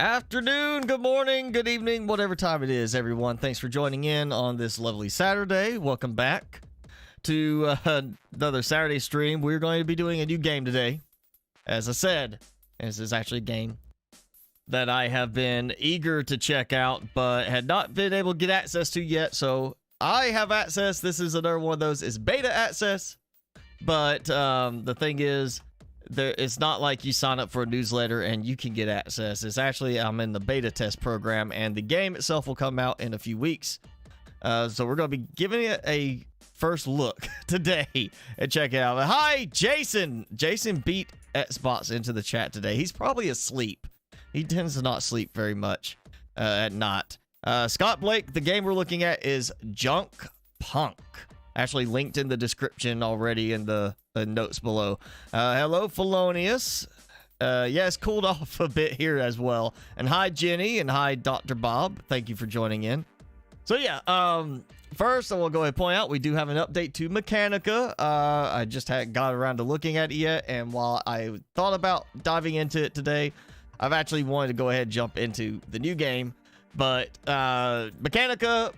Afternoon, good morning, good evening, whatever time it is, everyone. Thanks for joining in on this lovely Saturday. Welcome back to another Saturday stream. We're going to be doing a new game today. As I said, this is actually a game that I have been eager to check out, but had not been able to get access to yet. So I have access. This is another one of those. It's beta access, but the thing is, it's not like you sign up for a newsletter and you can get access. It's actually, I'm in the beta test program, and the game itself will come out in a few weeks. So we're going to be giving it a first look today and check it out. Hi, Jason. Jason beat Xbox into the chat today. He's probably asleep. He tends to not sleep very much at night. Scott Blake, the game we're looking at is Junk Punk. Actually linked in the description already in the notes below. Hello, Felonious. Yeah, it's cooled off a bit here as well. And hi, Jenny, and hi, Dr. Bob. Thank you for joining in. So yeah, first I will go ahead and point out we do have an update to Mechanica. I just hadn't got around to looking at it yet, and while I thought about diving into it today, I've actually wanted to go ahead and jump into the new game. But Mechanica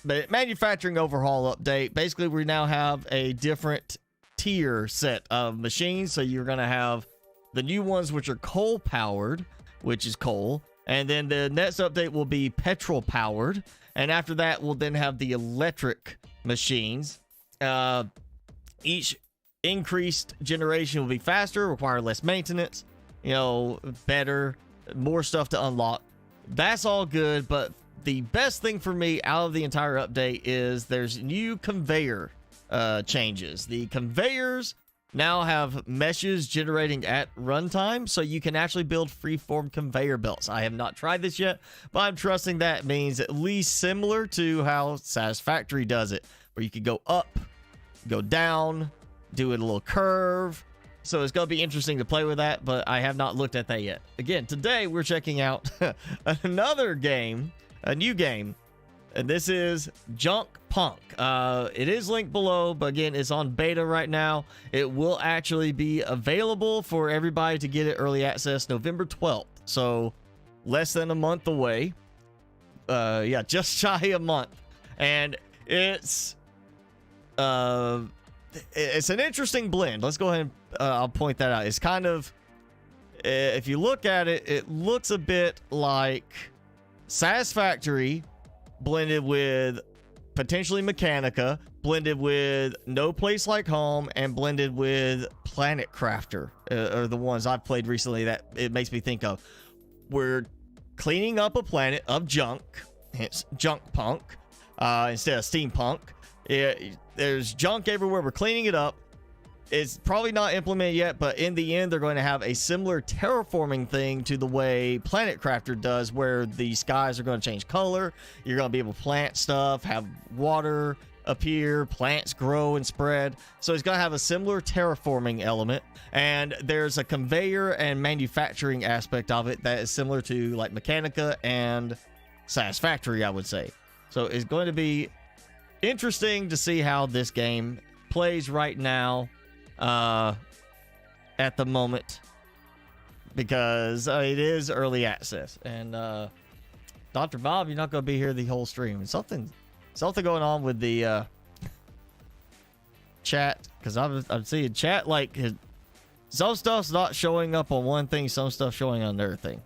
manufacturing overhaul update. Basically, we now have a different tier set of machines. So you're going to have the new ones, which are coal powered, which is coal. And then the next update will be petrol powered. And after that, we'll then have the electric machines. Each increased generation will be faster, require less maintenance, you know, better, more stuff to unlock. That's all good, but the best thing for me out of the entire update is there's new conveyor changes. The conveyors now have meshes generating at runtime, so you can actually build freeform conveyor belts. I have not tried this yet, but I'm trusting that means at least similar to how Satisfactory does it, where you can go up, go down, do it a little curve. So it's going to be interesting to play with that, but I have not looked at that yet. Again, today we're checking out another game, a new game, and this is Junk Punk. It is linked below, but again, it's on beta right now. It will actually be available for everybody to get it early access November 12th, so less than a month away. Yeah, just shy a month, and it's an interesting blend. Let's go ahead and I'll point that out. It's kind of, if you look at it, it looks a bit like Satisfactory blended with potentially Mechanica, blended with No Place Like Home, and blended with Planet Crafter, are the ones I've played recently that it makes me think of. We're cleaning up a planet of junk, hence Junk Punk, instead of steampunk. There's junk everywhere. We're cleaning it up. It's probably not implemented yet, but in the end, they're going to have a similar terraforming thing to the way Planet Crafter does, where the skies are going to change color. You're going to be able to plant stuff, have water appear, plants grow and spread. So it's going to have a similar terraforming element. And there's a conveyor and manufacturing aspect of it that is similar to like Mechanica and Satisfactory, I would say. So it's going to be interesting to see how this game plays right now. At the moment, because it is early access, and Dr. Bob, you're not going to be here the whole stream. Something going on with the chat, because I'm seeing chat like some stuff's not showing up on one thing, some stuff showing on another thing.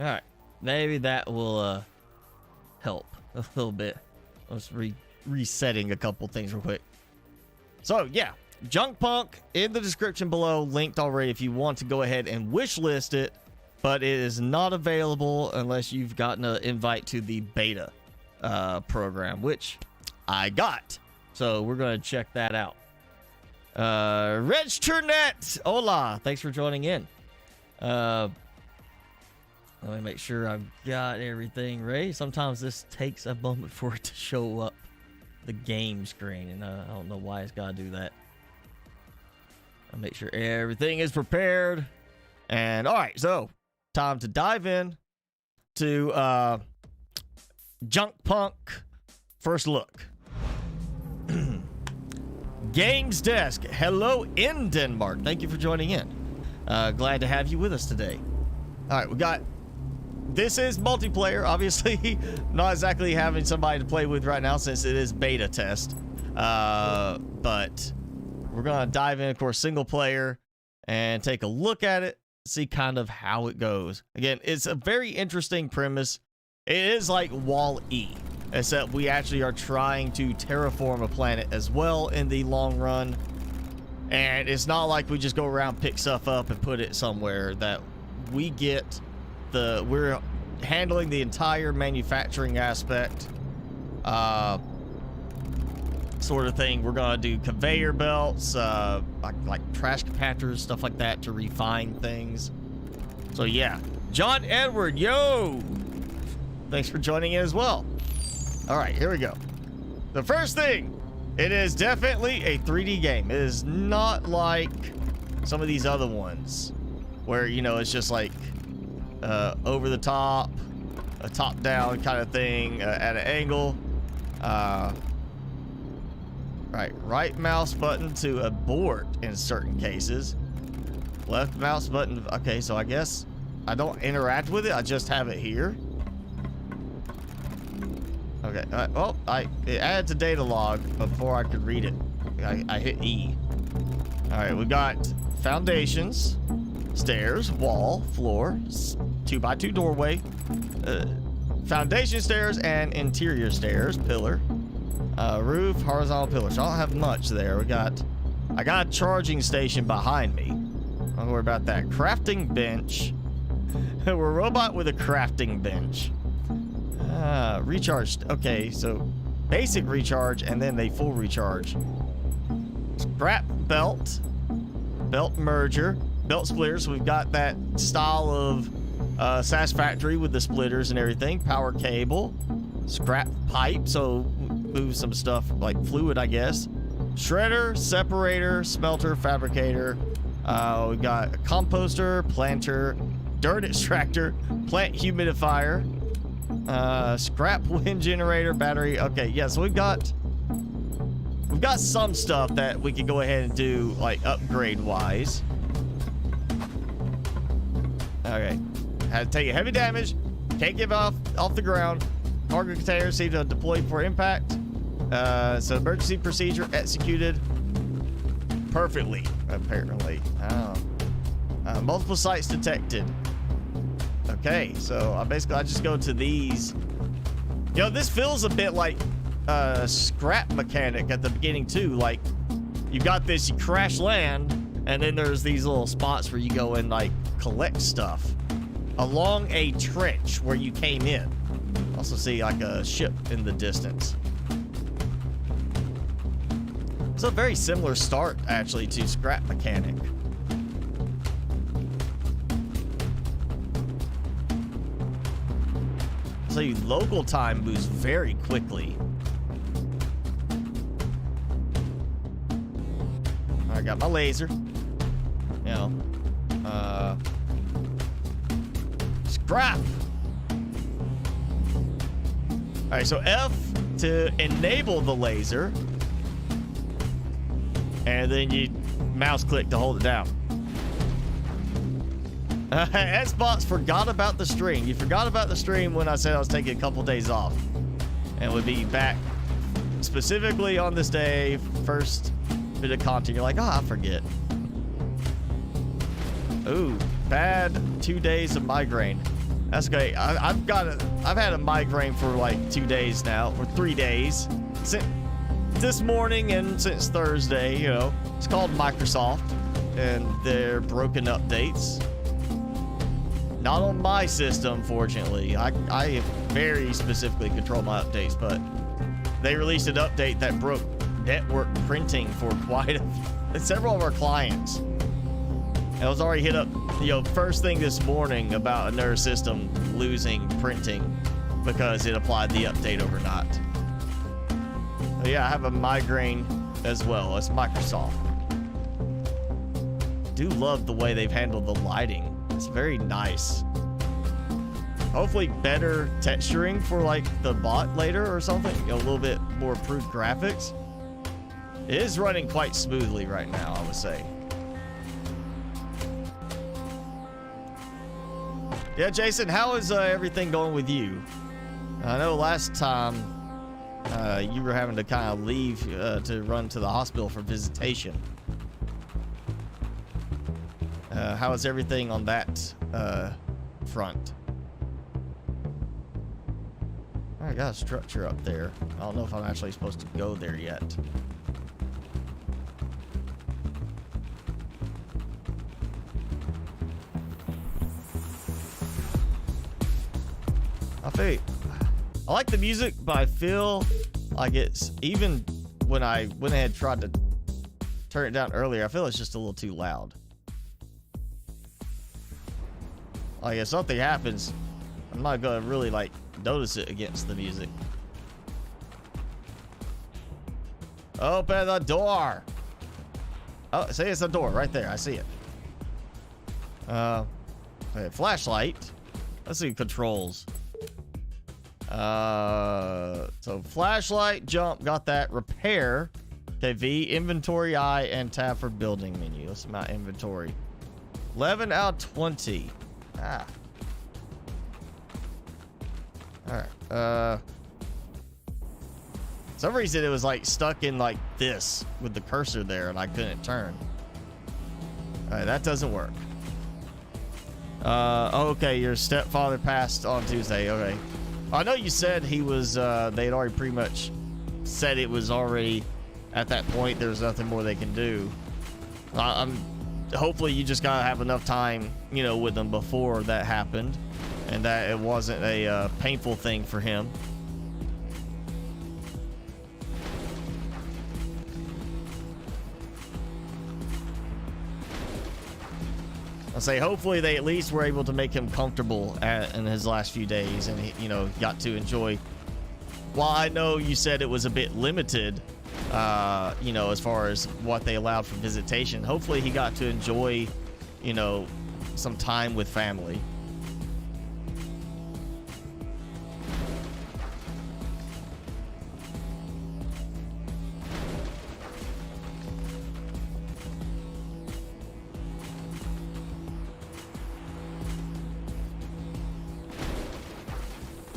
All right, maybe that will help a little bit. Let's resetting a couple things real quick. So yeah, Junk Punk in the description below, linked already if you want to go ahead and wish list it, but it is not available unless you've gotten an invite to the beta program, which I got. So we're going to check that out. Reg Turnet, hola, thanks for joining in. Let me make sure I've got everything ready. Sometimes this takes a moment for it to show up the game screen, and I don't know why it's got to do that. I'll make sure everything is prepared. And all right, so time to dive in to Junk Punk first look. Games Desk, hello in Denmark. Thank you for joining in. Glad to have you with us today. All right, we got... This is multiplayer, obviously. Not exactly having somebody to play with right now since it is beta test. But we're going to dive in, of course, single player and take a look at it, see kind of how it goes. Again, it's a very interesting premise. It is like Wall-E, except we actually are trying to terraform a planet as well in the long run. And it's not like we just go around, pick stuff up, and put it somewhere. That we get we're handling the entire manufacturing aspect, sort of thing. We're gonna do conveyor belts, like trash compactors, stuff like that to refine things. So yeah, John Edward, yo, thanks for joining in as well. All right, here we go. The first thing, it is definitely a 3D game. It is not like some of these other ones where, you know, it's just like over the top, a top down kind of thing at an angle. Right mouse button to abort in certain cases. Left mouse button. Okay, so I guess I don't interact with it. I just have it here. Okay. Well, it added to data log before I could read it. I hit E. All right, we got foundations, stairs, wall, floor, 2x2 doorway, foundation stairs and interior stairs, pillar, roof, horizontal pillars. So I don't have much there. I got a charging station behind me. Don't worry about that. Crafting bench. We're a robot with a crafting bench. Recharge. Okay, so basic recharge and then they full recharge. Scrap belt, belt merger, belt splitters. We've got that style of Satisfactory with the splitters and everything. Power cable, scrap pipe, so move some stuff like fluid, I guess. Shredder, separator, smelter, fabricator. We got a composter, planter, dirt extractor, plant humidifier, scrap wind generator, battery. Okay, yeah, so we've got some stuff that we can go ahead and do, like upgrade wise. Okay, had to take a heavy damage, can't give off the ground. Cargo container seemed to deploy for impact. So emergency procedure executed perfectly, apparently. Multiple sites detected. Okay, so I just go to these. You know, this feels a bit like scrap mechanic at the beginning too. Like, you got this, you crash land, and then there's these little spots where you go and like collect stuff along a trench where you came in. Also see like a ship in the distance. It's a very similar start actually to scrap mechanic. So your local time moves very quickly. I got my laser. You know, scrap. All right, so F to enable the laser, and then you mouse click to hold it down. Xbox forgot about the stream. You forgot about the stream when I said I was taking a couple days off and would be back specifically on this day, first bit of content. You're like, oh, I forget. Ooh, bad 2 days of migraine. That's great. I've had a migraine for like 2 days now, or 3 days. Since this morning and since Thursday, you know. It's called Microsoft and their broken updates. Not on my system, fortunately. I very specifically control my updates, but they released an update that broke network printing for several of our clients. And I was already hit up, you know, first thing this morning about another system losing printing because it applied the update overnight. So yeah, I have a migraine as well. It's Microsoft. I do love the way they've handled the lighting. It's very nice. Hopefully better texturing for like the bot later or something. You know, a little bit more improved graphics. It is running quite smoothly right now, I would say. Yeah, Jason, how is everything going with you? I know last time you were having to kind of leave to run to the hospital for visitation. How is everything on that front? I got a structure up there. I don't know if I'm actually supposed to go there yet. I like the music, but I feel like it's, even when I went ahead and tried to turn it down earlier, I feel it's just a little too loud. Like if something happens, I'm not gonna really like notice it against the music. Open the door. Oh, see, it's a door right there. I see it. Okay, flashlight. Let's see controls. So flashlight, jump, got that. Repair. Okay, V, inventory, I, and tab for building menu. Let's see my inventory. 11 out of 20. Ah. Alright. For some reason it was like stuck in like this with the cursor there and I couldn't turn. Alright, that doesn't work. Okay, your stepfather passed on Tuesday. Okay. I know you said he was, they'd already pretty much said it was already at that point. There's nothing more they can do. Hopefully you just gotta have enough time, you know, with them before that happened, and that it wasn't a painful thing for him. I'll say hopefully they at least were able to make him comfortable in his last few days, and he, you know, got to enjoy. While I know you said it was a bit limited, you know, as far as what they allowed for visitation, hopefully he got to enjoy, you know, some time with family.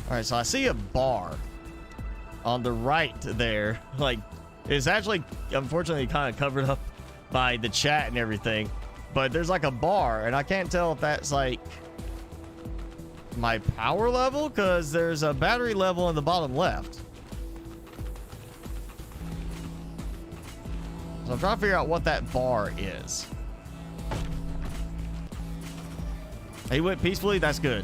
All right, so I see a bar on the right there. Like, it's actually, unfortunately, kind of covered up by the chat and everything. But there's like a bar, and I can't tell if that's like my power level, because there's a battery level in the bottom left. So I'm trying to figure out what that bar is. He went peacefully. That's good.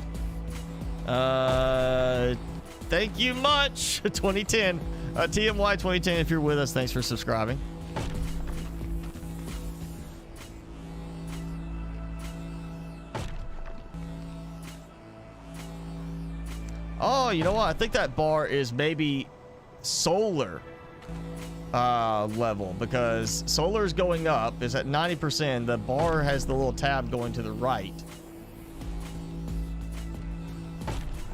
Thank you much. 2010. TMY 2010, if you're with us, thanks for subscribing. Oh, you know what? I think that bar is maybe solar level, because solar is going up. It's at 90%. The bar has the little tab going to the right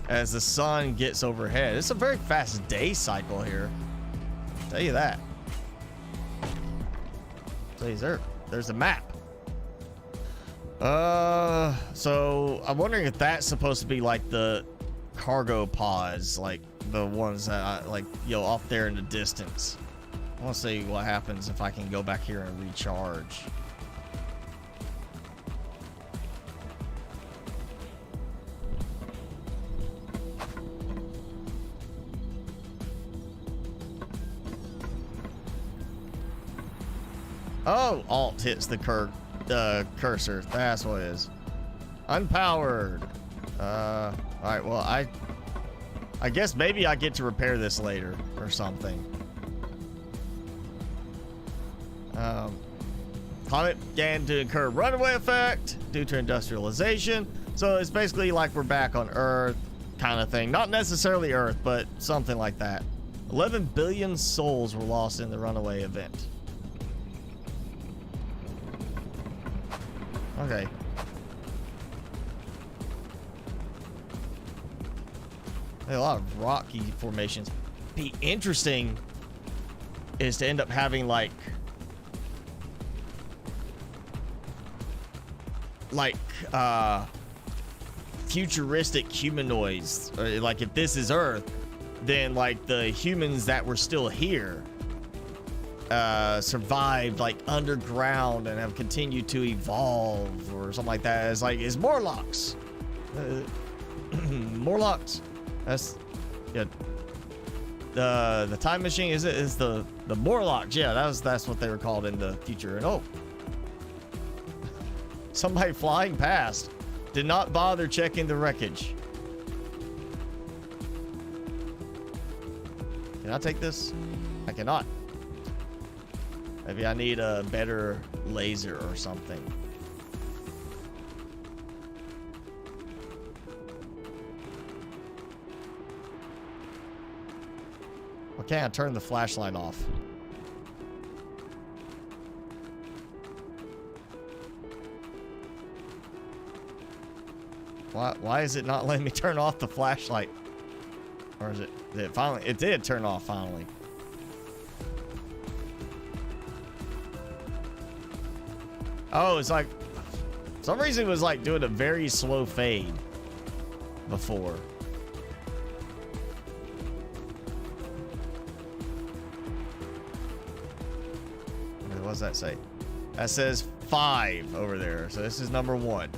as the sun gets overhead. It's a very fast day cycle here, I'll tell you that. So there's a map. So I'm wondering if that's supposed to be like the cargo pods, like the ones that like, you know, off there in the distance. I want to see what happens if I can go back here and recharge. Oh, Alt hits the cursor. That's what it is. Unpowered. All right. Well, I guess maybe I get to repair this later or something. Climate began to incur runaway effect due to industrialization. So it's basically like we're back on Earth kind of thing. Not necessarily Earth, but something like that. 11 billion souls were lost in the runaway event. Okay. A lot of rocky formations. Be interesting is to end up having like futuristic humanoids. Like if this is Earth, then like the humans that were still here survived like underground and have continued to evolve or something like that. It's like it's Morlocks. Morlocks. That's yeah. The time machine is the Morlocks. Yeah, that's what they were called in the future. And oh, somebody flying past did not bother checking the wreckage. Can I take this? I cannot. Maybe I need a better laser or something. Why can't I turn the flashlight off? Why is it not letting me turn off the flashlight? Or is it, did it finally? It did turn off finally. Oh, it's like, for some reason it was like doing a very slow fade before. What does that say? That says 5 over there. So this is number 1.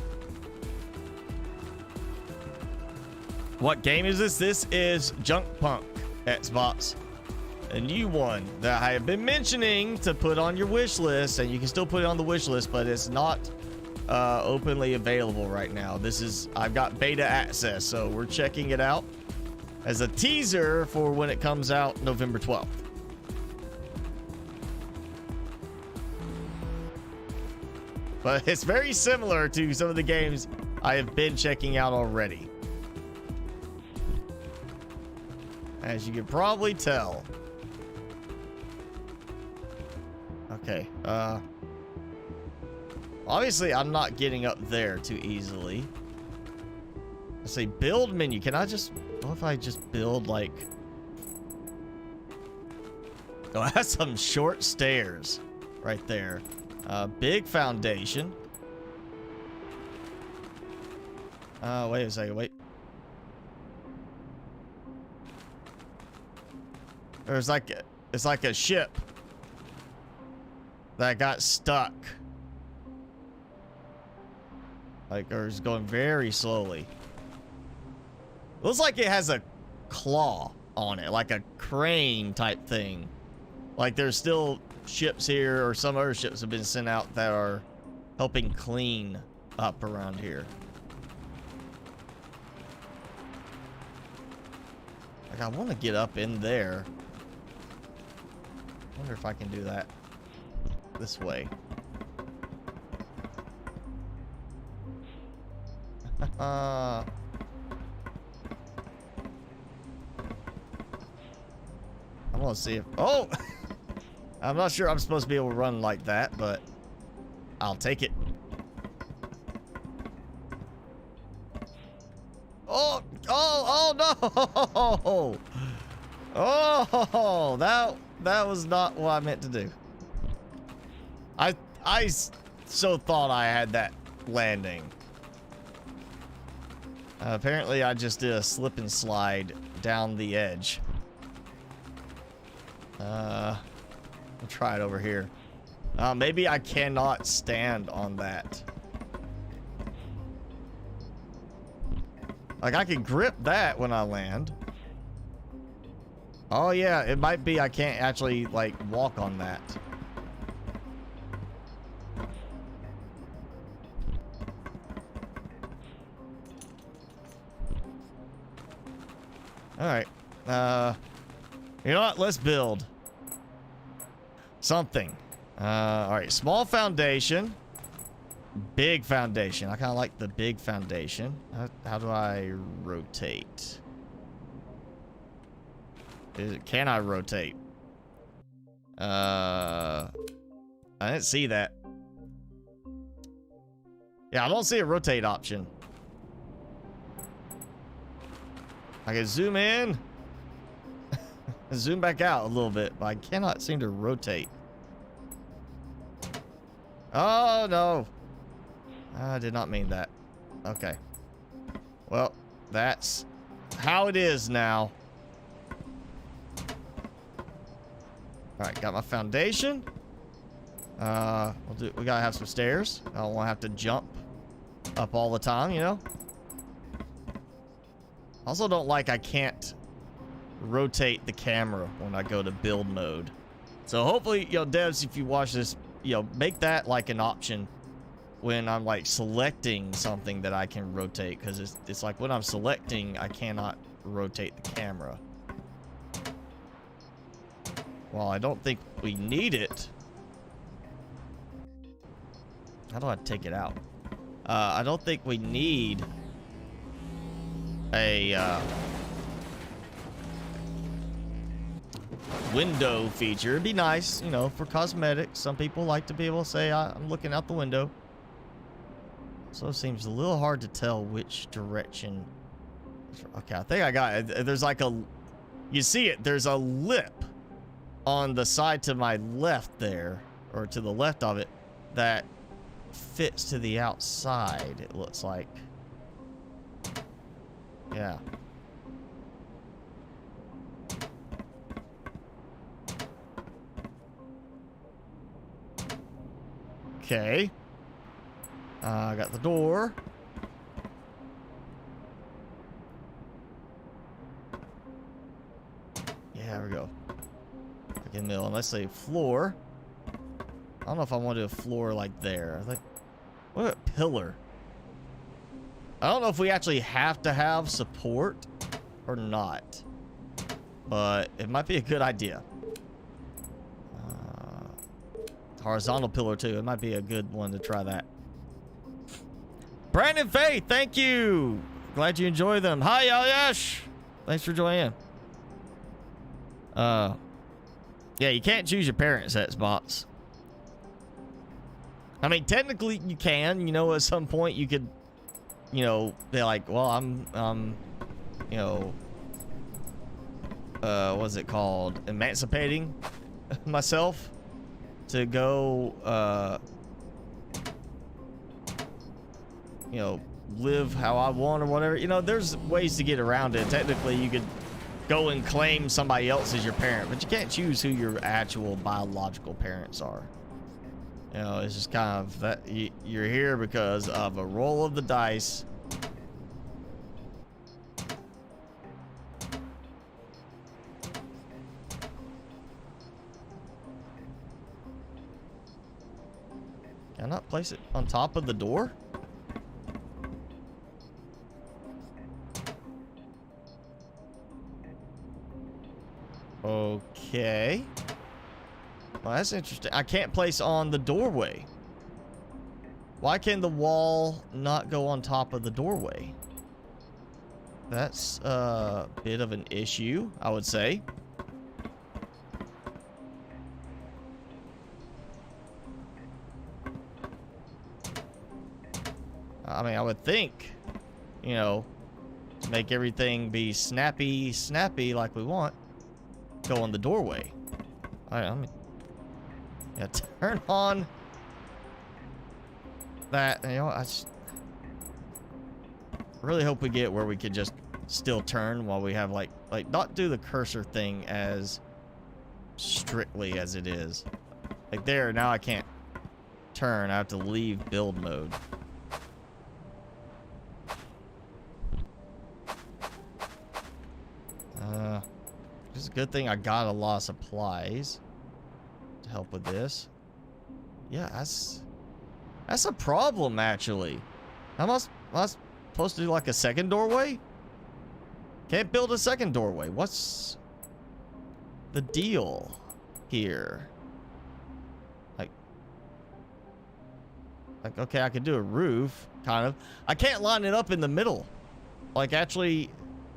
What game is this? This is Junk Punk Xbox. A new one that I have been mentioning to put on your wish list, and you can still put it on the wish list, but it's not openly available right now. I've got beta access, so we're checking it out as a teaser for when it comes out November 12th. But it's very similar to some of the games I have been checking out already, as you can probably tell. Okay, obviously I'm not getting up there too easily. Let's say build menu. Can I just, what if I just build like, oh, that's some short stairs right there. Big foundation. Wait a second, wait. There's like, it's like a ship that got stuck. Like, or is going very slowly. Looks like it has a claw on it, like a crane type thing. Like there's still ships here, or some other ships have been sent out that are helping clean up around here. Like I want to get up in there. Wonder if I can do that this way. I want to see if, oh, I'm not sure I'm supposed to be able to run like that, but I'll take it. Oh, no. Oh, that was not what I meant to do. I so thought I had that landing. Apparently I just did a slip and slide down the edge. I'll try it over here. Maybe I cannot stand on that. Like I can grip that when I land. Oh yeah, it might be I can't actually like walk on that. All right. You know what? Let's build something. All right. Small foundation. Big foundation. I kind of like the big foundation. How do I rotate? Can I rotate? I didn't see that. Yeah, I don't see a rotate option. I can zoom in. Zoom back out a little bit, but I cannot seem to rotate. Oh, no. I did not mean that. Okay. Well, that's how it is now. Alright, got my foundation. We gotta have some stairs. I don't want to have to jump up all the time, you know? Also don't like I can't rotate the camera when I go to build mode. So hopefully, you know, devs, if you watch this, you know, make that like an option when I'm like selecting something that I can rotate, because it's like when I'm selecting, I cannot rotate the camera. Well, I don't think we need it. How do I take it out? I don't think we need a window feature. It'd be nice, you know, for cosmetics. Some people like to be able to say, I'm looking out the window. So it seems a little hard to tell which direction. Okay, I think I got it. There's like a, you see it, there's a lip on the side to my left there, or to the left of it, that fits to the outside, it looks like. Yeah. Okay. I got the door. Yeah, there we go. Like in the middle. And let's say floor. I don't know if I want to do a floor like there. I think, what about pillar? I don't know if we actually have to have support or not, but it might be a good idea. Horizontal pillar too. It might be a good one to try that. Brandon Faith, thank you. Glad you enjoy them. Hi, Yash. Thanks for joining in. Yeah, you can't choose your parents' Xbox. I mean, technically you can. You know, at some point you could, you know, be like, well, I'm you know, what's it called? Emancipating myself to go, you know, live how I want or whatever. You know, there's ways to get around it. Technically, you could go and claim somebody else as your parent, but you can't choose who your actual biological parents are. You know, it's just kind of that you're here because of a roll of the dice. Can I not place it on top of the door? Okay. Well, that's interesting. I can't place on the doorway. Why can the wall not go on top of the doorway? That's a bit of an issue, I would say. I mean, I would think, you know, to make everything be snappy like we want, go on the doorway. All right, let me, yeah, turn on that. You know, I just really hope we get where we could just still turn while we have like not do the cursor thing as strictly as it is. Like there, now I can't turn. I have to leave build mode. It's a good thing I got a lot of supplies to help with this. Yeah, that's a problem actually. Am I supposed to do like a second doorway? Can't build a second doorway. What's the deal here? Like okay, I could do a roof, kind of. I can't line it up in the middle. Like actually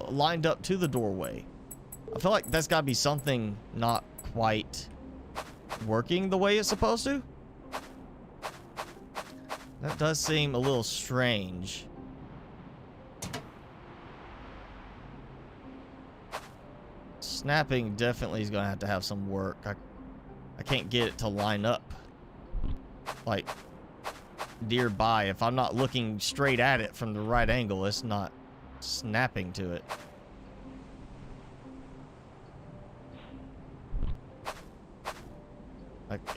lined up to the doorway. I feel like that's gotta be something not quite working the way it's supposed to. That does seem a little strange. snapping definitely is gonna have to have some work. I can't get it to line up like nearby. If I'm not looking straight at it from the right angle, it's not snapping to it.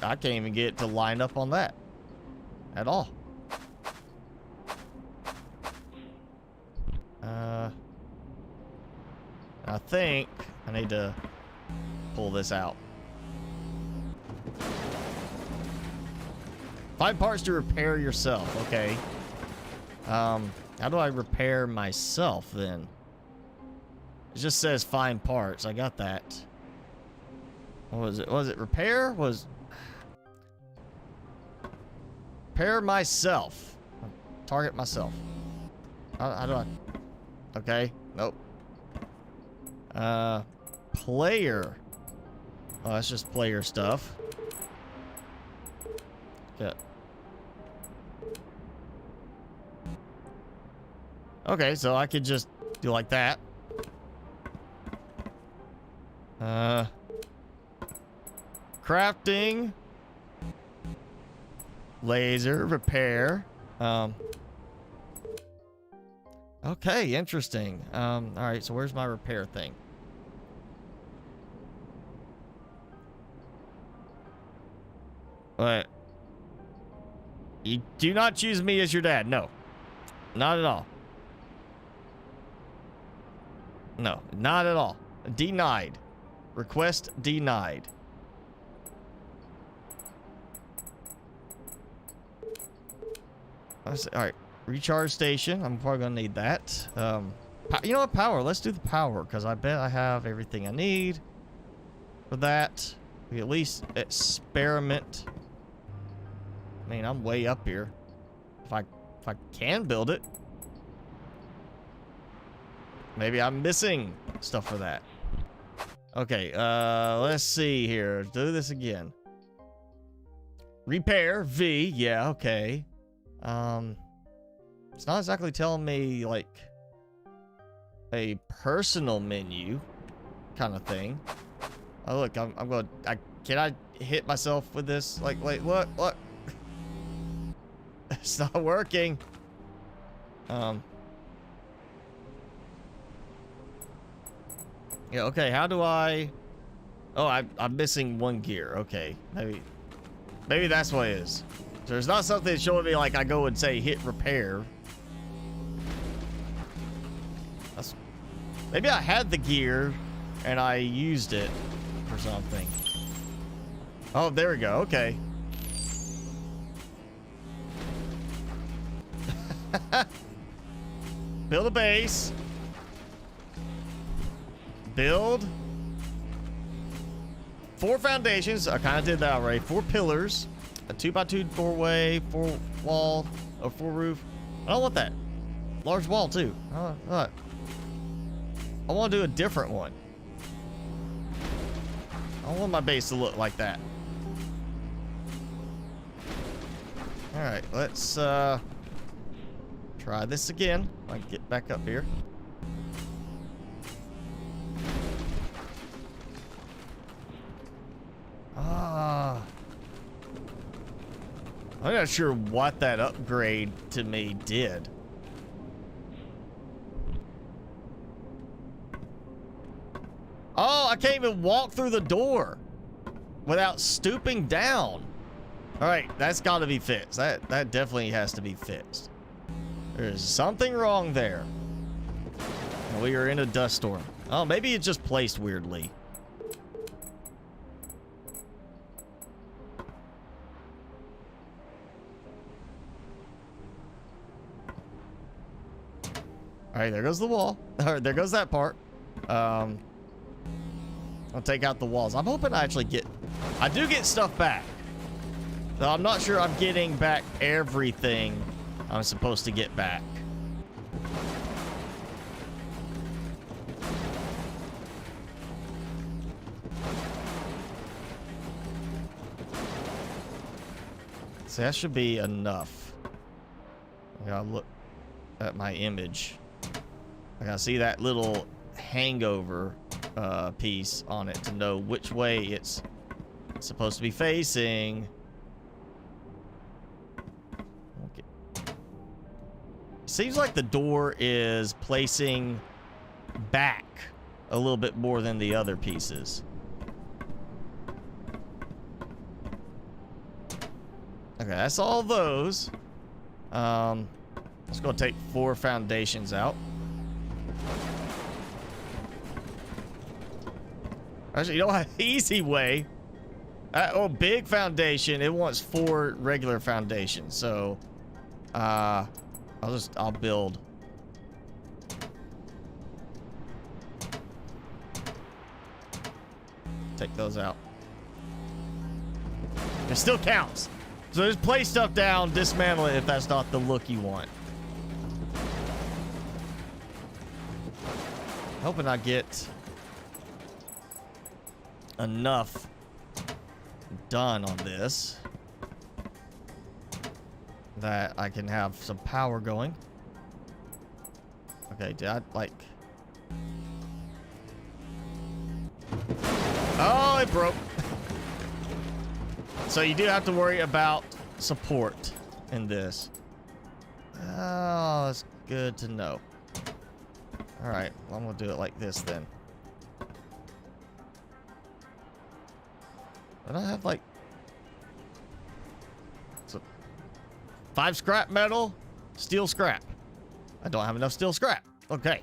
I can't even get it to line up on that at all. I think I need to pull this out. Find parts to repair yourself. Okay. How do I repair myself then? It just says find parts. I got that. What was it? Was it repair? Repair myself. Target myself. How do I? Okay. Nope. Player. Oh, that's just player stuff. Yeah. Okay, so I could just do like that. Crafting. Laser. Repair. Okay, interesting. Alright, so where's my repair thing? What? You do not choose me as your dad. No. Not at all. No, not at all. Denied. Request denied. Alright. Recharge station. I'm probably gonna need that. You know what? Power. Let's do the power, because I bet I have everything I need for that. We at least experiment. I mean, I'm way up here. If I can build it. Maybe I'm missing stuff for that. Okay, let's see here. Do this again. Repair, V, yeah, okay. It's not exactly telling me, like, a personal menu kind of thing. Oh, look, I'm going, can I hit myself with this? Like, wait, look. It's not working. Yeah, okay, how do I... Oh, I'm missing one gear. Okay, maybe that's what it is. So there's not something showing me like I go and say hit repair. Maybe I had the gear and I used it for something. Oh, there we go. Okay. Build a base. Build 4 foundations. I kind of did that already. 4 pillars, a 2x2 doorway, 4 wall, or 4 roof. I don't want that. Large wall too. I want to do a different one. I don't want my base to look like that. All right, let's try this again. I can get back up here. I'm not sure what that upgrade to me did. Oh, I can't even walk through the door without stooping down. All right, that's got to be fixed. That definitely has to be fixed. There's something wrong there. We are in a dust storm. Oh, maybe it's just placed weirdly. All right, there goes the wall. All right, there goes that part. I'll take out the walls. I'm hoping I actually get... I do get stuff back. Though I'm not sure I'm getting back everything I'm supposed to get back. See, that should be enough. I gotta look at my image. I gotta see that little hangover piece on it to know which way it's supposed to be facing. Okay. Seems like the door is placing back a little bit more than the other pieces. Okay, that's all those. Let's go take 4 foundations out. Actually, you know what? Easy way. Big foundation. It wants 4 regular foundations. So, I'll build. Take those out. It still counts. So just place stuff down, dismantle it if that's not the look you want. Hoping I get enough done on this that I can have some power going. Okay, did I like... Oh, it broke. So you do have to worry about support in this. Oh, that's good to know. All right, well, I'm gonna do it like this then. I don't have like 5 scrap metal, steel scrap. I don't have enough steel scrap. Okay.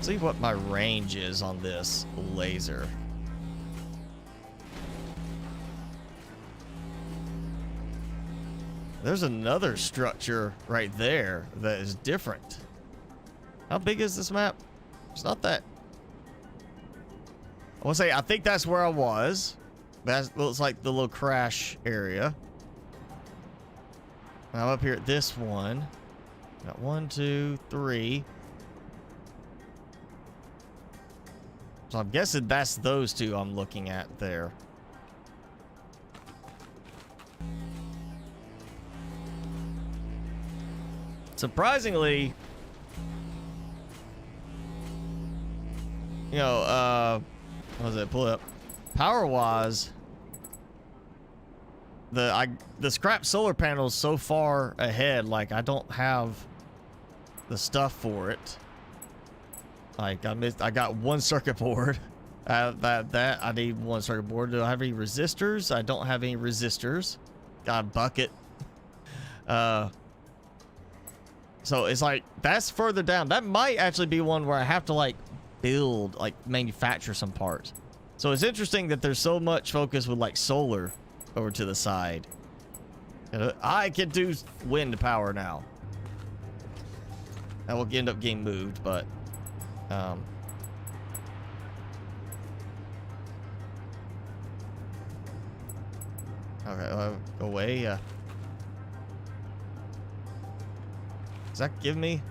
See what my range is on this laser. There's another structure right there that is different. How big is this map? It's not that. I want to say, I think that's where I was. That looks like the little crash area. I'm up here at this one. Got 1, 2, 3. So I'm guessing that's those 2 I'm looking at there. Surprisingly, you know, what was it? Pull it up. Power-wise, the scrap solar panel is so far ahead. Like I don't have the stuff for it. Like I got 1 circuit board. That I need 1 circuit board. Do I have any resistors? I don't have any resistors. Got a bucket. So it's like that's further down. That might actually be one where I have to like build, like manufacture some parts. So it's interesting that there's so much focus with like solar over to the side. I can do wind power now. That will end up getting moved, but okay, go away. Does that give me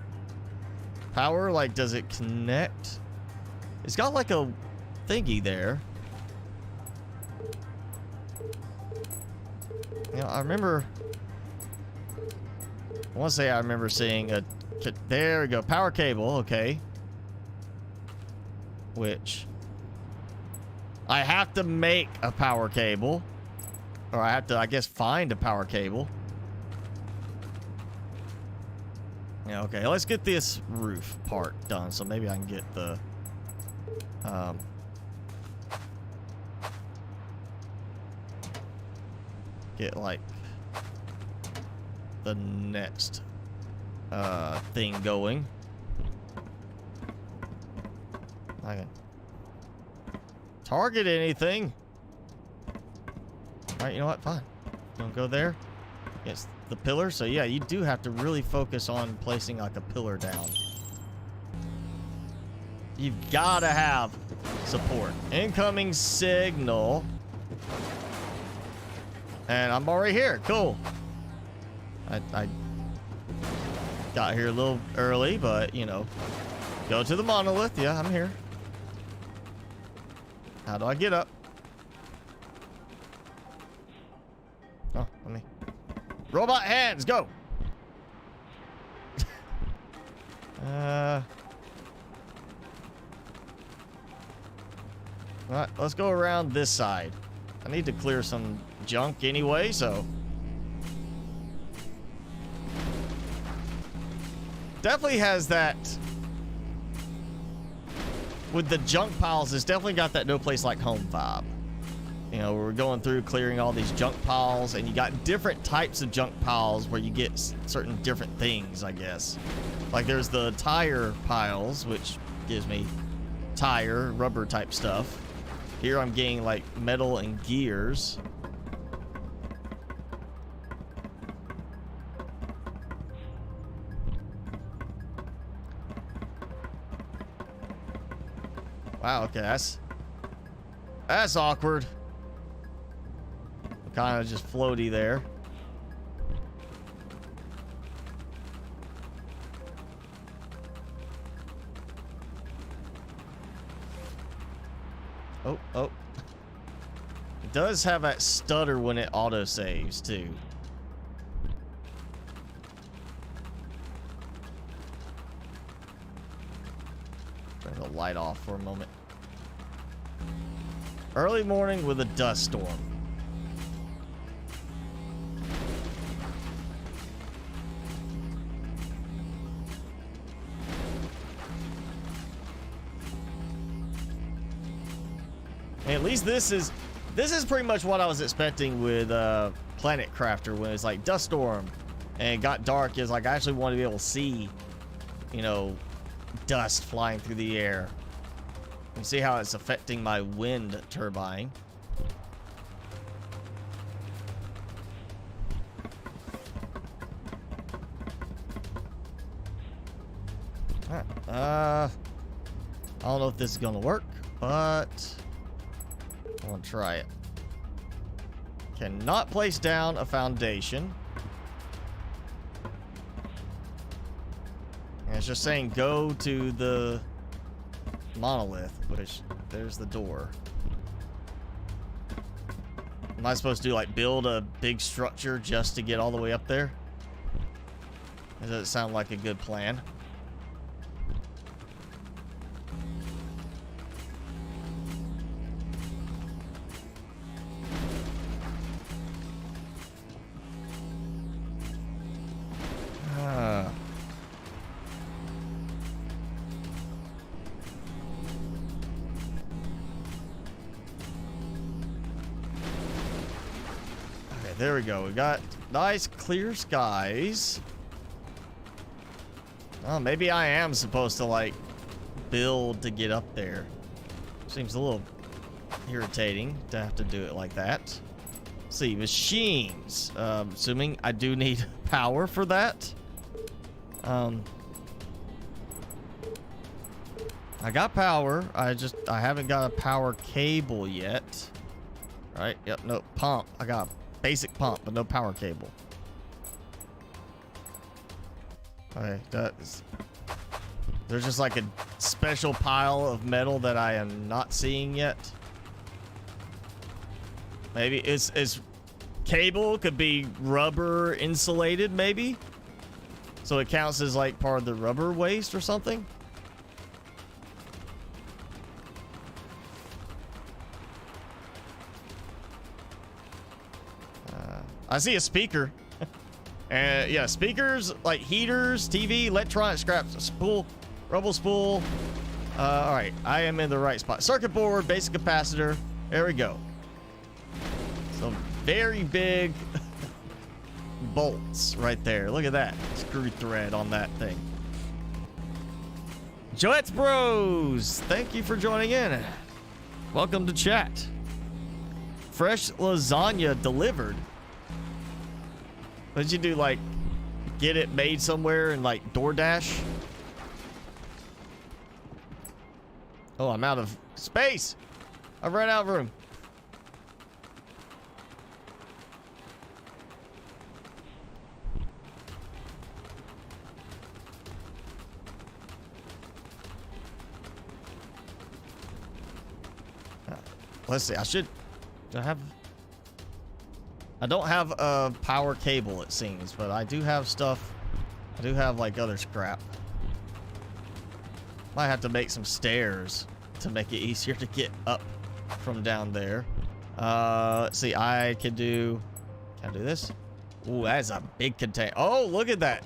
power? Like, does it connect? It's got like a thingy there. You know, I want to say I remember seeing a, there we go, power cable, okay. Which I have to make a power cable, or I have to, I guess, find a power cable. Yeah, okay, let's get this roof part done, so maybe I can get the get like the next thing going. I can target anything. All right, you know what? Fine. Don't go there. Yes, the pillar. So yeah, you do have to really focus on placing like a pillar down. You've got to have support. Incoming signal. And I'm already here. Cool. I got here a little early, but you know, Go to the monolith. Yeah, I'm here. How do I get up? Oh, let me. Robot hands, go! Alright, let's go around this side. I need to clear some junk anyway, so. Definitely has that. With the junk piles, it's definitely got that no place like home vibe. You know, we're going through clearing all these junk piles, and you got different types of junk piles where you get certain different things, I guess. Like there's the tire piles, which gives me tire, rubber type stuff. Here I'm getting like metal and gears. Wow, okay, that's awkward. Kind of just floaty there. Oh. It does have that stutter when it auto saves too. Turn the light off for a moment. Early morning with a dust storm. At least this is pretty much what I was expecting with Planet Crafter when it's like dust storm and it got dark. Is like I actually want to be able to see, you know, dust flying through the air and see how it's affecting my wind turbine. I don't know if this is gonna work, but I want to try it. Cannot place down a foundation. And it's just saying go to the monolith, which there's the door. Am I supposed to like build a big structure just to get all the way up there? Does that sound like a good plan? There we go. We got nice clear skies. Oh, maybe I am supposed to like build to get up there. Seems a little irritating to have to do it like that. Let's see, machines. Assuming I do need power for that. I got power. I haven't got a power cable yet. Right? Yep. No pump. I got a basic pump, but no power cable. Okay, there's just like a special pile of metal that I am not seeing yet. Maybe it's cable could be rubber insulated, maybe, so it counts as like part of the rubber waste or something. I see a speaker. And yeah, speakers, like heaters, TV, electronic scraps, spool, rubble spool. All right, I am in the right spot. Circuit board, basic capacitor. There we go. Some very big bolts right there. Look at that screw thread on that thing. Joette's Bros, thank you for joining in. Welcome to chat. Fresh lasagna delivered. What did you do, like, get it made somewhere and, like, DoorDash? Oh, I'm out of space! I've run out of room. let's see. Do I have? I don't have a power cable, it seems, but I do have stuff. I do have like other scrap. Might have to make some stairs to make it easier to get up from down there. Let's see. Can I do this? Ooh, that's a big container. Oh, look at that.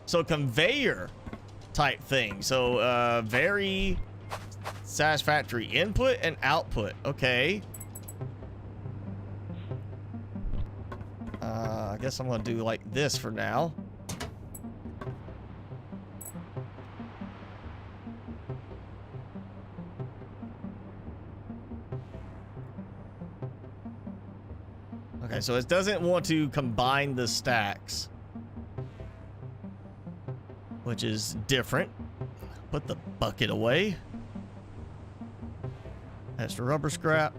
So conveyor type thing. So very satisfactory input and output. Okay. I guess I'm gonna do like this for now. Okay, so it doesn't want to combine the stacks, which is different. Put the bucket away. Extra rubber scrap.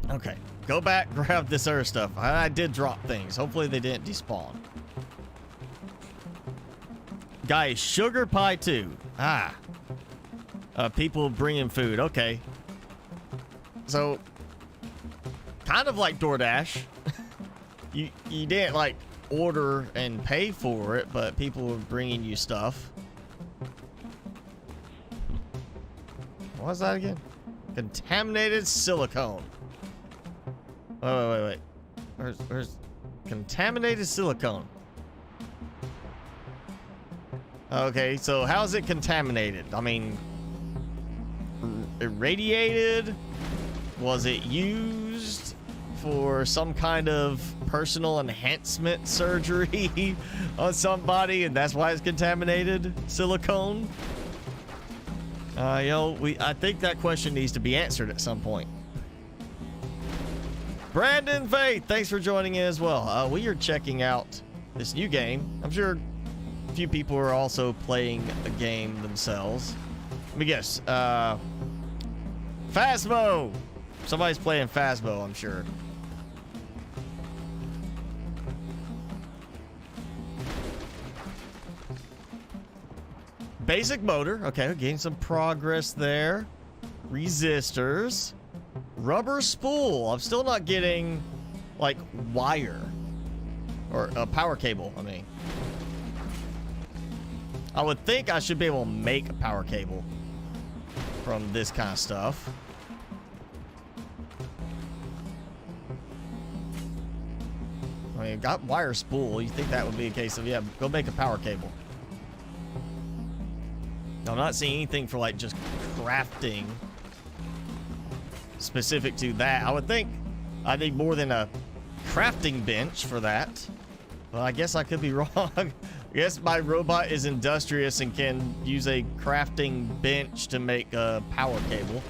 Okay, go back, grab this other stuff. I did drop things. Hopefully they didn't despawn. Guys, sugar pie too. Ah. People bringing food. Okay. So, kind of like DoorDash. you didn't like order and pay for it, but people were bringing you stuff. What was that again? Contaminated silicone. Wait. Where's contaminated silicone? Okay, so how's it contaminated? I mean, irradiated? Was it used for some kind of personal enhancement surgery on somebody, and that's why it's contaminated silicone? I think that question needs to be answered at some point. Brandon Faith, thanks for joining in as well. We are checking out this new game. I'm sure a few people are also playing the game themselves. Let me guess. Phasmo. Somebody's playing Phasmo, I'm sure. Basic motor. Okay, getting some progress there. Resistors. Rubber spool. I'm still not getting, like, wire. Or a power cable, I mean. I would think I should be able to make a power cable from this kind of stuff. I mean, got wire spool. You think that would be a case of, yeah, go make a power cable. I'm not seeing anything for, like, just crafting specific to that. I would think I need more than a crafting bench for that. Well, I guess I could be wrong. I guess my robot is industrious and can use a crafting bench to make a power cable.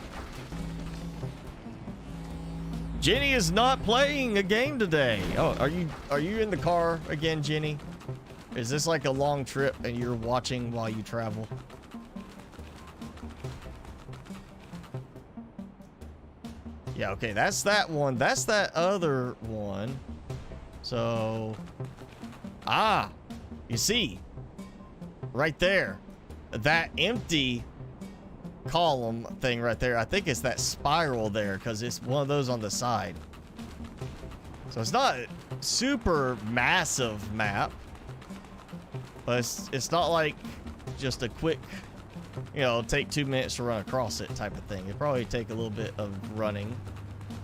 Jenny is not playing a game today. Oh, are you in the car again, Jenny? Is this like a long trip and you're watching while you travel? Yeah, okay, that's that one. That's that other one. So, you see, right there, that empty column thing right there, I think it's that spiral there because it's one of those on the side. So it's not a super massive map, but it's not like just a quick, you know, take 2 minutes to run across it type of thing. It'd probably take a little bit of running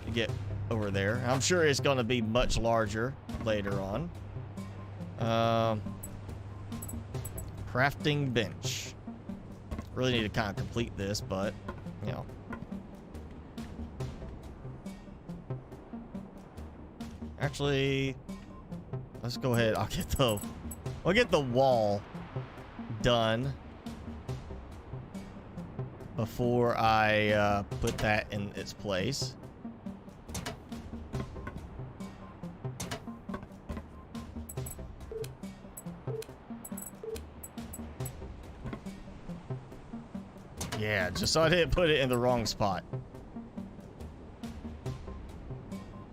to get over there. I'm sure it's going to be much larger later on. Crafting bench. Really need to kind of complete this, but, you know. Actually, let's go ahead. I'll get the wall done before I put that in its place. Yeah, just so I didn't put it in the wrong spot.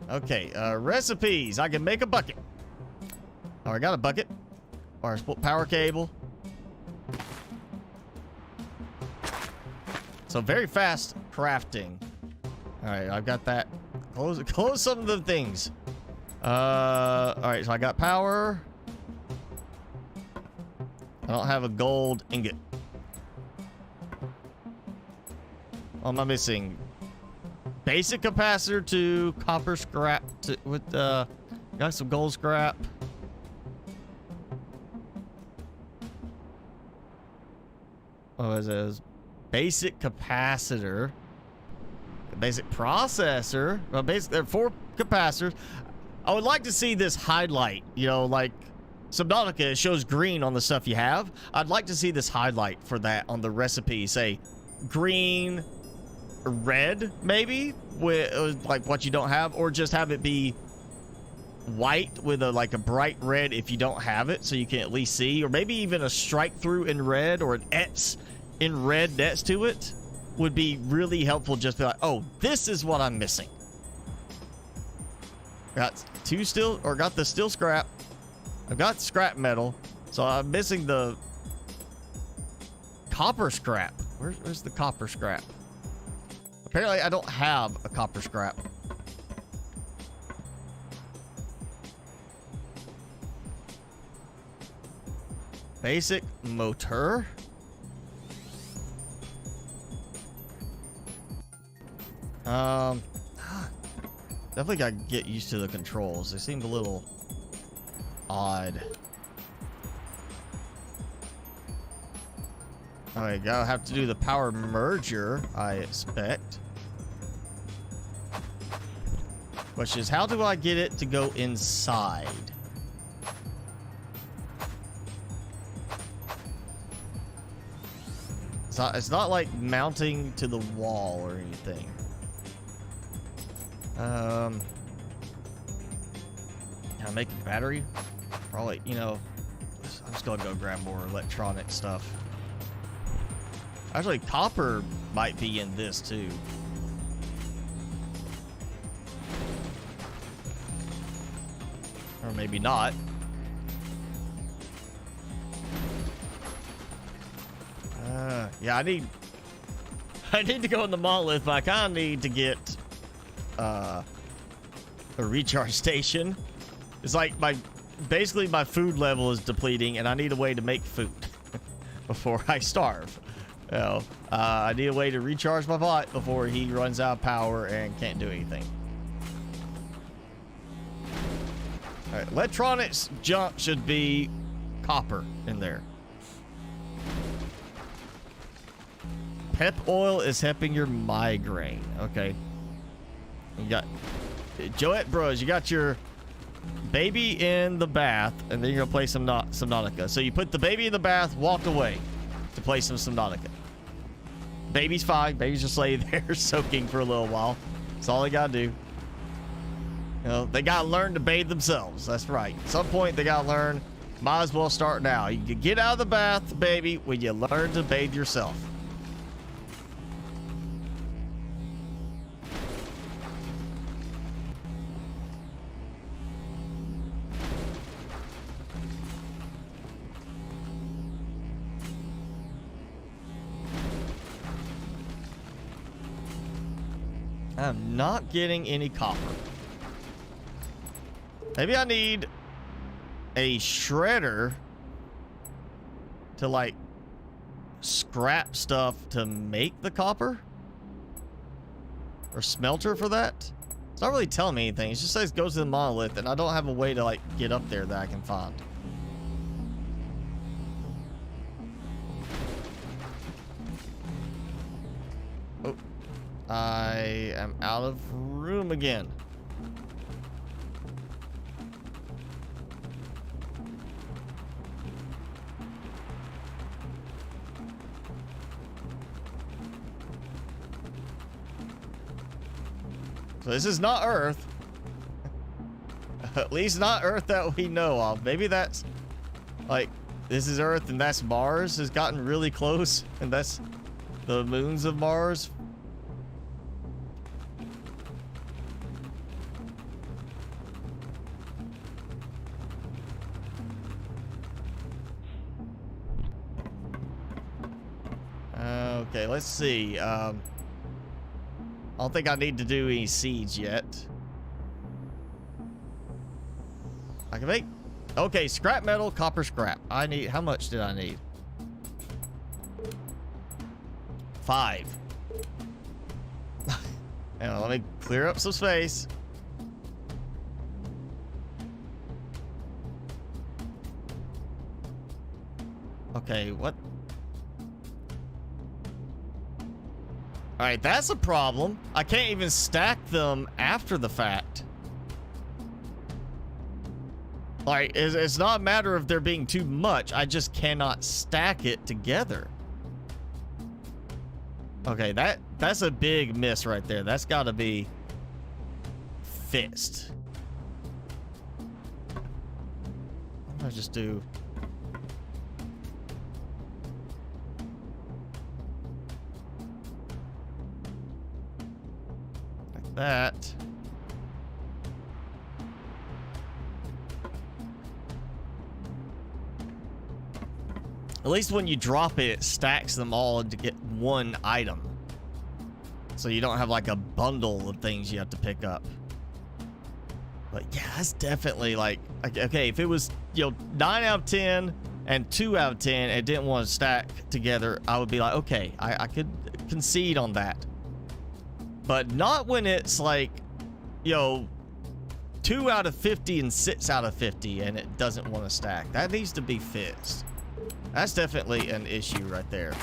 Okay, recipes. I can make a bucket. All right, got a bucket. Or a power cable. So very fast crafting. All right, I've got that. Close some of the things. All right, so I got power. I don't have a gold ingot. What am I missing? Basic capacitor to copper scrap to, with got some gold scrap. Oh, it says basic capacitor, basic processor. Well, basic, there are 4 capacitors. I would like to see this highlight, you know, like Subnautica shows green on the stuff you have. I'd like to see this highlight for that on the recipe. Say green, red, maybe, with like what you don't have, or just have it be white with a like a bright red if you don't have it, so you can at least see, or maybe even a strike through in red or an X in red next to it would be really helpful. Just be like, oh, this is what I'm missing. Got 2 steel, or got the steel scrap. I've got scrap metal, so I'm missing the copper scrap. Where's the copper scrap? Apparently I don't have a copper scrap. Basic motor. Definitely gotta get used to the controls. They seemed a little odd. Alright, gotta have to do the power merger, I expect. Question is, how do I get it to go inside? It's not like mounting to the wall or anything. Can I make a battery? Probably, you know, I'm just gonna go grab more electronic stuff. Actually, copper might be in this too. Or maybe not. Yeah, I need to go in the monolith, but I kind of need to get a recharge station. It's like basically my food level is depleting, and I need a way to make food before I starve. You know, I need a way to recharge my bot before he runs out of power and can't do anything. All right, electronics junk should be copper in there. Pep oil is helping your migraine. Okay. You got Joette Bros. You got your baby in the bath, and then you're gonna play some Subnautica. So you put the baby in the bath, walked away to play some Subnautica. Baby's fine. Baby's just lay there soaking for a little while. That's all they gotta do. You know, they gotta learn to bathe themselves. That's right. At some point they gotta learn. Might as well start now. You can get out of the bath, baby, when you learn to bathe yourself. I'm not getting any copper. Maybe I need a shredder to like scrap stuff to make the copper, or smelter for that. It's not really telling me anything. It just says go to the monolith, and I don't have a way to like get up there that I can find. Oh, I am out of room again. So this is not Earth. At least not Earth that we know of. Maybe that's like, this is Earth and that's Mars has gotten really close, and that's the moons of Mars. Okay, let's see. I don't think I need to do any seeds yet. I can make... Okay, scrap metal, copper scrap. I need... How much did I need? 5. Hang on, let me clear up some space. Okay, what? Alright, that's a problem. I can't even stack them after the fact. Like, it's not a matter of there being too much. I just cannot stack it together. Okay, that's a big miss right there. That's got to be fixed. I'm gonna just do... like that. At least when you drop it, it stacks them all to get one item. So you don't have like a bundle of things you have to pick up. But yeah, that's definitely like, okay, if it was, you know, 9 out of 10 and 2 out of 10 and didn't want to stack together, I would be like, okay, I could concede on that. But not when it's like, you know, 2 out of 50 and 6 out of 50 and it doesn't want to stack. That needs to be fixed. That's definitely an issue right there.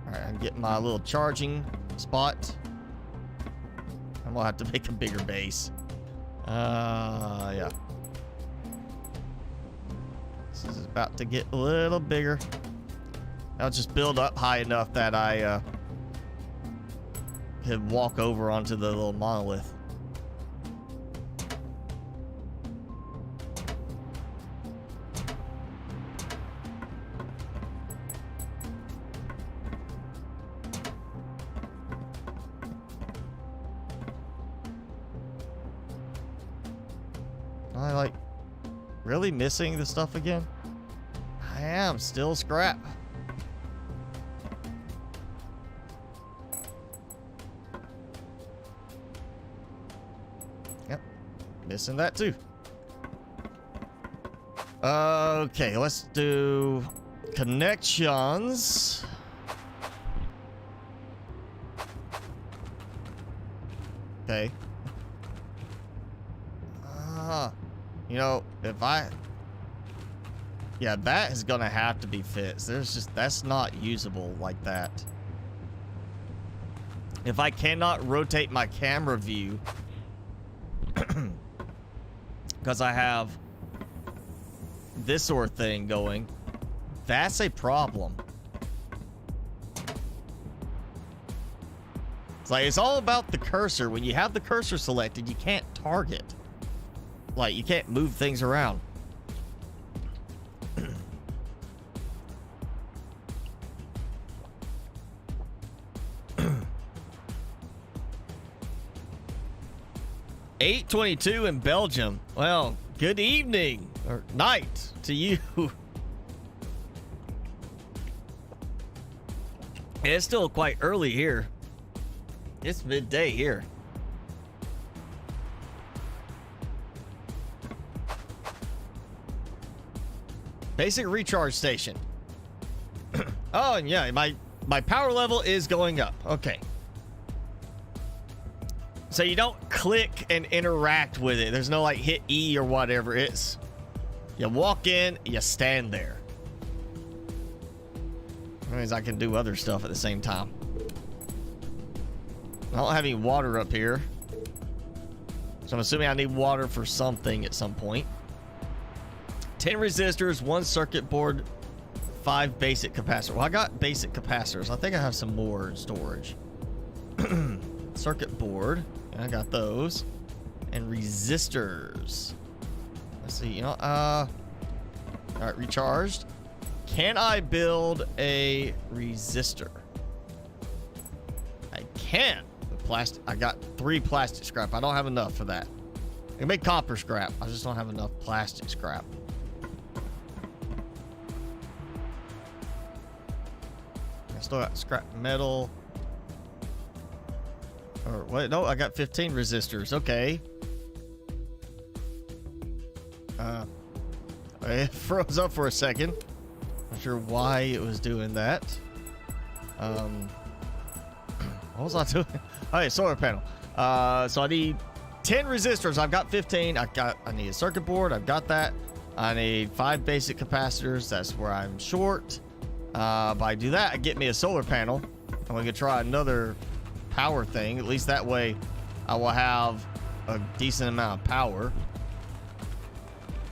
Alright, I'm getting my little charging spot. I'm gonna have to make a bigger base. Yeah. This is about to get a little bigger. I'll just build up high enough that I can walk over onto the little monolith. Am I like really missing the stuff again? I am still scrap. Yep, missing that too. Okay, let's do connections. Okay. You know, if I... Yeah, that is gonna have to be fixed. There's just... That's not usable like that. If I cannot rotate my camera view... because I have this sort of thing going, that's a problem. It's like, it's all about the cursor. When you have the cursor selected, you can't target. Like, you can't move things around. $8:22 in Belgium. Well, good evening or night to you. It's still quite early here. It's midday here. Basic recharge station. Oh, and yeah, my power level is going up. Okay. So you don't click and interact with it. There's no like hit E or whatever. It's you walk in, you stand there. That means I can do other stuff at the same time. I don't have any water up here. So I'm assuming I need water for something at some point. 10 resistors, 1 circuit board, 5 basic capacitors. Well, I got basic capacitors. I think I have some more in storage. Circuit board. I got those. And resistors. Let's see, you know, all right, recharged. Can I build a resistor? I can. Plastic. I got 3 plastic scrap. I don't have enough for that. I can make copper scrap. I just don't have enough plastic scrap. Still got scrap metal. Or wait, no, I got 15 resistors. Okay. It froze up for a second. Not sure why it was doing that. What was I doing? Oh, yeah, solar panel. So I need 10 resistors. I've got 15. I need a circuit board. I've got that. I need 5 basic capacitors. That's where I'm short. If I do that, I get me a solar panel. I'm gonna try another power thing. At least that way I will have a decent amount of power.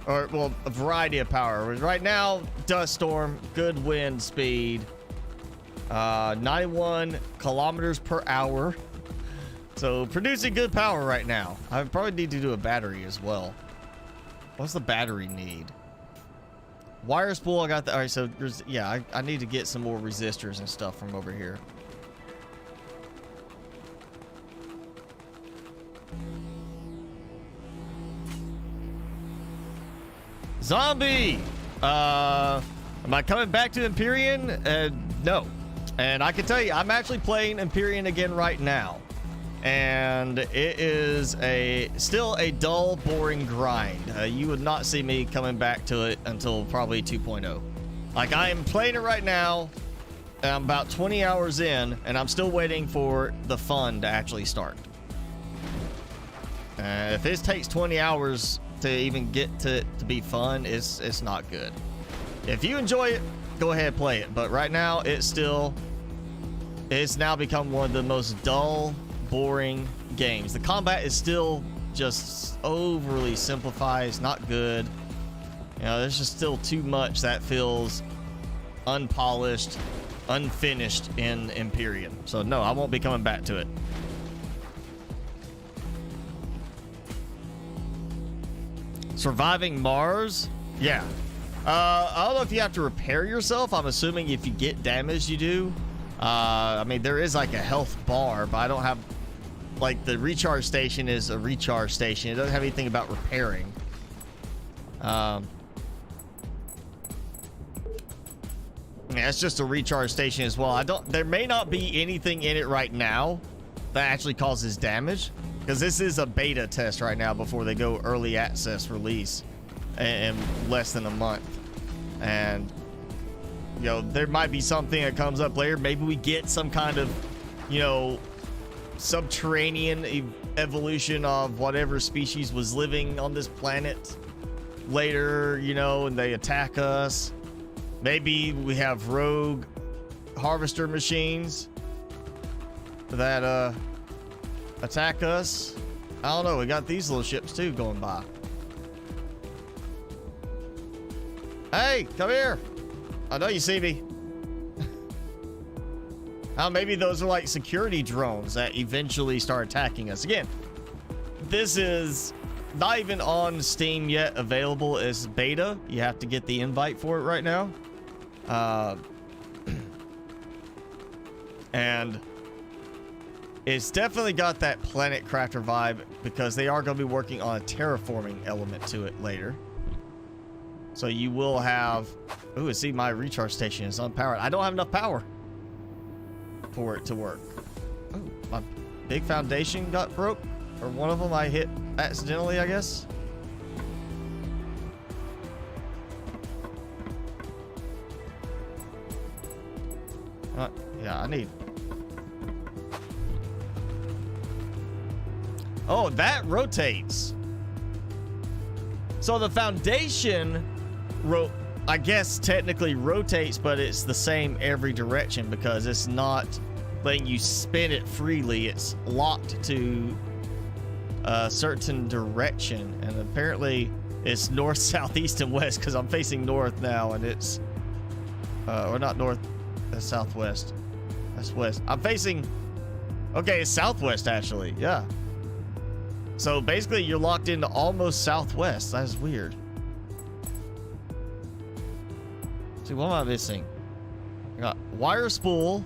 Or, well, a variety of power. Right now, dust storm, good wind speed, 91 kilometers per hour. So, producing good power right now. I probably need to do a battery as well. What's the battery need? Wire spool, I got that. All right, so, yeah, I need to get some more resistors and stuff from over here. Zombie! Am I coming back to Empyrean? No. And I can tell you, I'm actually playing Empyrean again right now. And it is still a dull, boring grind. You would not see me coming back to it until probably 2.0. Like, I am playing it right now, and I'm about 20 hours in, and I'm still waiting for the fun to actually start. If this takes 20 hours to even get to be fun, it's not good. If you enjoy it, go ahead and play it. But right now, it's now become one of the most dull, boring games. The combat is still just overly simplified. It's not good. You know, there's just still too much that feels unpolished, unfinished in Empyrean. So no, I won't be coming back to it. Surviving Mars? Yeah. I don't know if you have to repair yourself. I'm assuming if you get damaged, you do. I mean, there is like a health bar, but I don't have... Like, the recharge station is a recharge station. It doesn't have anything about repairing. Yeah, it's just a recharge station as well. There may not be anything in it right now that actually causes damage, because this is a beta test right now before they go early access release in less than a month. And, you know, there might be something that comes up later. Maybe we get some kind of, you know, subterranean evolution of whatever species was living on this planet later, you know, and they attack us. Maybe we have rogue harvester machines that attack us. I don't know. We got these little ships too going by. Hey, come here. I know you see me. Oh, maybe those are like security drones that eventually start attacking us. Again, this is not even on Steam yet available as beta. You have to get the invite for it right now. And it's definitely got that Planet Crafter vibe, because they are going to be working on a terraforming element to it later. So you will have... Ooh, see, my recharge station is unpowered. I don't have enough power for it to work. Oh, my big foundation got broke. Or one of them I hit accidentally, I guess. Yeah, I need... Oh, that rotates. So the foundation, I guess, technically rotates, but it's the same every direction because it's not letting you spin it freely. It's locked to a certain direction, and apparently it's north, south, east, and west, because I'm facing north now, and it's or not north, that's southwest. That's west. I'm facing... Okay, it's southwest, actually. Yeah. So basically, you're locked into almost southwest. That is weird. See, what am I missing? I got wire spool.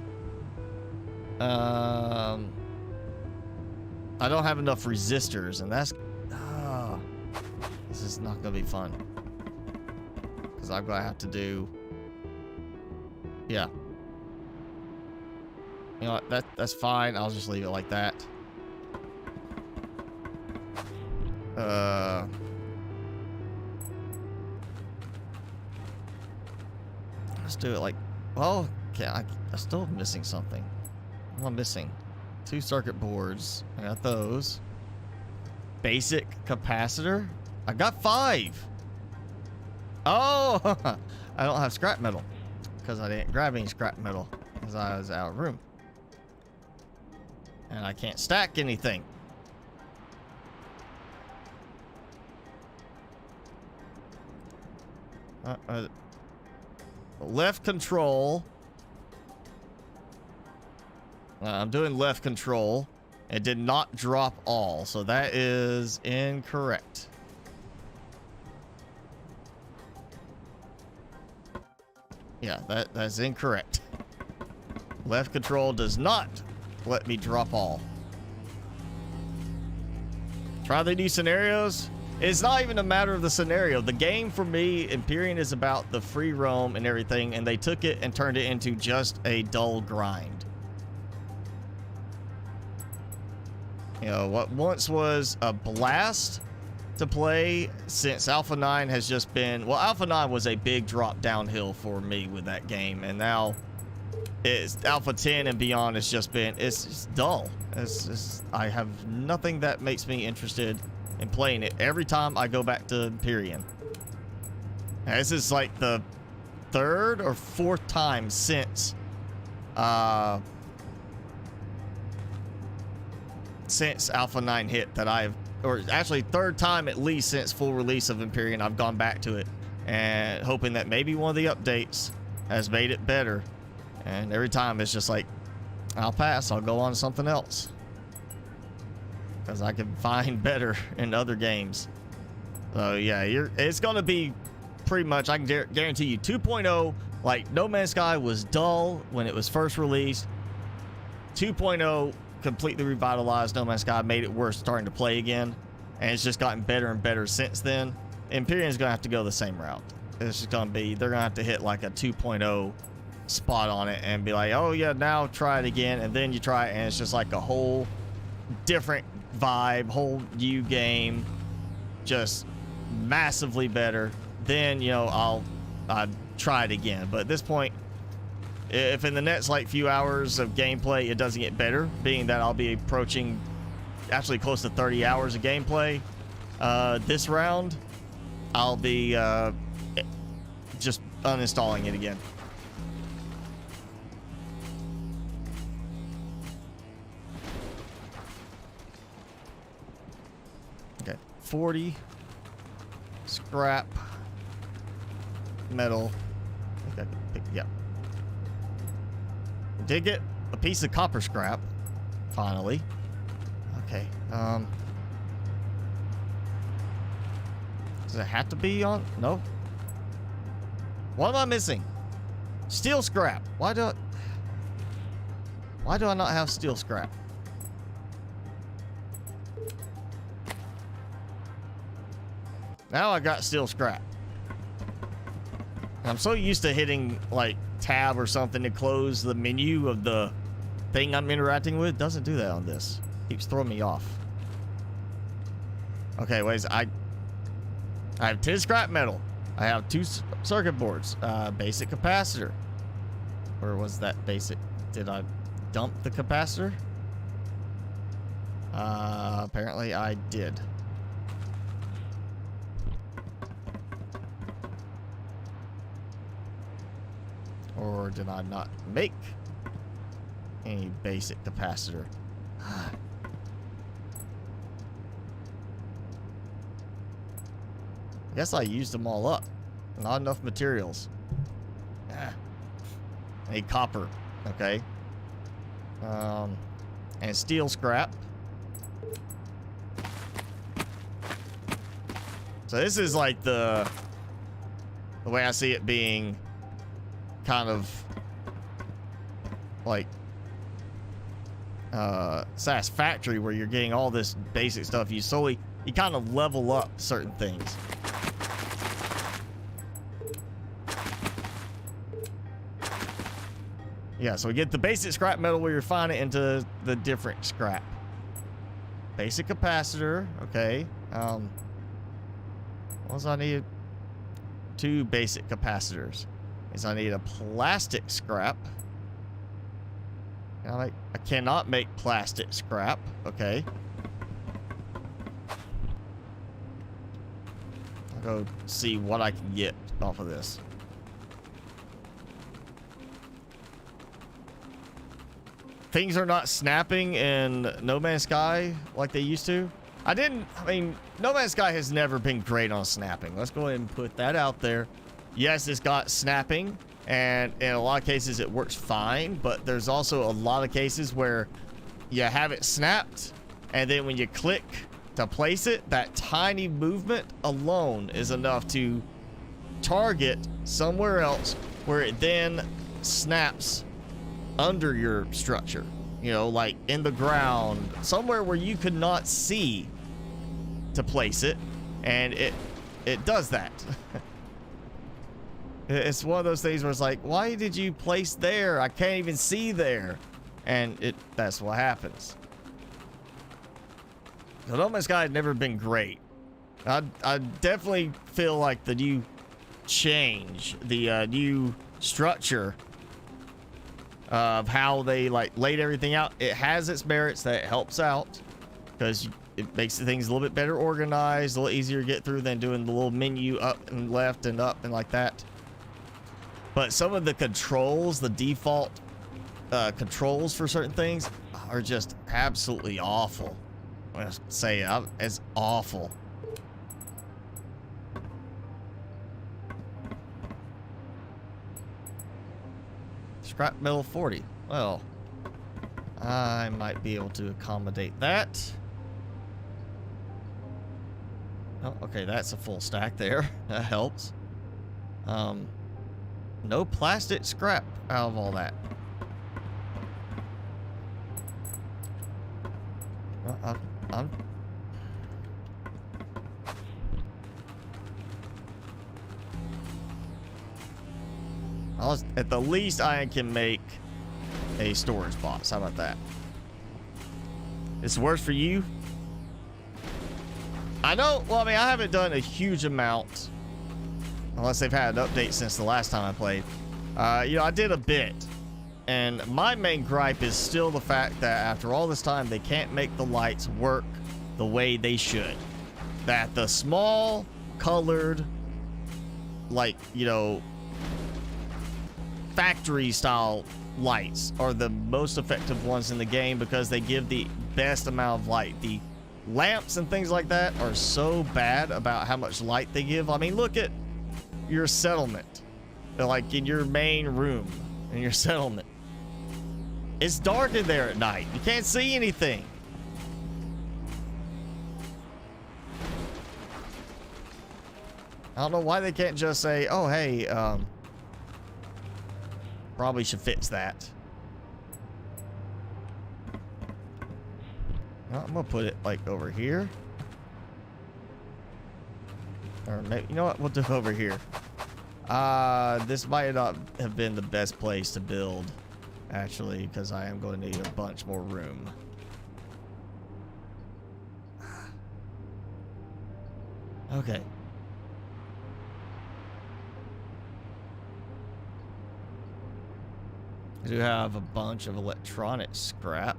I don't have enough resistors, and that's... this is not going to be fun. Because I'm going to have to do... Yeah. You know what? That's fine. I'll just leave it like that. Let's do it like, well, okay, I'm still missing something. What am I missing? 2 circuit boards. I got those. Basic capacitor. I got 5. Oh, I don't have scrap metal because I didn't grab any scrap metal because I was out of room. And I can't stack anything. Left control. I'm doing left control. It did not drop all, so that is incorrect. Yeah, that's incorrect. Left control does not let me drop all. Try the new scenarios. It's not even a matter of the scenario. The game for me, Empyrean, is about the free roam and everything, and they took it and turned it into just a dull grind. You know, what once was a blast to play, since Alpha 9 has just been, well, Alpha 9 was a big drop downhill for me with that game, and now it's Alpha 10 and beyond. It's just been, it's dull. I have nothing that makes me interested in playing it every time I go back to Empyrean. Now, this is like the 3rd or 4th time since Alpha 9 hit that I've, or actually 3rd time at least since full release of Empyrean, I've gone back to it and hoping that maybe one of the updates has made it better. And every time it's just like, I'll pass, I'll go on to something else, because I can find better in other games. So yeah, it's gonna be pretty much, I can guarantee you, 2.0, like No Man's Sky was dull when it was first released. 2.0 completely revitalized No Man's Sky, made it worth starting to play again, and it's just gotten better and better since then. Empyrean's gonna have to go the same route. It's just gonna be, they're gonna have to hit like a 2.0 spot on it and be like, oh yeah, now try it again, and then you try it and it's just like a whole different vibe, whole new game, just massively better. Then, you know, I'll try it again. But at this point, if in the next like few hours of gameplay it doesn't get better, being that I'll be approaching actually close to 30 hours of gameplay this round, I'll be just uninstalling it again. Okay, 40 scrap metal. I think I can pick, yeah. Did get a piece of copper scrap finally. Okay, does it have to be on? No. What am I missing? Steel scrap. Why do I not have steel scrap? Now I got steel scrap. I'm so used to hitting like tab or something to close the menu of the thing I'm interacting with. Doesn't do that on this. Keeps throwing me off. Okay, wait. I have 10 scrap metal. I have 2 circuit boards. Basic capacitor. Or was that basic? Did I dump the capacitor? Apparently I did. Or did I not make any basic capacitor? I guess I used them all up. Not enough materials. I need copper. Okay. And steel scrap. So this is like the way I see it being kind of like satisfactory, where you're getting all this basic stuff. You kind of level up certain things. You Yeah, so we get the basic scrap metal, we refine it into the different scrap. Basic capacitor, okay. What else I need? 2 basic capacitors. Is I need a plastic scrap. I cannot make plastic scrap, okay. I'll go see what I can get off of this. Things are not snapping in No Man's Sky like they used to. I mean, No Man's Sky has never been great on snapping. Let's go ahead and put that out there. Yes, it's got snapping, and in a lot of cases it works fine, but there's also a lot of cases where you have it snapped, and then when you click to place it, that tiny movement alone is enough to target somewhere else where it then snaps under your structure, you know, like in the ground, somewhere where you could not see to place it, and it does that. It's one of those things where it's like, why did you place there? I can't even see there. And that's what happens. So No Man's Sky had never been great. I definitely feel like the new change, the new structure of how they like laid everything out, it has its merits, that it helps out because it makes things a little bit better organized, a little easier to get through than doing the little menu up and left and up and like that. But some of the controls, the default controls for certain things are just absolutely awful. I'm gonna say it's awful. Scrap metal 40. Well, I might be able to accommodate that. Oh, okay, that's a full stack there. That helps. No plastic scrap out of all that. At the least, I can make a storage box. How about that? It's worse for you. I know. Well, I mean, I haven't done a huge amount, unless they've had an update since the last time I played. You know, I did a bit, and my main gripe is still the fact that after all this time, they can't make the lights work the way they should. That the small, colored, like, you know, factory style lights are the most effective ones in the game because they give the best amount of light. The lamps and things like that are so bad about how much light they give. I mean, look at your settlement. Like in your main room in your settlement, it's dark in there at night. You can't see anything. I don't know why they can't just say, oh, hey, probably should fix that. Well, I'm gonna put it like over here. Or maybe, you know what, we'll do it over here. This might not have been the best place to build, actually, because I am going to need a bunch more room. Okay. I do have a bunch of electronic scrap,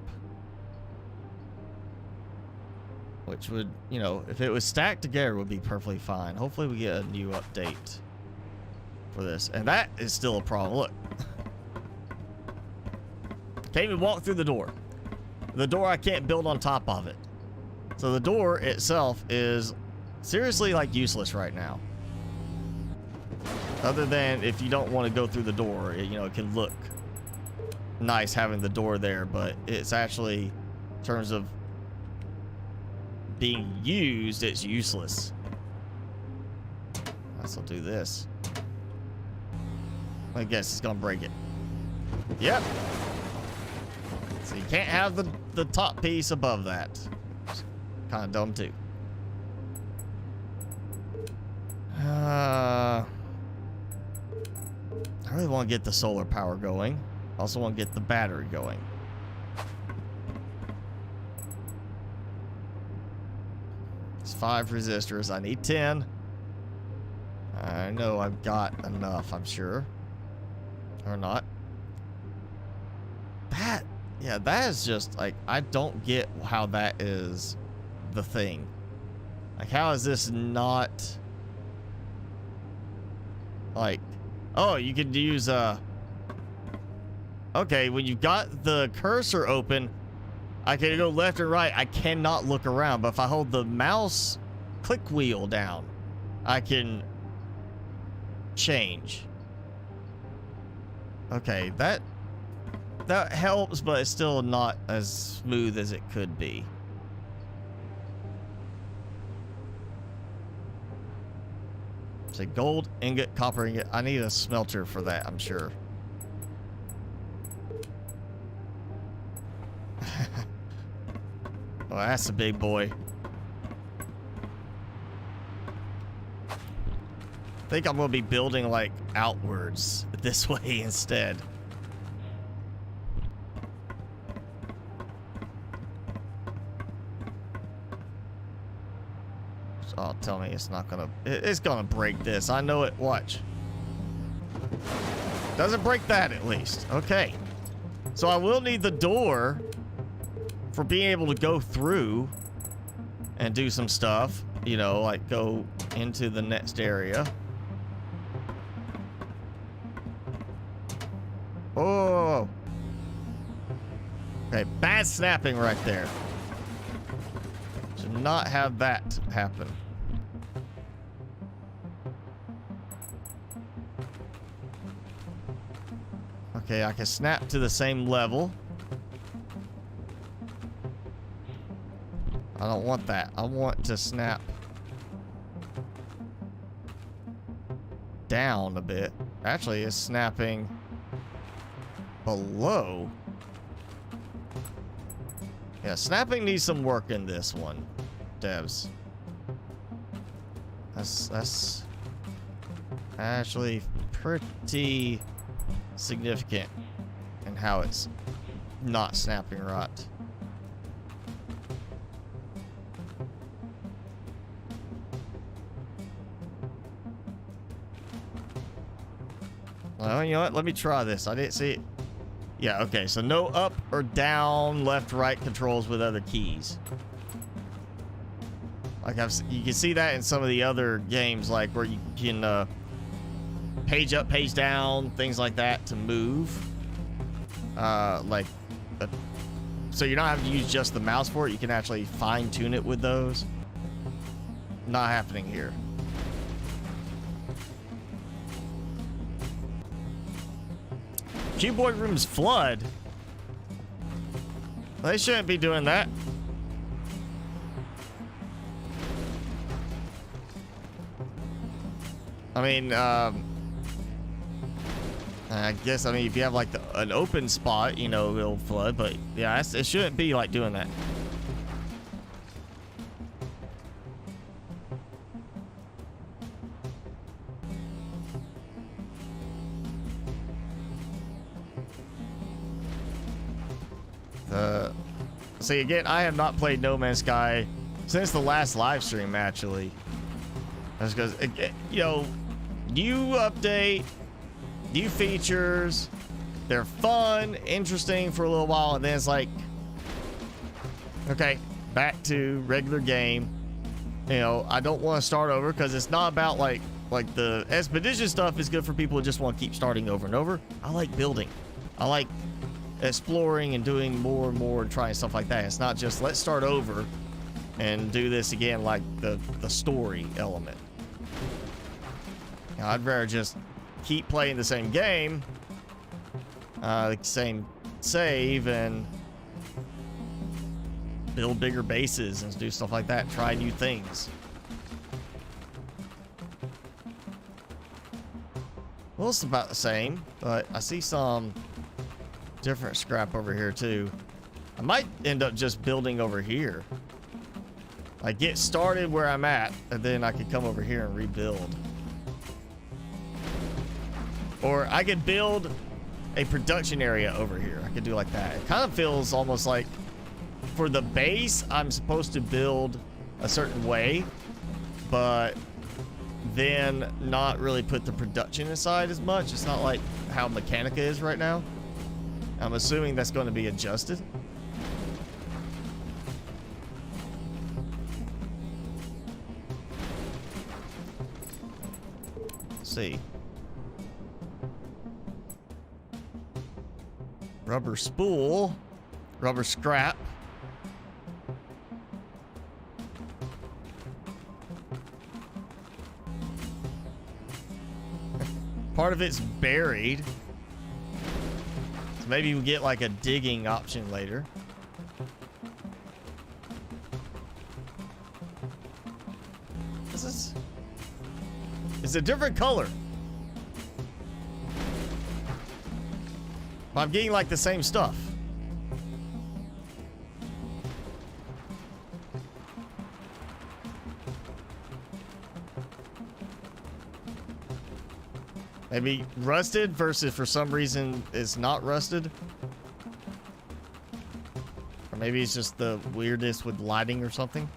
which would, you know, if it was stacked together, would be perfectly fine. Hopefully we get a new update for this. And that is still a problem. Look. Can't even walk through the door. The door, I can't build on top of it. So the door itself is seriously like useless right now. Other than if you don't want to go through the door, you know, it can look nice having the door there, but it's actually, in terms of being used, it's useless. Let's do this. I guess it's gonna break it. Yep. So you can't have the top piece above that. Kind of dumb too. I really want to get the solar power going. Also want to get the battery going. It's 5 resistors. I need 10. I know I've got enough, I'm sure. Or not. Yeah, that is just, like, I don't get how that is the thing. Like, how is this not... Like, oh, you could use, okay, when you've got the cursor open, I can go left and right. I cannot look around, but if I hold the mouse click wheel down, I can change. Okay, that helps, but it's still not as smooth as it could be. Say gold ingot, copper ingot. I need a smelter for that, I'm sure. Oh, that's a big boy. I think I'm gonna be building like outwards this way instead. Oh, tell me it's not gonna... It's gonna break this. I know it. Watch. Doesn't break that, at least. Okay. So I will need the door for being able to go through and do some stuff. You know, like go into the next area. Oh. Okay, bad snapping right there. Should not have that happen. Okay, I can snap to the same level. I don't want that. I want to snap down a bit. Actually, it's snapping below. Yeah, snapping needs some work in this one, devs. That's actually pretty significant in how it's not snapping right. Well, you know what? Let me try this. I didn't see it. Yeah, okay. So no up or down, left, right controls with other keys. Like you can see that in some of the other games, like where you can page up, page down, things like that to move. So you're not having to use just the mouse for it. You can actually fine tune it with those. Not happening here. Keyboard rooms flood. They shouldn't be doing that. I mean, I guess, I mean, if you have like an open spot, you know, it'll flood, but yeah, it shouldn't be like doing that. See, again, I have not played No Man's Sky since the last live stream, actually. That's because, you know, new update, new features, they're fun, interesting for a little while, and then it's like, okay, back to regular game. You know, I don't want to start over because it's not about like the expedition stuff is good for people who just want to keep starting over and over. I like building. I like exploring and doing more and more and trying stuff like that. It's not just let's start over and do this again, like the story element. You know, I'd rather just keep playing the same game, the same save, and build bigger bases and do stuff like that. Try new things. Well, it's about the same, but I see some different scrap over here too. I might end up just building over here. Like get started where I'm at, and then I could come over here and rebuild. Or I could build a production area over here. I could do like that. It kind of feels almost like for the base, I'm supposed to build a certain way, but then not really put the production aside as much. It's not like how Mechanica is right now. I'm assuming that's going to be adjusted. Let's see. Rubber spool. Rubber scrap. Part of it's buried. So maybe we get like a digging option later. This is... It's a different color. But I'm getting like the same stuff. Maybe rusted versus for some reason it's not rusted. Or maybe it's just the weirdness with lighting or something.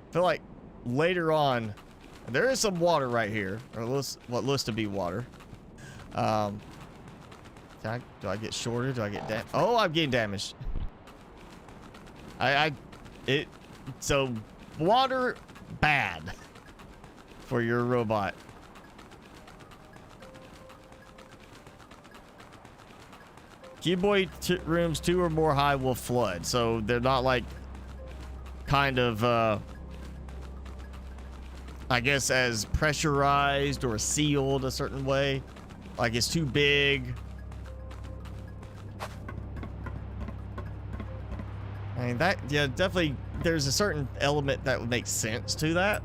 I feel like later on, there is some water right here, or what looks to be water. Do I get shorted? Do I get damaged? Oh, I'm getting damaged. So water bad for your robot. Cuboid rooms 2 or more high will flood, so they're not like kind of I guess as pressurized or sealed a certain way, like it's too big. I mean, that, yeah, definitely, there's a certain element that would make sense to that.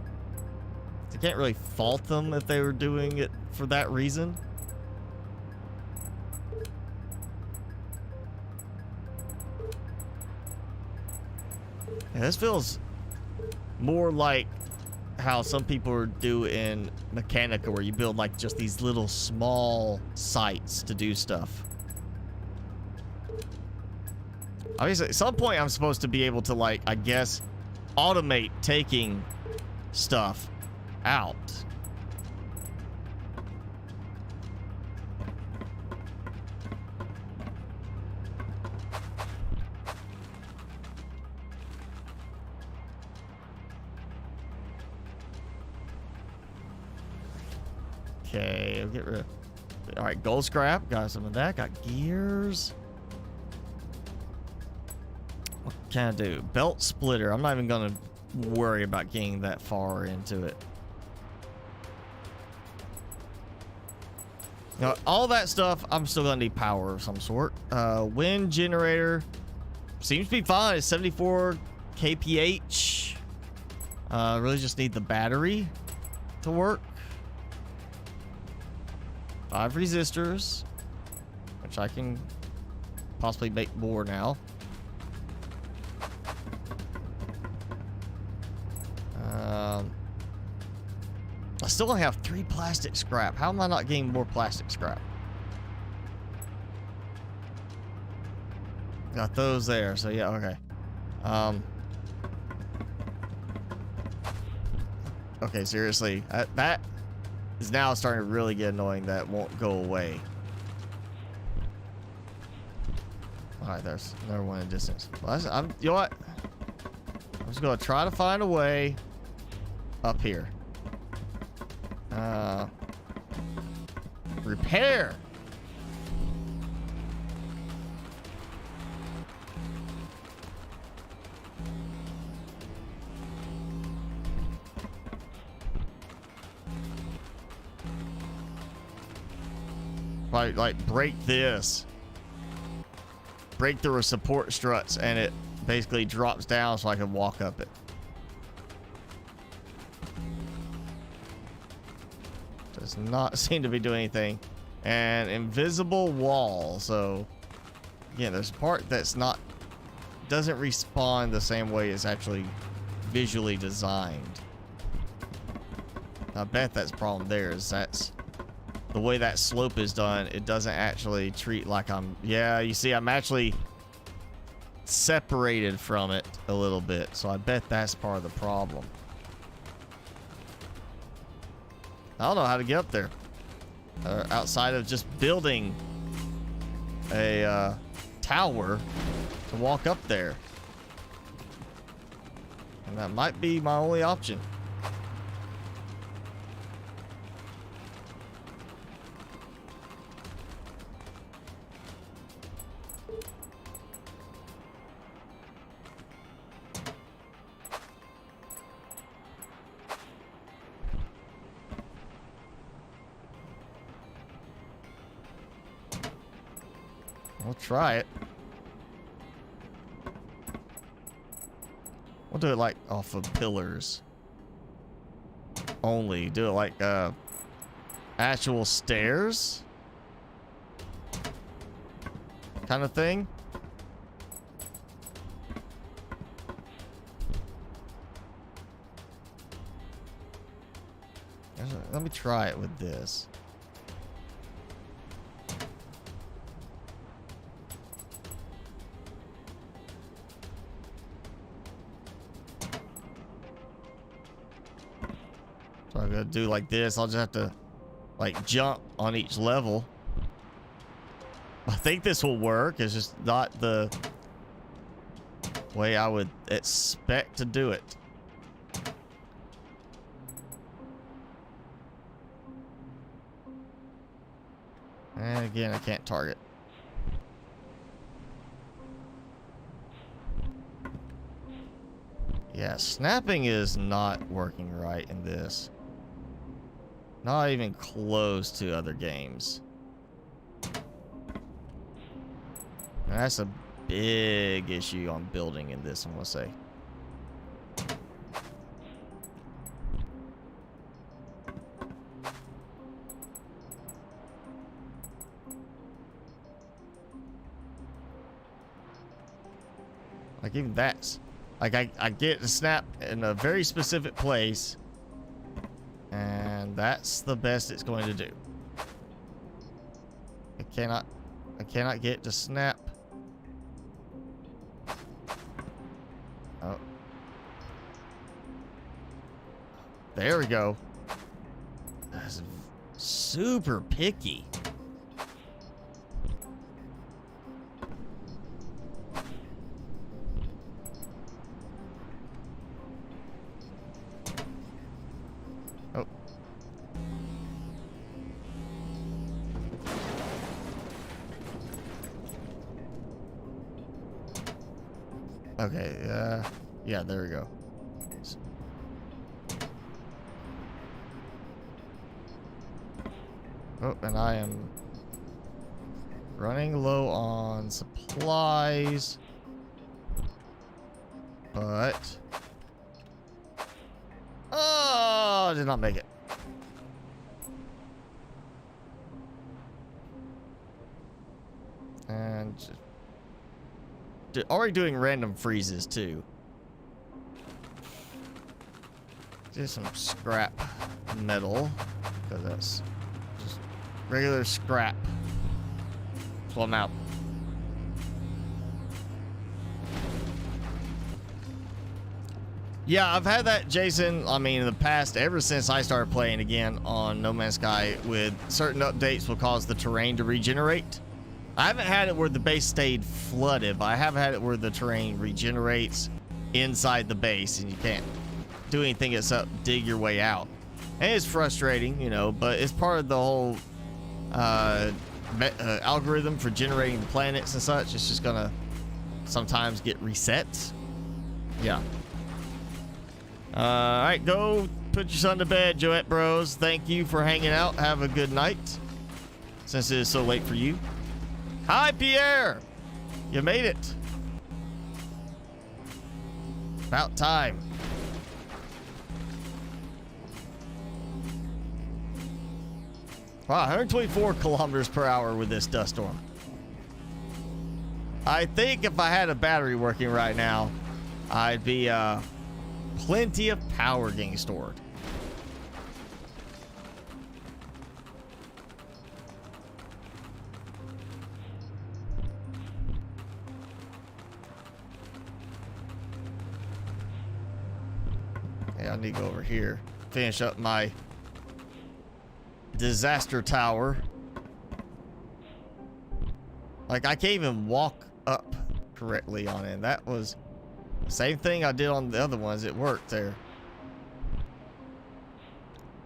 I can't really fault them if they were doing it for that reason. Yeah, this feels more like how some people do in Mechanica, where you build like just these little small sites to do stuff. Obviously, at some point I'm supposed to be able to, like, I guess, automate taking stuff out. Okay, I'll get rid of... All right, gold scrap. Got some of that. Got gears. What can I do? Belt splitter. I'm not even going to worry about getting that far into it. Now, all that stuff, I'm still going to need power of some sort. Wind generator. Seems to be fine. It's 74 kph. Really just need the battery to work. 5 resistors, which I can possibly make more now. I still only have 3 plastic scrap. How am I not getting more plastic scrap? Got those there, so yeah, okay. Okay, seriously, that is now starting to really get annoying. That won't go away. All right, there's another one in distance. Well, you know what? I'm just gonna try to find a way up here. Repair. Like break this. Break the support struts, and it basically drops down so I can walk up it. Does not seem to be doing anything. And invisible wall. So again, there's a part that's not doesn't respawn the same way it's actually visually designed. I bet that's the problem there, is that's the way that slope is done. It doesn't actually treat like I'm, yeah, you see, I'm actually separated from it a little bit. So I bet that's part of the problem. I don't know how to get up there. Outside of just building a tower to walk up there. And that might be my only option. We'll try it. We'll do it like off of pillars only. Do it like actual stairs kind of thing. Let me try it with this. So I'm gonna do like this. I'll just have to like jump on each level. I think this will work. It's just not the way I would expect to do it. And again, I can't target. Yeah, snapping is not working right in this. Not even close to other games. And that's a big issue on building in this, I'm gonna say. Like even that's like I get the snap in a very specific place, and that's the best it's going to do. I cannot get to snap. Oh. There we go. That's super picky. Oh. Okay, yeah, there we go. Oh, and I am running low on supplies, but oh, I did not make it. And already doing random freezes too. Just some scrap metal, because that's just regular scrap. So I'm out. Yeah, I've had that, Jason. I mean, in the past, ever since I started playing again on No Man's Sky, with certain updates will cause the terrain to regenerate. I haven't had it where the base stayed flooded, but I have had it where the terrain regenerates inside the base and you can't do anything except dig your way out. And it's frustrating, you know, but it's part of the whole algorithm for generating the planets and such. It's just gonna sometimes get reset. Yeah. All right, go put your son to bed, Joette Bros. Thank you for hanging out. Have a good night, since it is so late for you. Hi, Pierre. You made it. About time. Wow, 124 kilometers per hour with this dust storm. I think if I had a battery working right now, I'd be plenty of power getting stored. Yeah, I need to go over here, finish up my disaster tower. Like, I can't even walk up correctly on it. That was the same thing I did on the other ones. It worked there.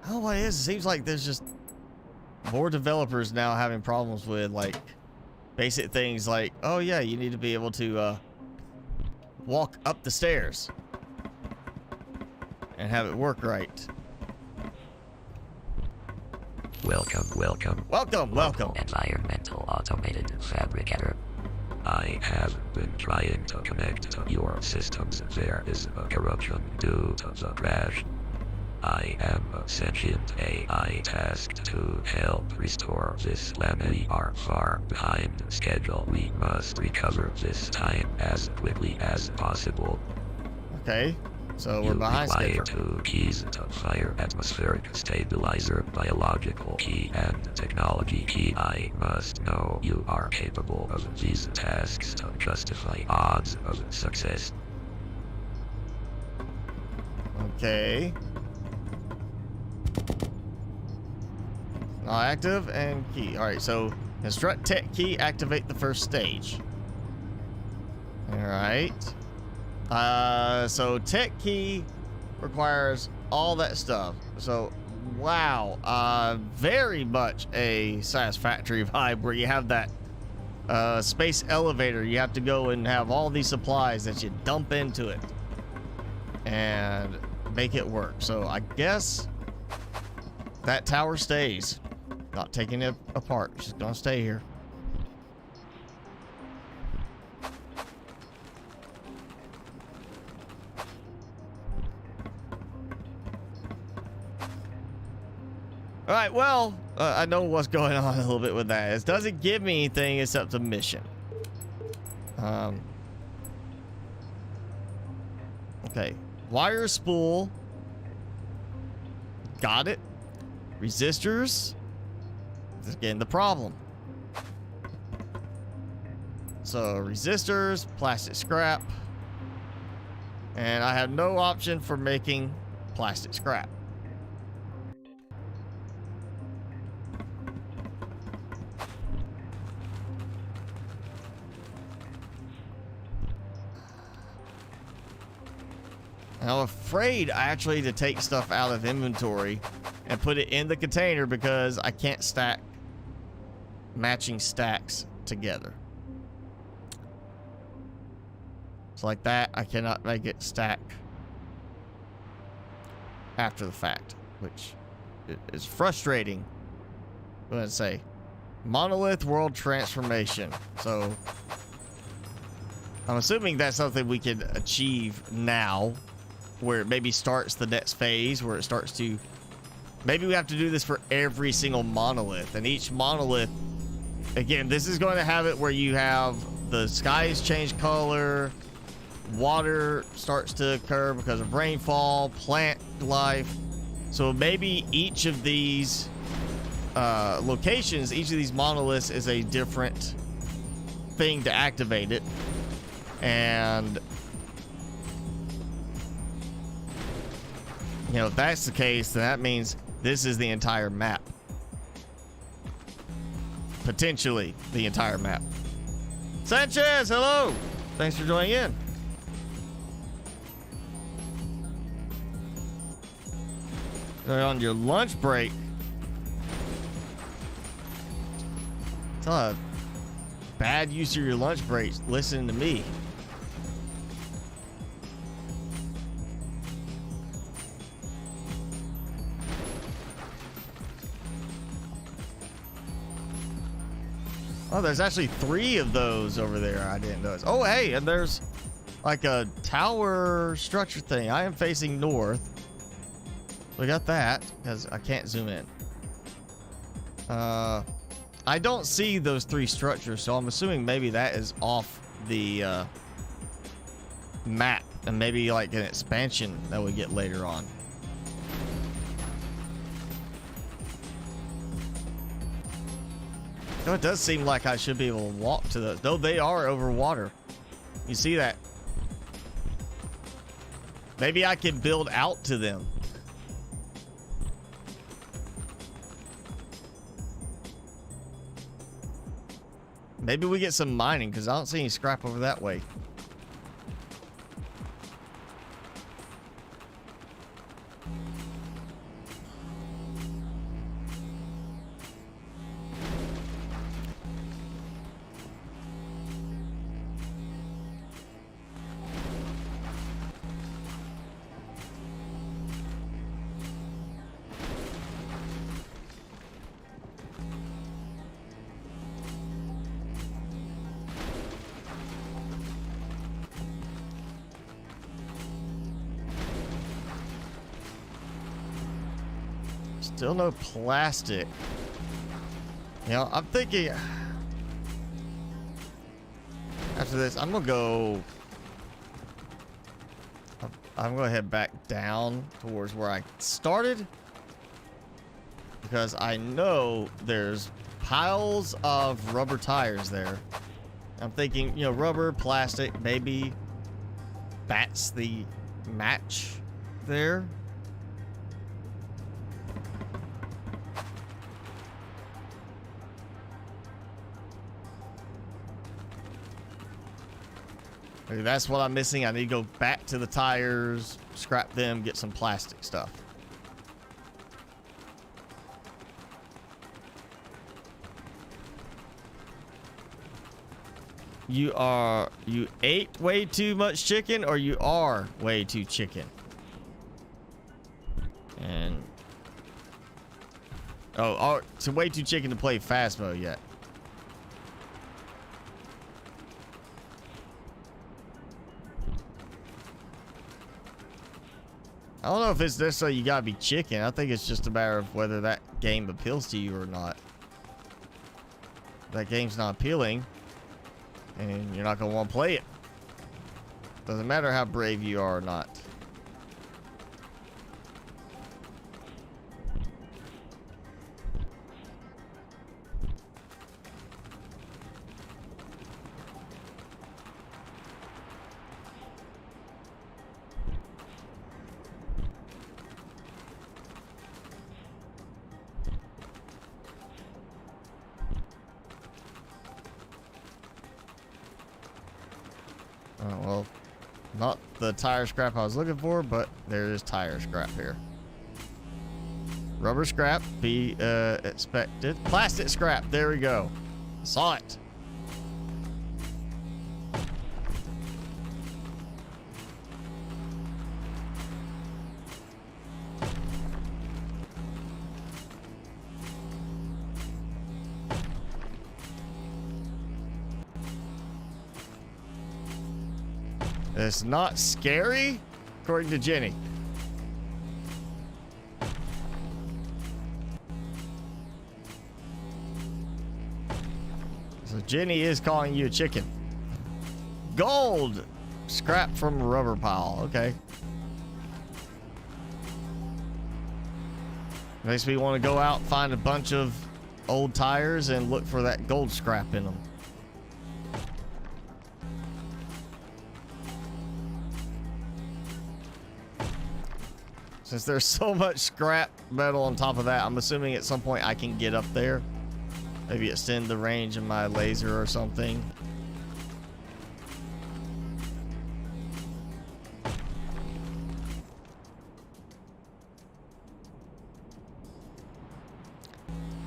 I don't know what it is. It seems like there's just more developers now having problems with, like, basic things like, oh yeah, you need to be able to walk up the stairs and have it work right. Welcome. Welcome. Environmental automated fabricator. I have been trying to connect to your systems. There is a corruption due to the crash. I am a sentient AI tasked to help restore this land. We are far behind schedule. We must recover this time as quickly as possible. Okay. So we're behind schedule. You require 2 keys to fire: atmospheric stabilizer, biological key, and technology key. I must know you are capable of these tasks to justify odds of success. Okay. Not active and key. Alright, so instruct tech key, activate the first stage. Alright. So tech key requires all that stuff. So wow, very much a satisfactory vibe where you have that space elevator. You have to go and have all these supplies that you dump into it and make it work. So I guess that tower stays, not taking it apart. It's just gonna stay here. All right, well, I know what's going on a little bit with that. It doesn't give me anything except a mission. Okay, wire spool. Got it. Resistors. This is getting the problem. So resistors, plastic scrap. And I have no option for making plastic scrap. And I'm afraid I actually need to take stuff out of inventory and put it in the container because I can't stack matching stacks together. So like that, I cannot make it stack after the fact, which is frustrating. I'm going to say monolith world transformation. So I'm assuming that's something we can achieve now, where it maybe starts the next phase, where it starts to, maybe we have to do this for every single monolith, and each monolith, again, this is going to have it where you have the skies change color, water starts to occur because of rainfall, plant life. So maybe each of these locations, each of these monoliths is a different thing to activate it. And you know, if that's the case, then that means this is the entire map. Potentially the entire map. Sanchez, hello! Thanks for joining in. They're on your lunch break. It's not a bad use of your lunch breaks listening to me. Oh, there's actually 3 of those over there. I didn't notice. Oh, hey, and there's like a tower structure thing. I am facing north. We got that because I can't zoom in. I don't see those 3 structures, so I'm assuming maybe that is off the map, and maybe like an expansion that we get later on. No, it does seem like I should be able to walk to those. Though they are over water. You see that? Maybe I can build out to them. Maybe we get some mining, because I don't see any scrap over that way. Still no plastic. You know, I'm thinking after this, I'm gonna head back down towards where I started, because I know there's piles of rubber tires there. I'm thinking, you know, rubber, plastic, maybe that's the match there. Maybe that's what I'm missing. I need to go back to the tires, scrap them, get some plastic stuff. You ate way too much chicken, or you are way too chicken? And oh, so way too chicken to play fast mode yet. I don't know if it's necessarily you gotta be chicken. I think it's just a matter of whether that game appeals to you or not. If that game's not appealing, and you're not gonna want to play it. Doesn't matter how brave you are or not. Oh, well, not the tire scrap I was looking for, but there is tire scrap here. Rubber scrap, be expected. Plastic scrap, there we go. Saw it. It's not scary, according to Jenny. So Jenny is calling you a chicken. Gold! Scrap from a rubber pile. Okay. Makes me want to go out, find a bunch of old tires, and look for that gold scrap in them. Since there's so much scrap metal on top of that, I'm assuming at some point I can get up there. Maybe extend the range of my laser or something.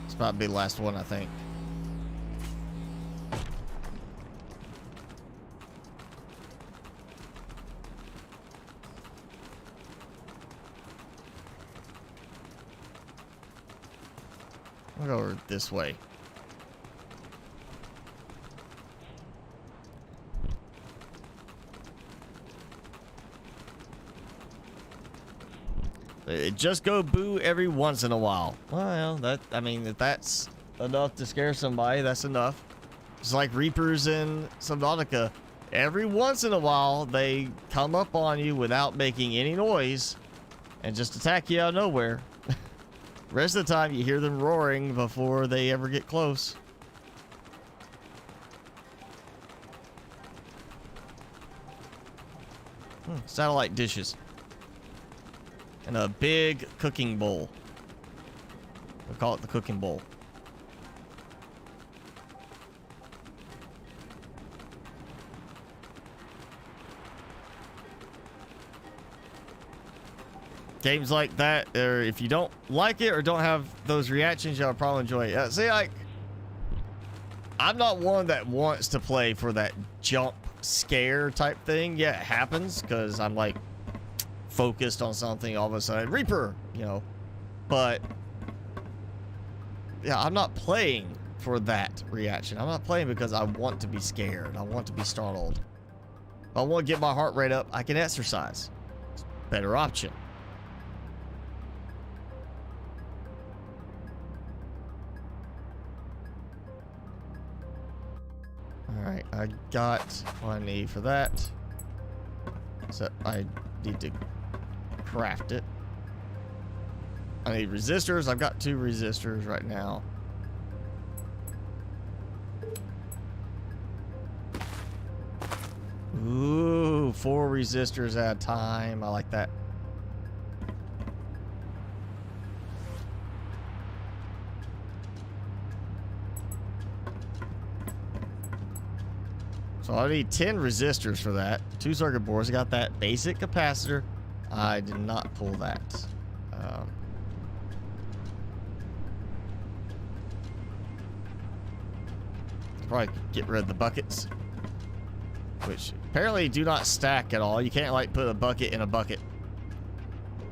This might be the last one, I think. I'll go over this way. It just go boo every once in a while. Well, I mean, if that's enough to scare somebody, that's enough. It's like Reapers in Subnautica. every once in a while, they come up on you without making any noise and just attack you out of nowhere. Rest of the time, you hear them roaring before they ever get close. Satellite dishes. And a big cooking bowl. We call it the cooking bowl. Games like that, or if you don't like it or don't have those reactions, you'll probably enjoy it. See, I'm not one that wants to play for that jump scare type thing. Yeah, it happens because I'm like focused on something, all of a sudden Reaper, you know. But yeah, I'm not playing for that reaction. I'm not playing because I want to be scared. I want to be startled. If I want to get my heart rate up, I can exercise. It's a better option. Alright, I got what I need for that. So I need to craft it. I need resistors. I've got 2 resistors right now. Ooh, 4 resistors at a time. I like that. So I need 10 resistors for that. 2 circuit boards. I got that basic capacitor. I did not pull that. Probably get rid of the buckets, which apparently do not stack at all. You can't like put a bucket in a bucket,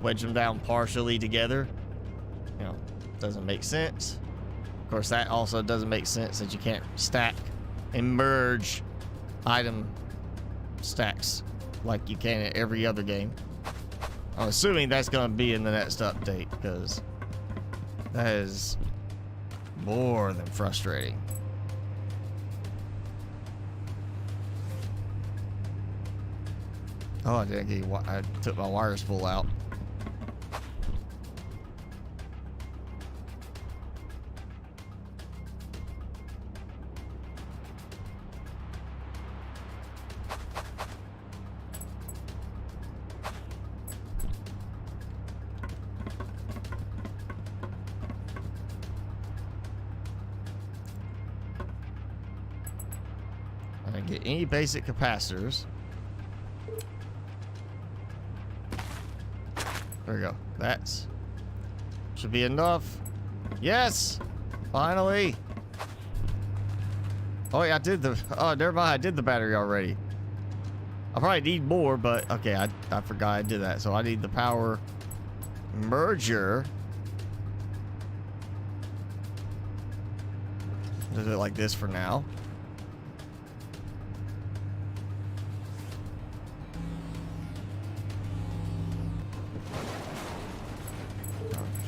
wedge them down partially together. You know, doesn't make sense. Of course, that also doesn't make sense that you can't stack and merge item stacks like you can in every other game. I'm assuming that's going to be in the next update because that is more than frustrating. Oh, I didn't get. I took my wire spool out. I didn't get any basic capacitors. There we go. That should be enough. Yes! Finally! Oh, yeah, I did the... Oh, never mind. I did the battery already. I probably need more, but... Okay, I forgot I did that. So I need the power merger. Do it like this for now.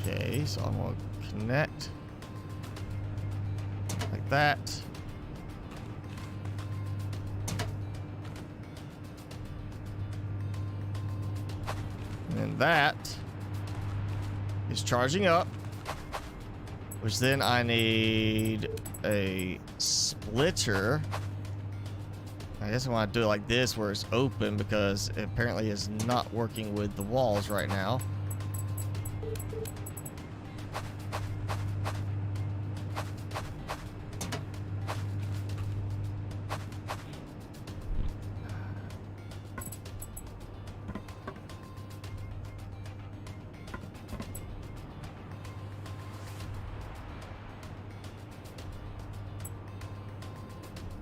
Okay, so I'm going to connect like that. And then that is charging up, which then I need a splitter. I guess I want to do it like this where it's open because it apparently is not working with the walls right now.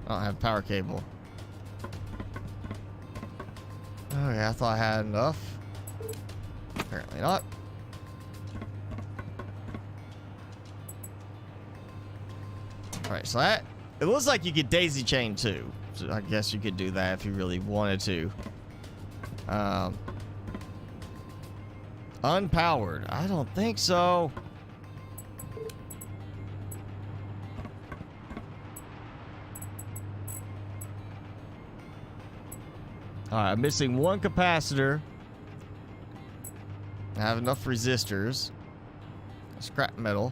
I don't have power cable. Okay, I thought I had enough. Apparently not. Alright, so that... It looks like you could daisy chain too. So I guess you could do that if you really wanted to. Unpowered. I don't think so. Alright, I'm missing one capacitor. I have enough resistors. Scrap metal.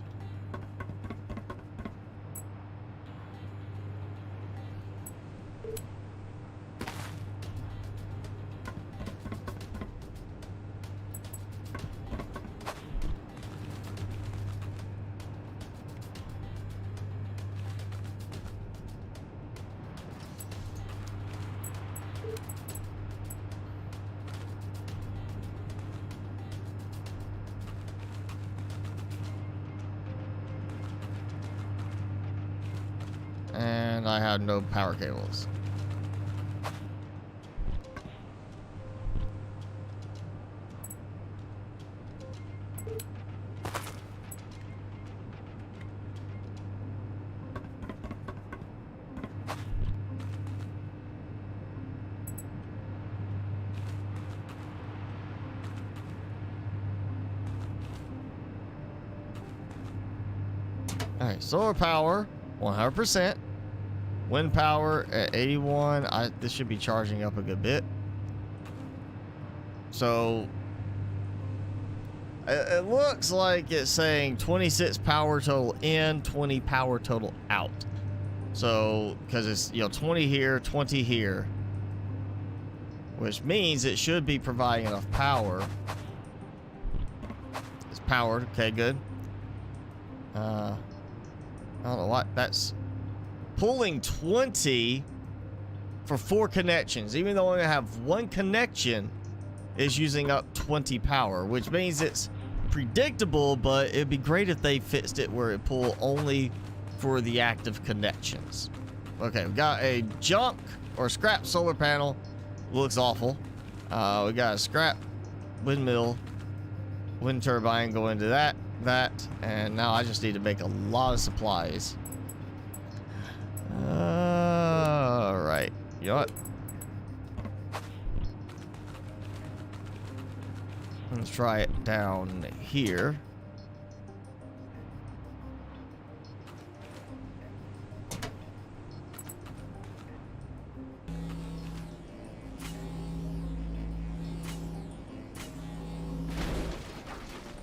And I have no power cables. All right, solar power, 100%. Wind power at 81. This should be charging up a good bit. So it looks like it's saying 26 power total in, 20 power total out. So because it's 20 here, 20 here, which means it should be providing enough power. It's powered. Okay, good. I don't know what that's. Pulling 20 for 4 connections, even though I only have 1 connection, is using up 20 power, which means it's predictable, but it'd be great if they fixed it where it pull only for the active connections. Okay, we got a junk or scrap solar panel. Looks awful. We got a scrap windmill, wind turbine going to that, and now I just need to make a lot of supplies. Alright. You know what? Let's try it down here.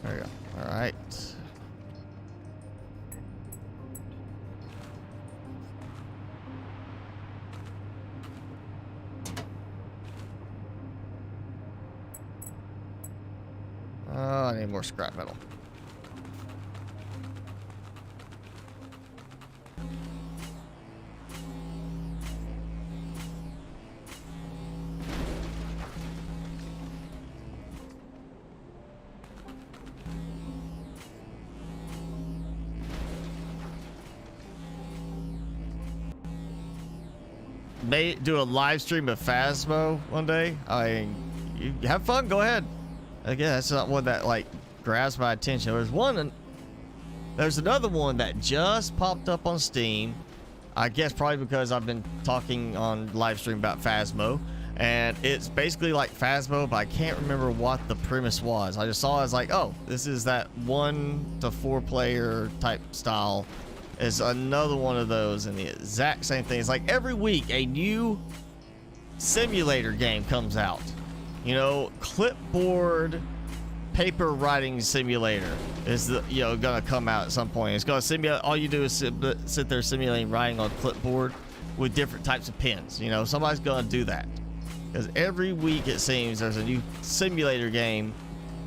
There we go. Alright. I need more scrap metal. May do a live stream of Phasmo one day. I mean, you have fun. Go ahead. Again, that's not one that like grabs my attention. There's another one that just popped up on Steam. I guess probably because I've been talking on live stream about Phasmo, and it's basically like Phasmo, but I can't remember what the premise was. I just saw it as like, oh, this is that 1 to 4 player type style. It's another one of those, and the exact same thing. It's like every week a new simulator game comes out. Clipboard paper writing simulator is gonna come out at some point. It's gonna simulate. All you do is sit there simulating writing on clipboard with different types of pens. Somebody's gonna do that because every week it seems there's a new simulator game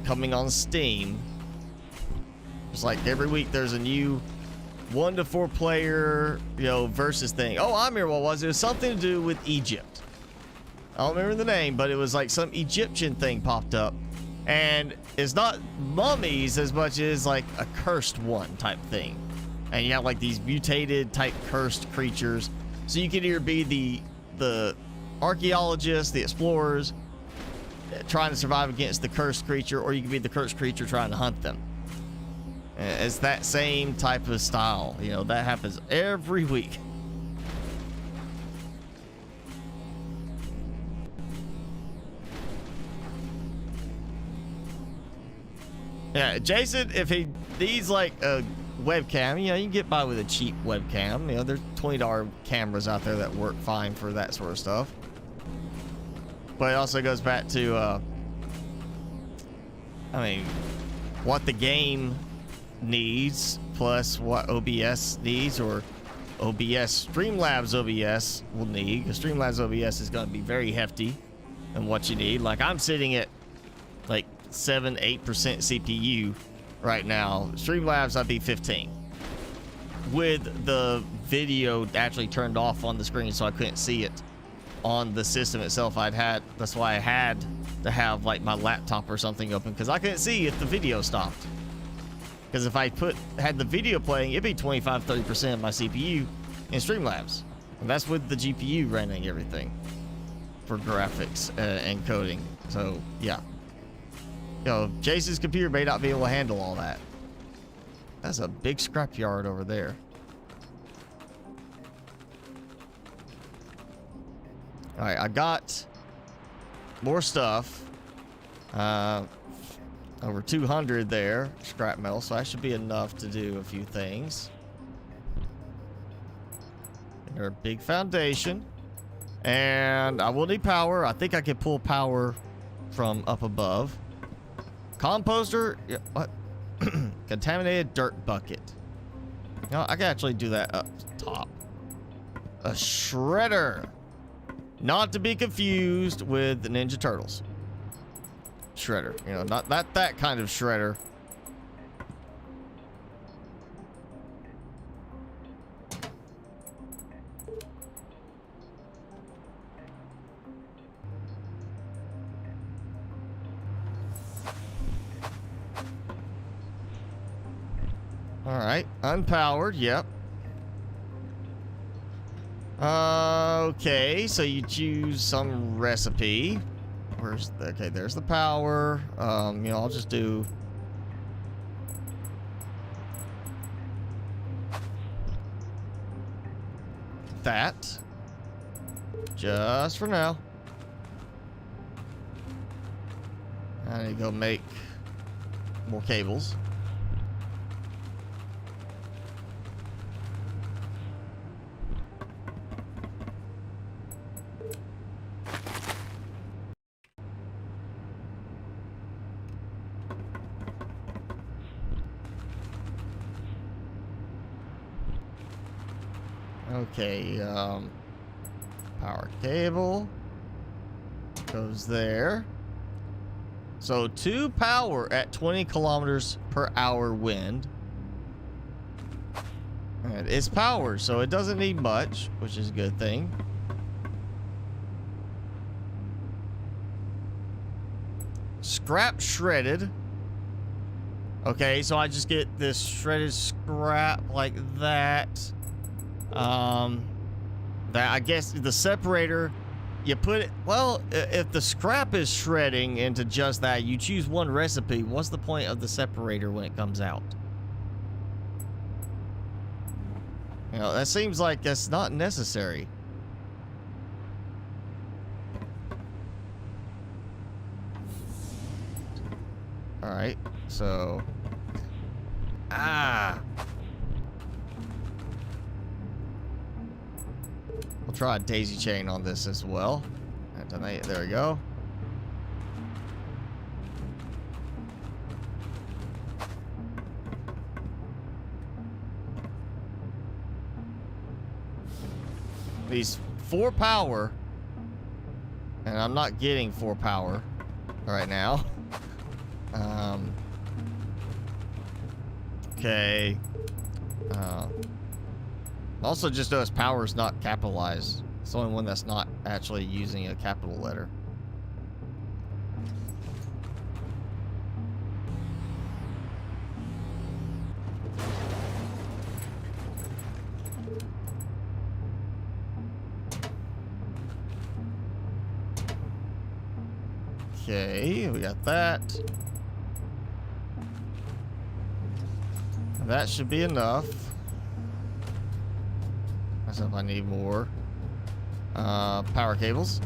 coming on Steam. It's like every week there's a new 1 to 4 player versus thing. Oh, I remember what it was. It was something to do with Egypt. I don't remember the name, but it was like some Egyptian thing popped up. And it's not mummies as much as like a cursed one type thing. And you have like these mutated type cursed creatures. So you can either be the archaeologists, the explorers, trying to survive against the cursed creature, or you can be the cursed creature trying to hunt them. It's that same type of style. That happens every week. Yeah, Jason, if he needs like a webcam, you can get by with a cheap webcam. There's $20 cameras out there that work fine for that sort of stuff. But it also goes back to, I mean, what the game needs plus what OBS needs, or Streamlabs OBS will need, because Streamlabs OBS is going to be very hefty in what you need. Like, I'm sitting at like 7-8% CPU right now. Streamlabs, I'd be 15 with the video actually turned off on the screen, so I couldn't see it on the system itself. That's why I had to have like my laptop or something open, because I couldn't see if the video stopped. Because if I had the video playing, it'd be 25-30% of my CPU in Streamlabs, and that's with the GPU running everything for graphics and coding. So yeah, you know, Jason's computer may not be able to handle all that. That's a big scrapyard over there. All right, I got more stuff. Over 200 there, scrap metal, so that should be enough to do a few things. And our big foundation. And I will need power. I think I can pull power from up above. Composter, yeah, what? Contaminated dirt bucket. No, I can actually do that up top. A shredder. Not to be confused with the Ninja Turtles. Shredder, you know, not that kind of shredder. All right, unpowered, yep. Okay, so you choose some recipe. Okay, there's the power. You know, I'll just do that just for now. I need to go make more cables. Okay, power cable goes there. So 2 power at 20 kilometers per hour wind. And it's powered, so it doesn't need much, which is a good thing. Scrap shredded. Okay, so I just get this shredded scrap like that. That, I guess the separator, you put it, well, if the scrap is shredding into just that, you choose one recipe. What's the point of the separator when it comes out? You know, that seems like that's not necessary. All right, so, we'll try a daisy chain on this as well. There we go. These 4 power, and I'm not getting 4 power right now. Okay. Also, just notice power is not capitalized. It's the only one that's not actually using a capital letter. Okay, we got that. That should be enough. That's if I need more. Power cables.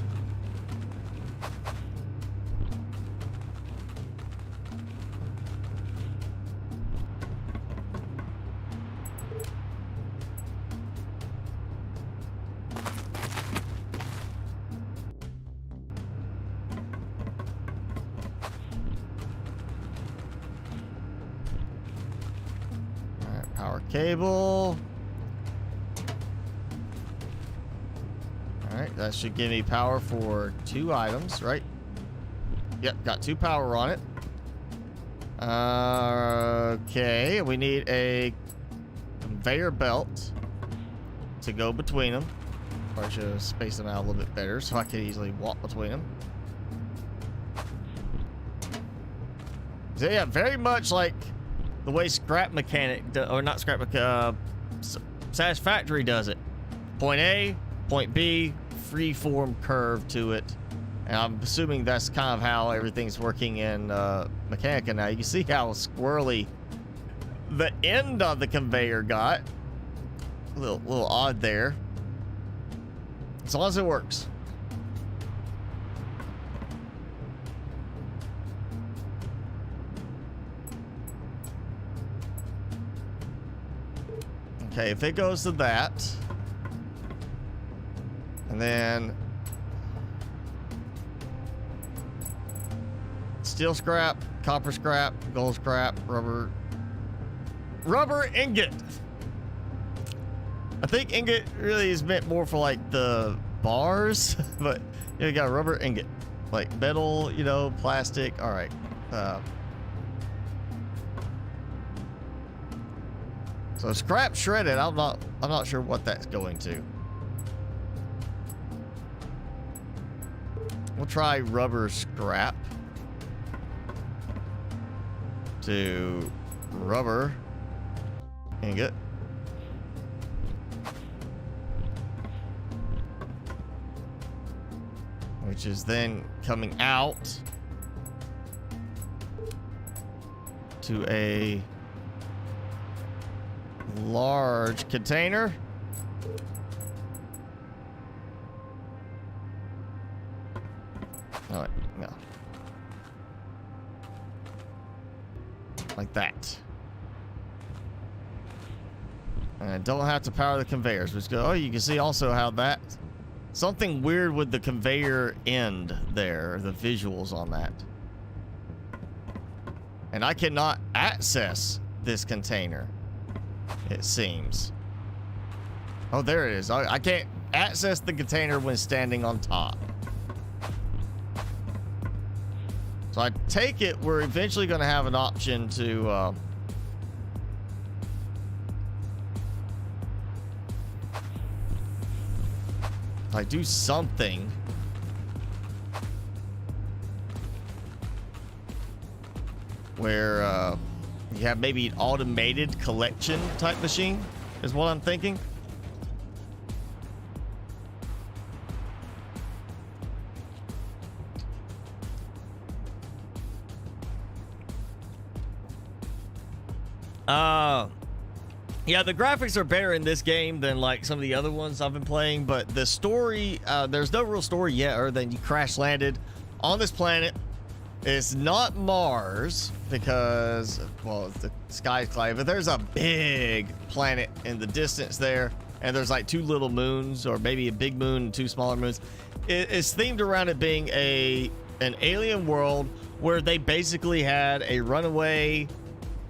Power cable. Alright, that should give me power for 2 items, right? Yep, got 2 power on it. Okay, we need a conveyor belt to go between them. Probably should have spaced them out a little bit better so I could easily walk between them. So yeah, very much like the way Scrap Mechanic, or not Scrap Mechanic, Satisfactory does it. Point A, point B, free-form curve to it. And I'm assuming that's kind of how everything's working in Mechanica now. You can see how squirrely the end of the conveyor got. A little odd there. As long as it works. Okay, if it goes to that, and then steel scrap, copper scrap, gold scrap, rubber ingot. I think ingot really is meant more for like the bars, but you got rubber ingot, like metal, you know, plastic. All right. So scrap shredded. I'm not sure what that's going to. We'll try rubber scrap to rubber ingot. Which is then coming out to a large container. All right, no. Like that. And I don't have to power the conveyors, which go, oh, you can see also how that, something weird with the conveyor end there, the visuals on that. And I cannot access this container, it seems. Oh, there it is. I can't access the container when standing on top. So I take it we're eventually going to have an option to like do something where you have maybe an automated collection type machine is what I'm thinking. Yeah, the graphics are better in this game than like some of the other ones I've been playing, but the story, there's no real story yet other than you crash landed on this planet. It's not Mars because, well, the sky's cloudy, but there's a big planet in the distance there, and there's like 2 little moons, or maybe a big moon and 2 smaller moons. It's themed around it being an alien world where they basically had a runaway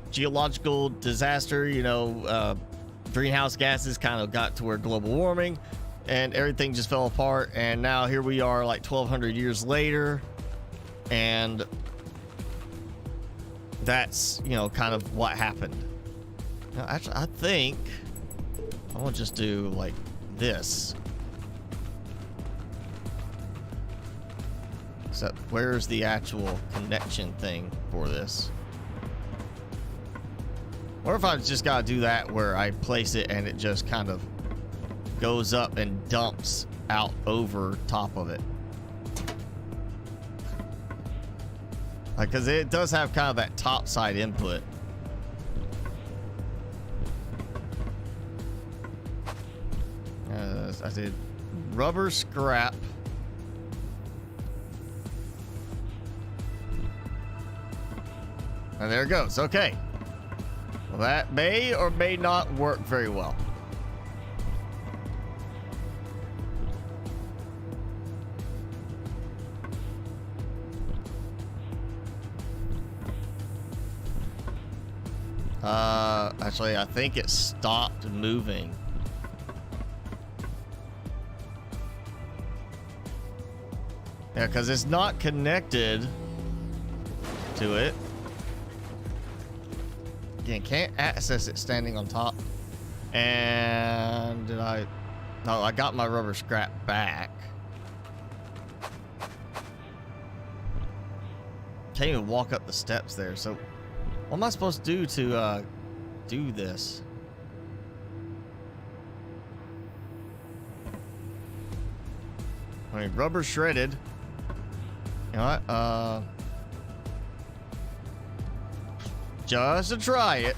geological disaster, you know, greenhouse gases kind of got to where global warming and everything just fell apart, and now here we are like 1200 years later, and that's, you know, kind of what happened. Now, actually, I think I want to just do like this. Except where's the actual connection thing for this? Or if I just gotta do that where I place it and it just kind of goes up and dumps out over top of it. Like, cause it does have kind of that top side input. I did rubber scrap. And there it goes. Okay. Well, that may or may not work very well. Actually, I think it stopped moving. Yeah, because it's not connected to it. Again, can't access it standing on top. And did I? No, I got my rubber scrap back. Can't even walk up the steps there. So, what am I supposed to do to do this? I mean, rubber shredded. You know what? Just to try it.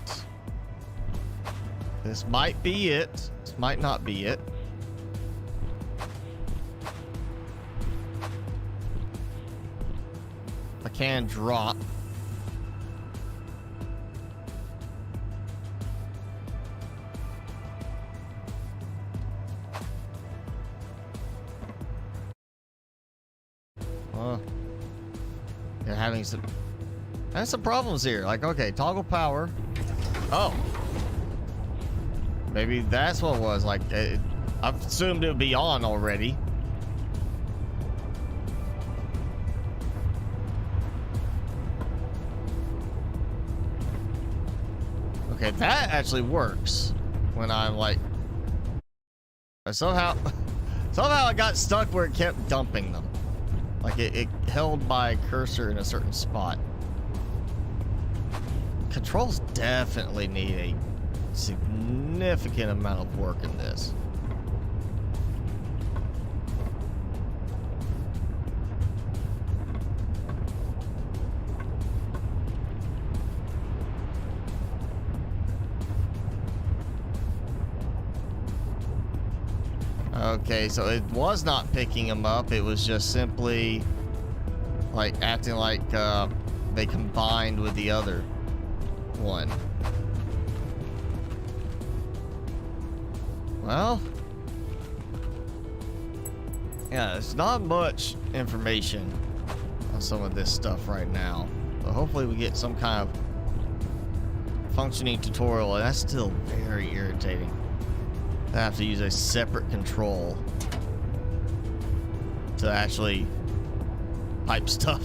This might be it. This might not be it. I can drop. You're having some. That's some problems here. Like, okay, toggle power. Oh. Maybe that's what it was. Like, I assumed it would be on already. Okay, that actually works when I'm like. Somehow I got stuck where it kept dumping them. Like it held my cursor in a certain spot. Controls definitely need a significant amount of work in this. Okay, so it was not picking them up. It was just simply like acting like they combined with the other one. Well, yeah, it's not much information on some of this stuff right now. But hopefully we get some kind of functioning tutorial, and that's still very irritating. I have to use a separate control to actually pipe stuff.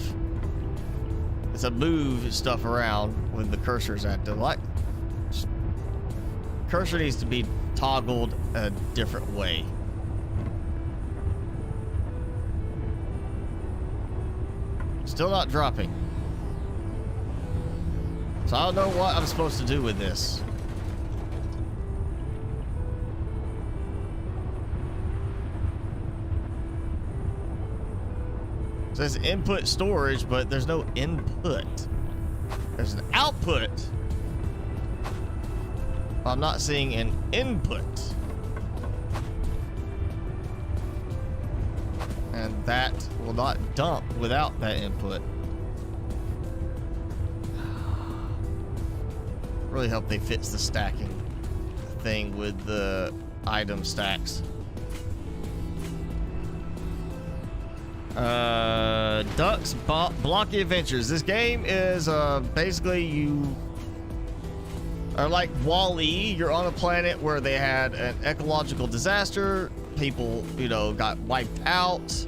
It's a move stuff around when the cursor's active. Like, cursor needs to be toggled a different way. Still not dropping. So I don't know what I'm supposed to do with this. It says input storage, but there's no input. There's an output. But I'm not seeing an input. And that will not dump without that input. Really hope they fix the stacking thing with the item stacks. Ducks Blocky Adventures. This game is basically you are like Wall-E. You're on a planet where they had an ecological disaster. People, you know, got wiped out.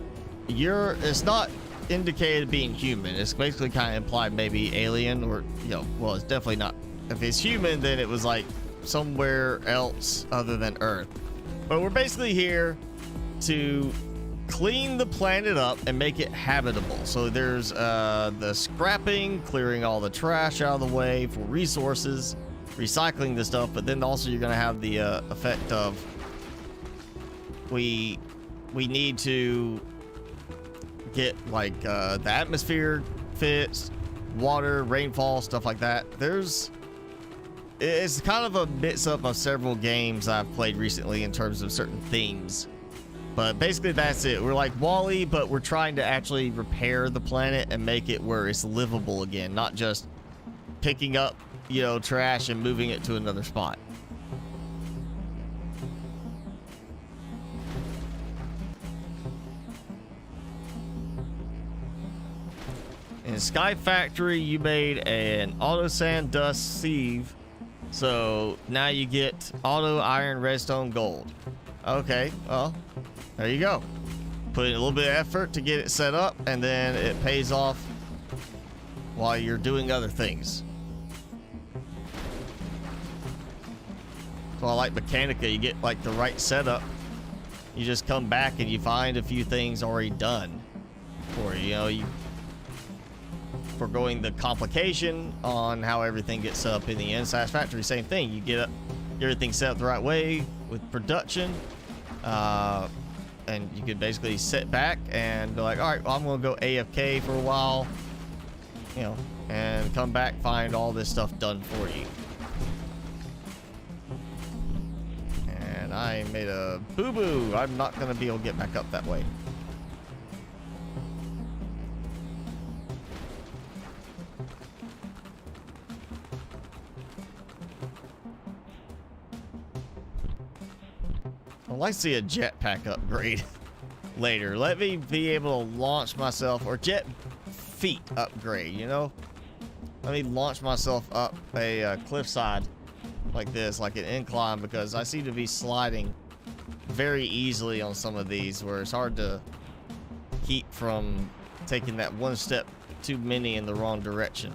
It's not indicated being human. It's basically kind of implied maybe alien, or, you know, well, it's definitely not. If it's human, then it was like somewhere else other than Earth. But we're basically here to clean the planet up and make it habitable. So there's the scrapping, clearing all the trash out of the way for resources, recycling the stuff, but then also you're going to have the effect of we need to get like the atmosphere fixed, water, rainfall, stuff like that. It's kind of a mix up of several games I've played recently in terms of certain themes. But basically that's it. We're like Wall-E, but we're trying to actually repair the planet and make it where it's livable again, not just picking up, you know, trash and moving it to another spot. In Sky Factory, you made an auto sand dust sieve So now you get auto iron, redstone, gold. Okay, well, there you go. Put in a little bit of effort to get it set up, and then it pays off while you're doing other things. So I like Mechanica. You get like the right setup. You just come back and you find a few things already done for you. You know, you foregoing the complication on how everything gets set up in the end. Satisfactory, same thing. You get everything set up the right way with production, and you could basically sit back and be like, all right, well, I'm gonna go AFK for a while, you know, and come back, find all this stuff done for you. And I made a boo-boo. I'm not gonna be able to get back up that way. I'd like to see a jetpack upgrade later. Let me be able to launch myself, or jet feet upgrade, you know? Let me launch myself up a cliffside like this, like an incline, because I seem to be sliding very easily on some of these where it's hard to keep from taking that one step too many in the wrong direction.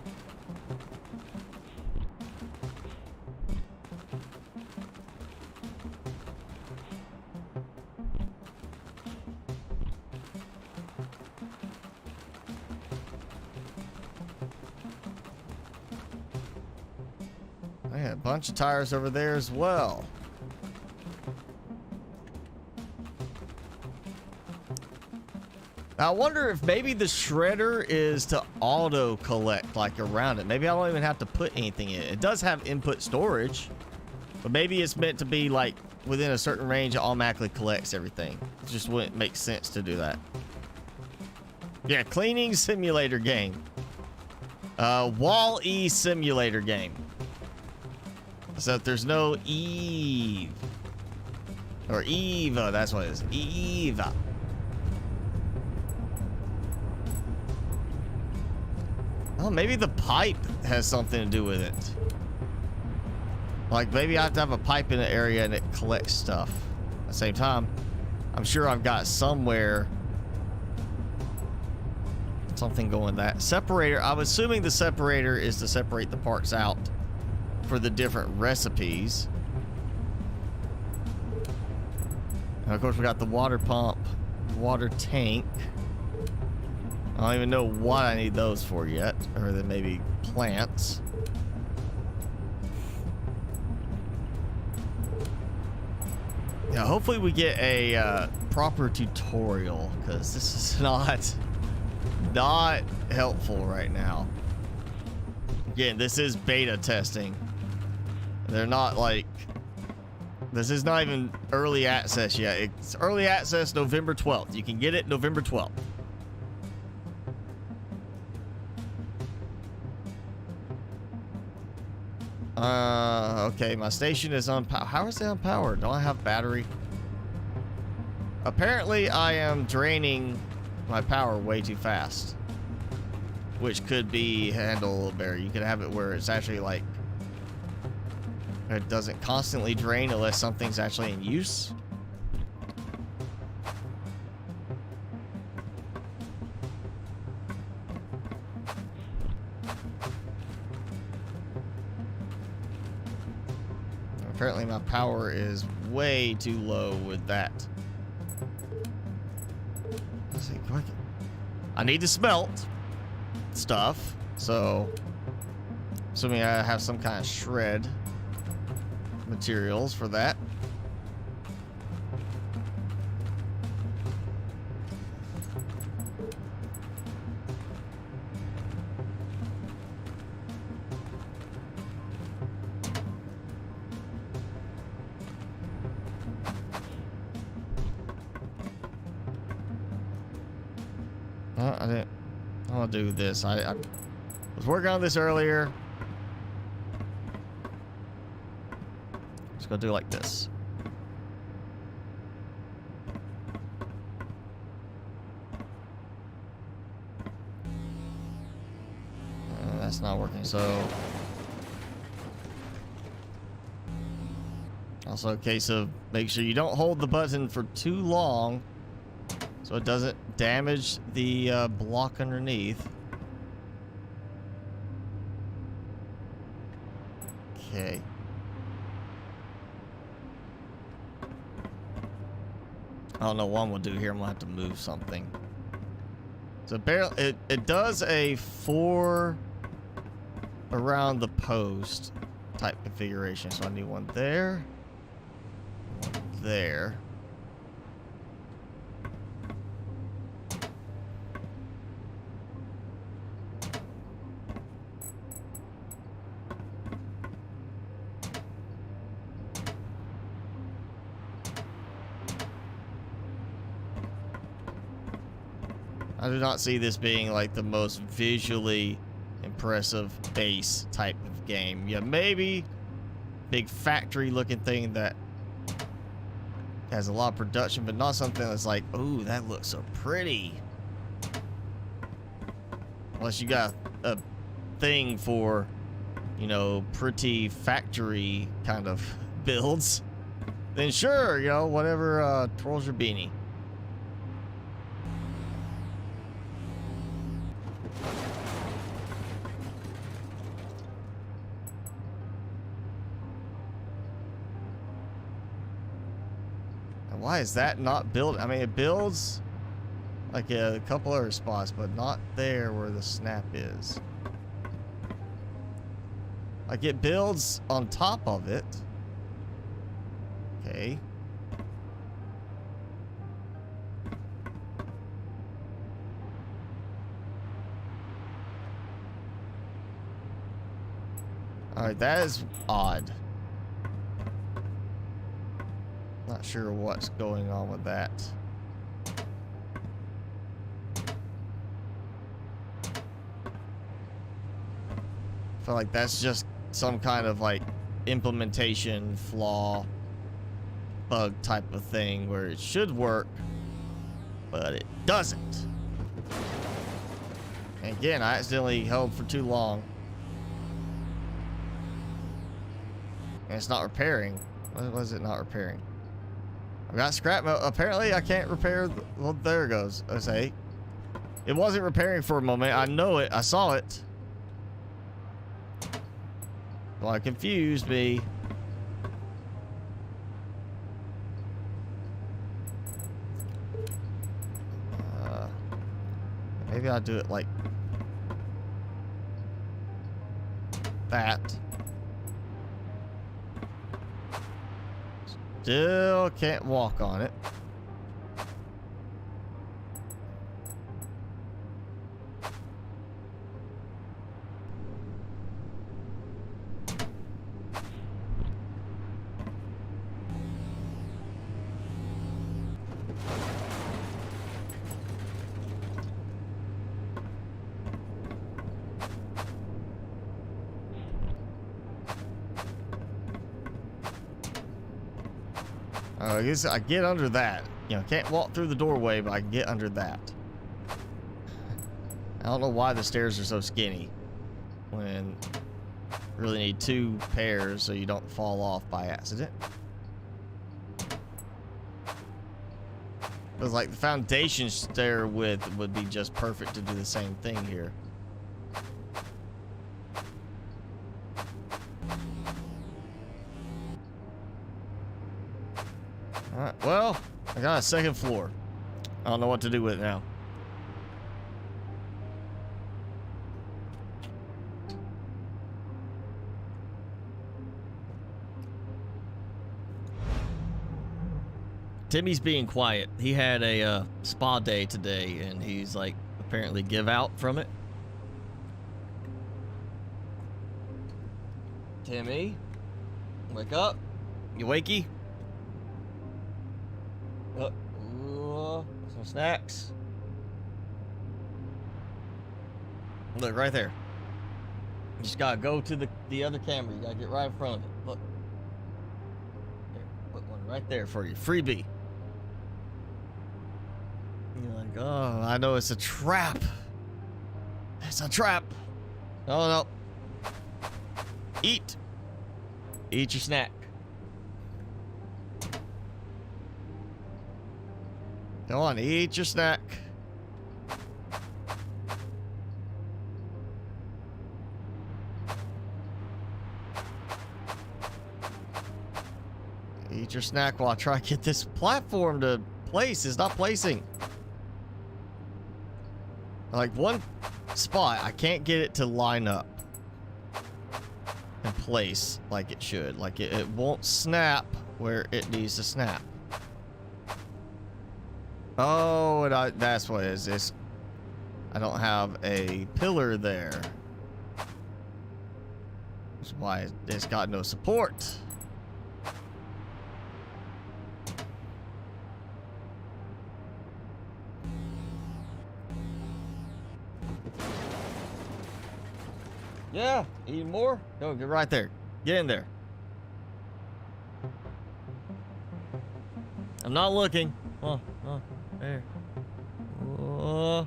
A bunch of tires over there as well. I wonder if maybe the shredder is to auto collect like around it. Maybe I don't even have to put anything in it. It does have input storage, but maybe it's meant to be like within a certain range, it automatically collects everything. It just wouldn't make sense to do that. Yeah, cleaning simulator game. Wall-E simulator game. So if there's no Eve or Eva, that's what it is. Eva. Oh, maybe the pipe has something to do with it. Like maybe I have to have a pipe in an area and it collects stuff. At the same time, I'm sure I've got somewhere something going that. Separator, I'm assuming the separator is to separate the parts out for the different recipes. And of course we got the water pump, water tank. I don't even know what I need those for yet, other than maybe plants. Yeah, hopefully we get a proper tutorial, because this is not helpful right now. Again, this is beta testing. They're not like, this is not even early access yet. It's early access November 12th. You can get it November 12th. Okay, my station is unpowered. How is it unpowered? Don't I have battery? Apparently, I am draining my power way too fast, which could be handled a little better. You could have it where it's actually like, it doesn't constantly drain unless something's actually in use. Apparently my power is way too low with that. Let's see, I need to smelt stuff, so assuming I have some kind of shred materials for that. I didn't. I want to do this. I was working on this earlier. Just gonna do it like this. That's not working. So Also a case of make sure you don't hold the button for too long so it doesn't damage the block underneath. Okay. I don't know what I'm gonna do here. I'm gonna have to move something. So barely, it does a 4 around the post type configuration. So I need one there, one there. I do not see this being like the most visually impressive base type of game. Yeah, maybe big factory looking thing that has a lot of production, but not something that's like, ooh, that looks so pretty. Unless you got a thing for, you know, pretty factory kind of builds, then sure, you know, whatever twirls your beanie. Why is that not built? I mean, it builds like a couple other spots, but not there where the snap is. Like it builds on top of it. Okay. All right, that is odd. Not sure what's going on with that. I feel like that's just some kind of like implementation flaw, bug type of thing where it should work, but it doesn't. And again, I accidentally held for too long. And it's not repairing. What was it not repairing? I've got scrap metal. Apparently I can't repair. Well, there it goes. I say it wasn't repairing for a moment. I know it. I saw it. Well, it confused me. Maybe I'll do it like that. Still can't walk on it. I guess I get under that. You know, can't walk through the doorway, but I can get under that. I don't know why the stairs are so skinny when you really need 2 pairs so you don't fall off by accident. Because like the foundation stair width would be just perfect to do the same thing here. Alright, well, I got a 2nd floor. I don't know what to do with it now. Timmy's being quiet. He had a spa day today, and he's like apparently give out from it. Timmy, wake up. You wakey? Some snacks. Look right there. You just gotta go to the other camera. You gotta get right in front of it. Look. There, put one right there for you. Freebie. You're like, oh, I know it's a trap. It's a trap. Oh no. Eat. Eat your snack. Come on, eat your snack. Eat your snack while I try to get this platform to place. It's not placing. Like one spot, I can't get it to line up and place like it should. Like it won't snap where it needs to snap. Oh, and that's what it is. I don't have a pillar there. That's why it's got no support. Yeah, eat more? Go, get right there. Get in there. I'm not looking. Oh, there. Oh.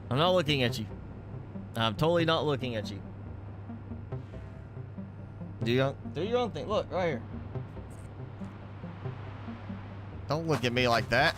I'm not looking at you. I'm totally not looking at you. Do your own thing. Look, right here. Don't look at me like that.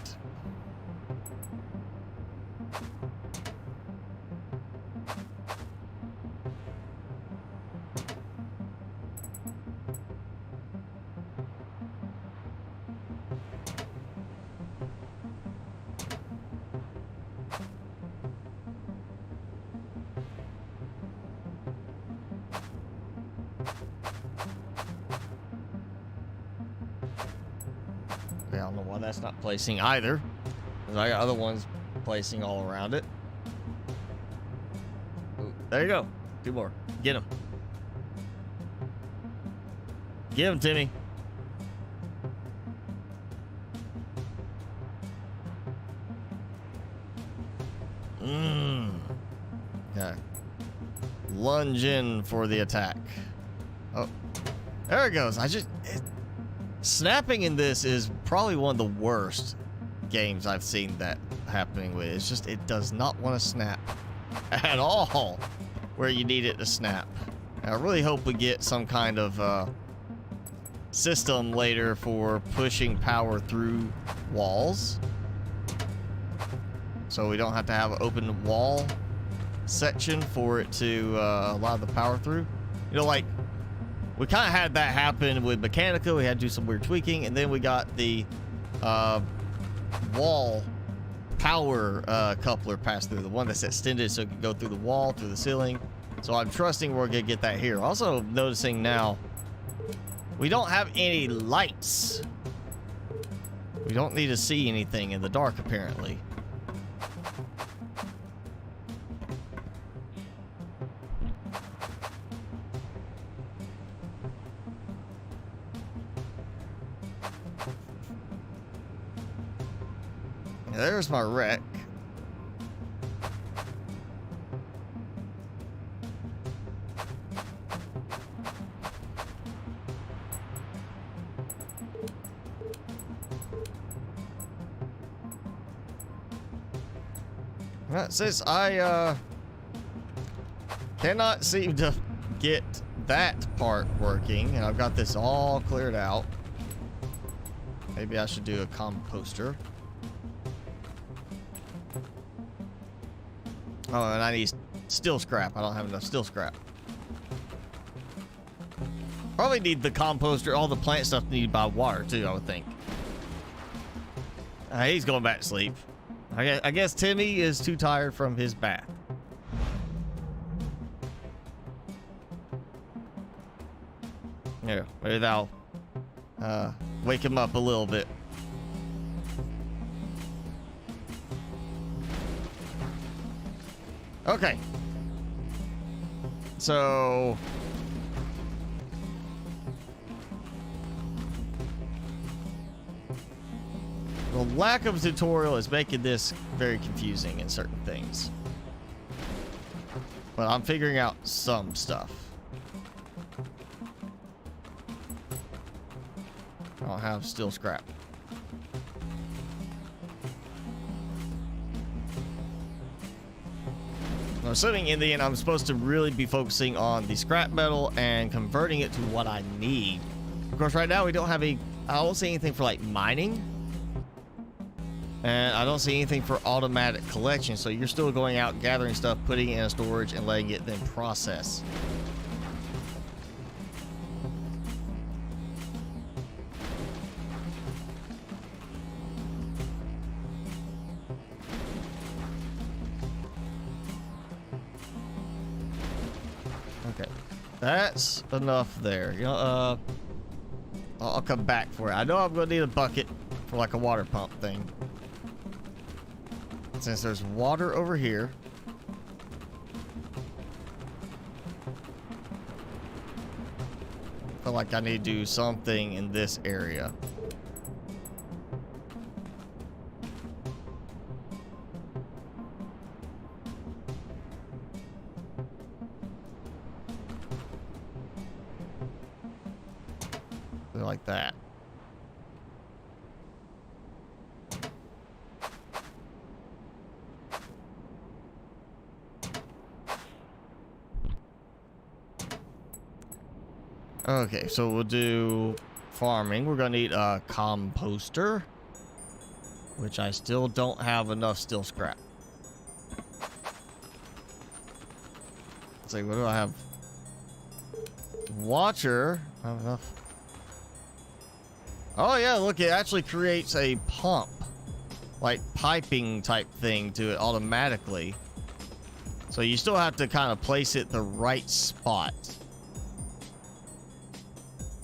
I don't know why that's not placing either. Because I got other ones placing all around it. Ooh, there you go. 2 more. Get him. Get him, Timmy. Okay. Lunge in for the attack. Oh, there it goes. Snapping in this is probably one of the worst games I've seen that happening with. It's just, it does not want to snap at all where you need it to snap. I really hope we get some kind of system later for pushing power through walls, so we don't have to have an open wall section for it to allow the power through. You know, like, we kind of had that happen with Mechanica. We had to do some weird tweaking, and then we got the wall power coupler pass through, the one that's extended so it can go through the wall, through the ceiling. So I'm trusting we're gonna get that here. Also noticing now, we don't have any lights. We don't need to see anything in the dark, apparently. There's my wreck. Since I cannot seem to get that part working, and I've got this all cleared out, maybe I should do a composter. Oh, and I need steel scrap. I don't have enough steel scrap. Probably need the composter, all the plant stuff needed by water too, I would think. He's going back to sleep. I guess Timmy is too tired from his bath. Here, maybe that'll wake him up a little bit. Okay. So the lack of tutorial is making this very confusing in certain things. But I'm figuring out some stuff. I don't have steel scrap. I'm assuming in the end I'm supposed to really be focusing on the scrap metal and converting it to what I need. Of course, right now we don't have a I don't see anything for like mining. And I don't see anything for automatic collection. So you're still going out, gathering stuff, putting it in storage, and letting it then process. Okay, that's enough there. You know, I'll come back for it. I know I'm gonna need a bucket for like a water pump thing. Since there's water over here. I feel like I need to do something in this area. Like that. Okay, so we'll do farming. We're gonna need a composter, which I still don't have enough steel scrap. Let's see, what do I have? Watcher. I have enough. Oh yeah, look, it actually creates a pump, like piping type thing to it automatically. So you still have to kind of place it the right spot.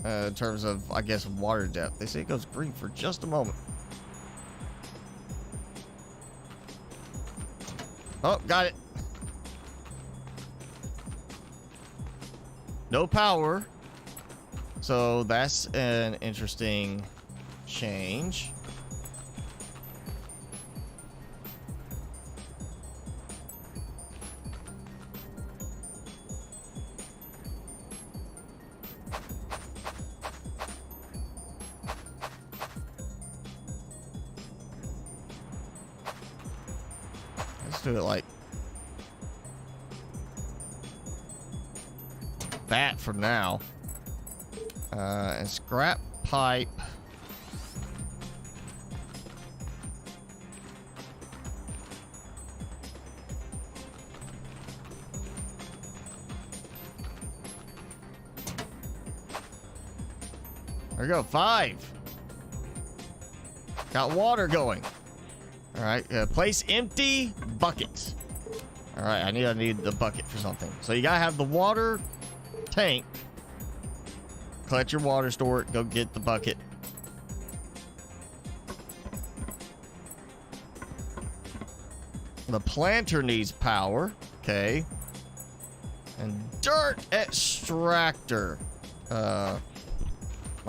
In terms of, I guess, water depth. They say it goes green for just a moment. Oh, got it. No power. So that's an interesting change. Let's do it like that for now. And scrap pipe. There we go, 5. Got water going. All right, place empty bucket. All right, I need the bucket for something. So you gotta have the water tank. Collect your water, store it, go get the bucket. The planter needs power. Okay. And dirt extractor. I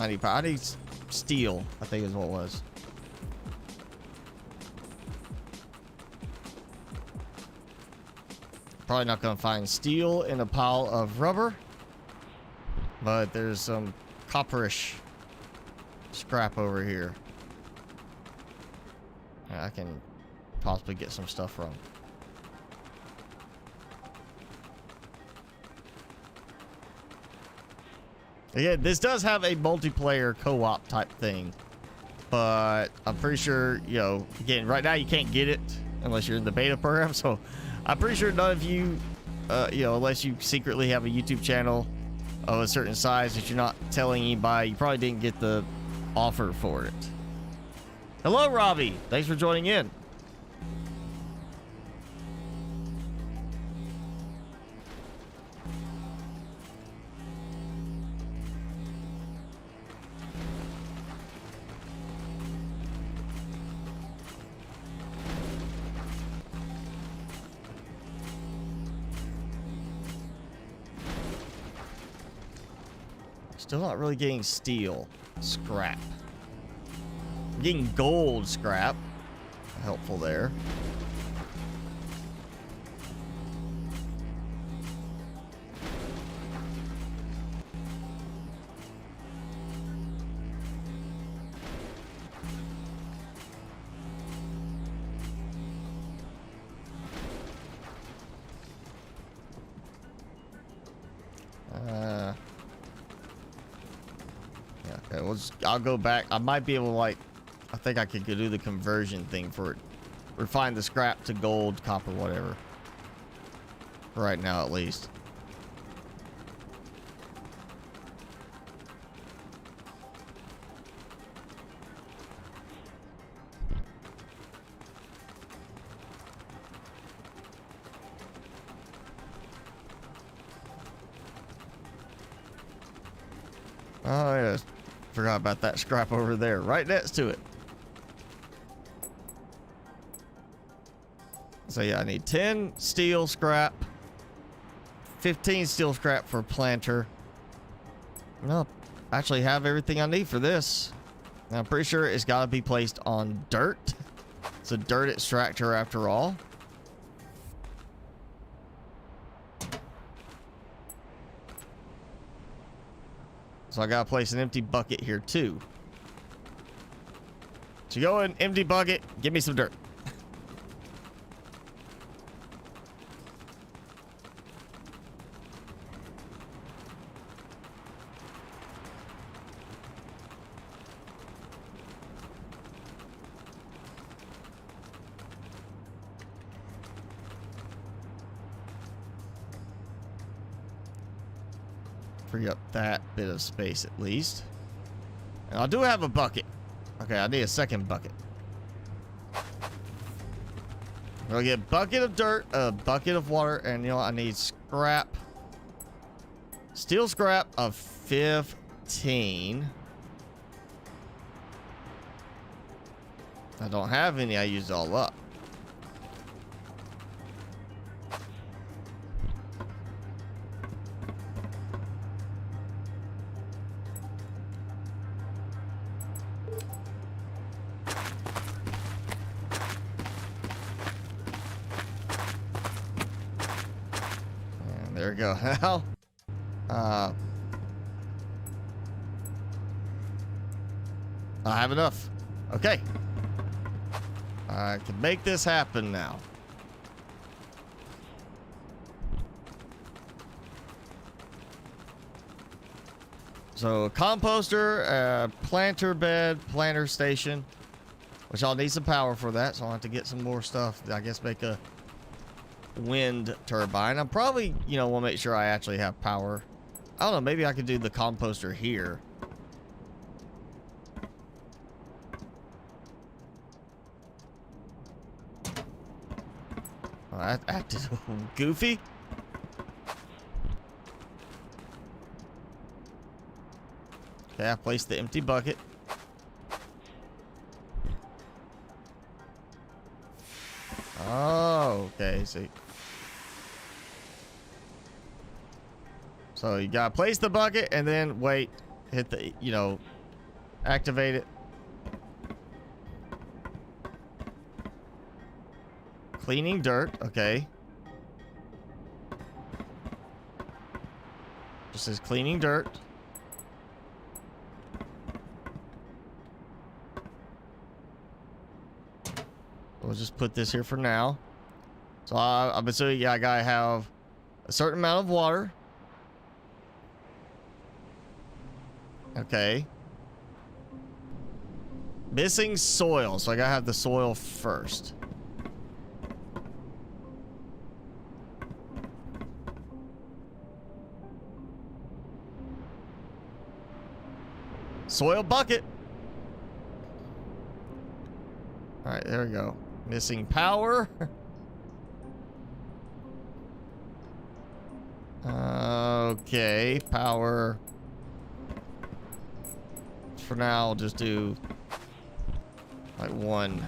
need power. I need steel, I think is what it was. Probably not gonna find steel in a pile of rubber. But there's some copperish scrap over here. I can possibly get some stuff from. Again, this does have a multiplayer co-op type thing. But I'm pretty sure, you know, again, right now you can't get it unless you're in the beta program. So I'm pretty sure none of you, you know, unless you secretly have a YouTube channel of a certain size that you're not telling anybody, you probably didn't get the offer for it. Hello, Robbie. Thanks for joining in. Still not really getting steel scrap. I'm getting gold scrap. Helpful there. Okay, I'll go back. I might be able to, like, I think I could go do the conversion thing for it. Refine the scrap to gold, copper, whatever. For right now, at least. Oh, yeah. Forgot about that scrap over there, right next to it. So yeah, I need 10 steel scrap, 15 steel scrap for planter. No, I actually have everything I need for this. Now, I'm pretty sure it's got to be placed on dirt. It's a dirt extractor after all. So I got to place an empty bucket here too. So go in, empty bucket, give me some dirt. Free up that bit of space at least. And I do have a bucket. Okay, I need a second bucket. We'll get a bucket of dirt, a bucket of water, and you know I need scrap. Steel scrap of 15. I don't have any, I used it all up. There we go. Now, I have enough. Okay. I can make this happen now. So, composter, planter bed, planter station, which I'll need some power for that, so I'll have to get some more stuff. I guess make a wind turbine. I'm probably, you know, want to make sure I actually have power. I don't know, maybe I could do the composter here. Oh, that acted goofy. Okay, I placed the empty bucket. Oh, okay, see. So you gotta place the bucket and then wait, hit the, you know, activate it. Cleaning dirt, okay. Just says cleaning dirt. We'll just put this here for now. So I'm assuming, yeah, I gotta have a certain amount of water. Okay. Missing soil, so I gotta have the soil first. Soil bucket. All right, there we go. Missing power. Okay, power. For now, I'll just do like one.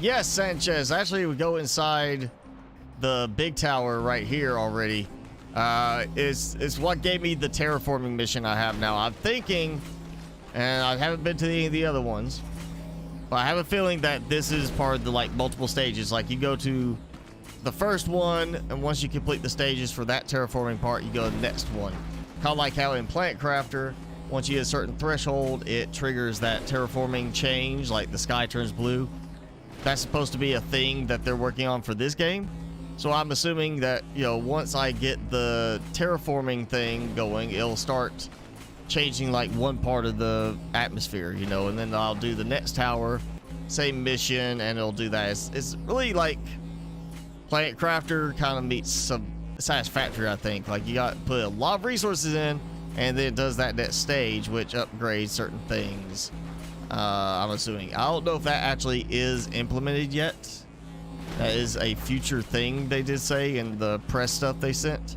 Yes, Sanchez. Actually, we go inside the big tower right here already. Is what gave me the terraforming mission I have now. I'm thinking, and I haven't been to any of the other ones, But I have a feeling that this is part of the like multiple stages. Like you go to the first one, and once you complete the stages for that terraforming part, you go to the next one. Kind of like how in Plant Crafter, once you hit a certain threshold, it triggers that terraforming change, like the sky turns blue. That's supposed to be a thing that they're working on for this game. So I'm assuming that, you know, once I get the terraforming thing going, it'll start changing like one part of the atmosphere, you know, and then I'll do the next tower, same mission, and it'll do that. It's really like Planet Crafter kind of meets some Satisfactory, I think. Like you got to put a lot of resources in, and then it does that next stage, which upgrades certain things. I'm assuming. I don't know if that actually is implemented yet. That is a future thing they did say in the press stuff they sent.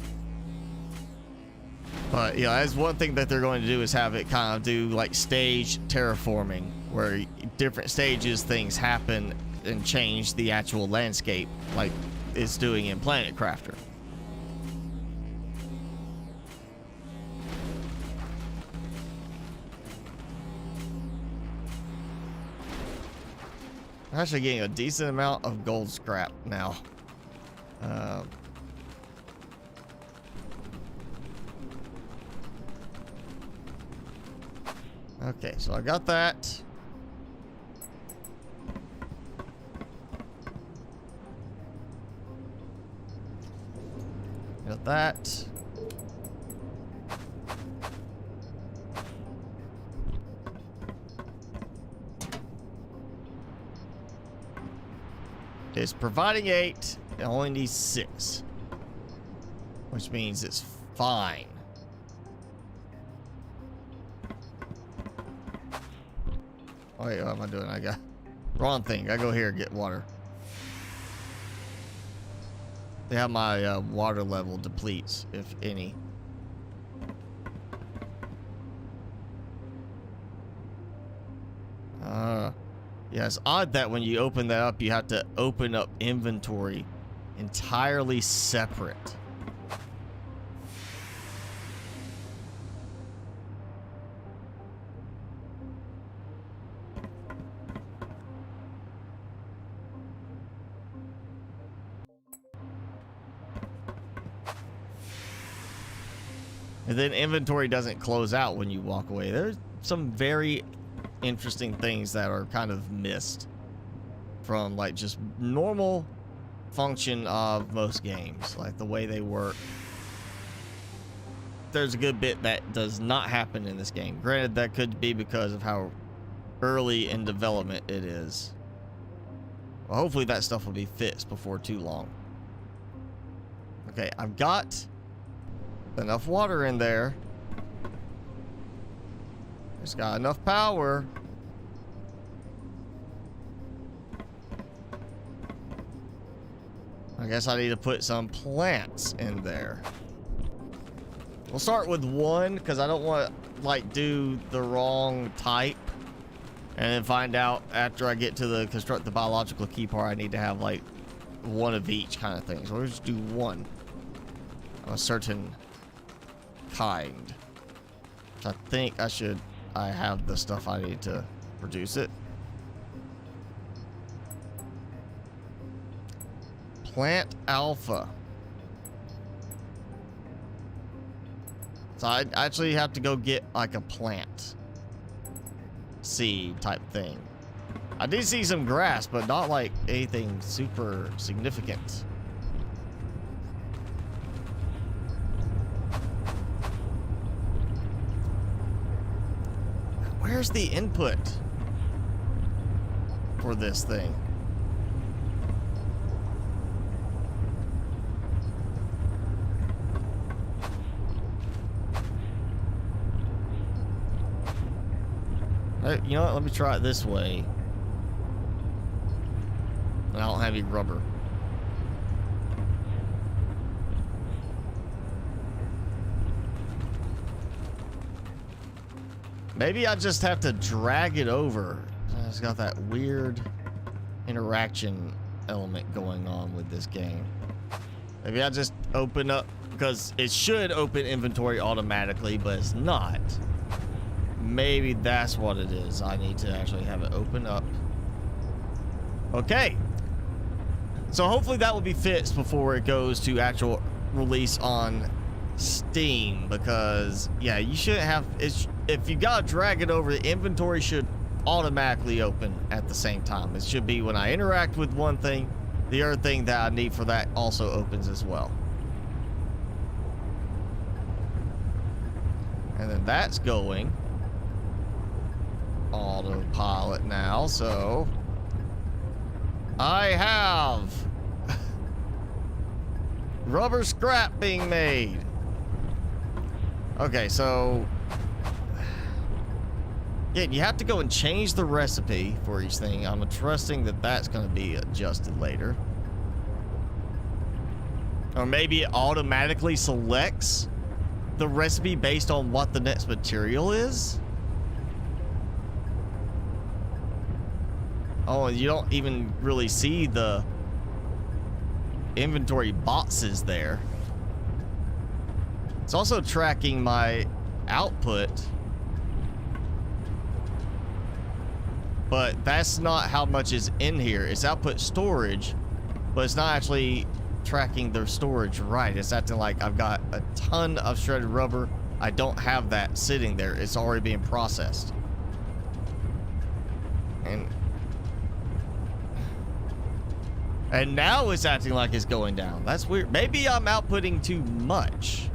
But yeah, that's one thing that they're going to do, is have it kind of do like stage terraforming, where different stages things happen and change the actual landscape, like it's doing in Planet Crafter. I'm actually getting a decent amount of gold scrap now. Okay, so I got that. Got that. It's providing 8. It only needs 6. Which means it's fine. Oh, wait, what am I doing? I got wrong thing. I go here and get water. They have my water level depletes, if any. Yeah, it's odd that when you open that up, you have to open up inventory entirely separate. And then inventory doesn't close out when you walk away. There's some very interesting things that are kind of missed from like just normal function of most games, like the way they work. There's a good bit that does not happen in this game. Granted, that could be because of how early in development it is. Well, hopefully that stuff will be fixed before too long. Okay, I've got enough water in there. It's got enough power. I guess I need to put some plants in there. We'll start with 1 because I don't want to like do the wrong type and then find out after I get to the construct the biological key part I need to have like 1 of each kind of thing. So we'll just do 1 of a certain kind. I think I have the stuff I need to produce it. Plant alpha. So I actually have to go get like a plant seed type thing. I did see some grass, but not like anything super significant. Where's the input for this thing? You know what? Let me try it this way. I don't have any rubber. Maybe I just have to drag it over. It's got that weird interaction element going on with this game. Maybe I just open up, because it should open inventory automatically, but it's not. Maybe that's what it is. I need to actually have it open up Okay. So hopefully that will be fixed before it goes to actual release on Steam, because yeah, you shouldn't have, if you gotta drag it over, the inventory should automatically open at the same time. It should be when I interact with one thing, the other thing that I need for that also opens as well. And then that's going autopilot now, so I have rubber scrap being made. Okay, so yeah, you have to go and change the recipe for each thing. I'm trusting that that's going to be adjusted later. Or maybe it automatically selects the recipe based on what the next material is. Oh, and you don't even really see the inventory boxes there. It's also tracking my output, but that's not how much is in here. It's output storage, but it's not actually tracking the storage right. It's acting like I've got a ton of shredded rubber. I don't have that sitting there. It's already being processed. And now it's acting like it's going down. That's weird. Maybe I'm outputting too much.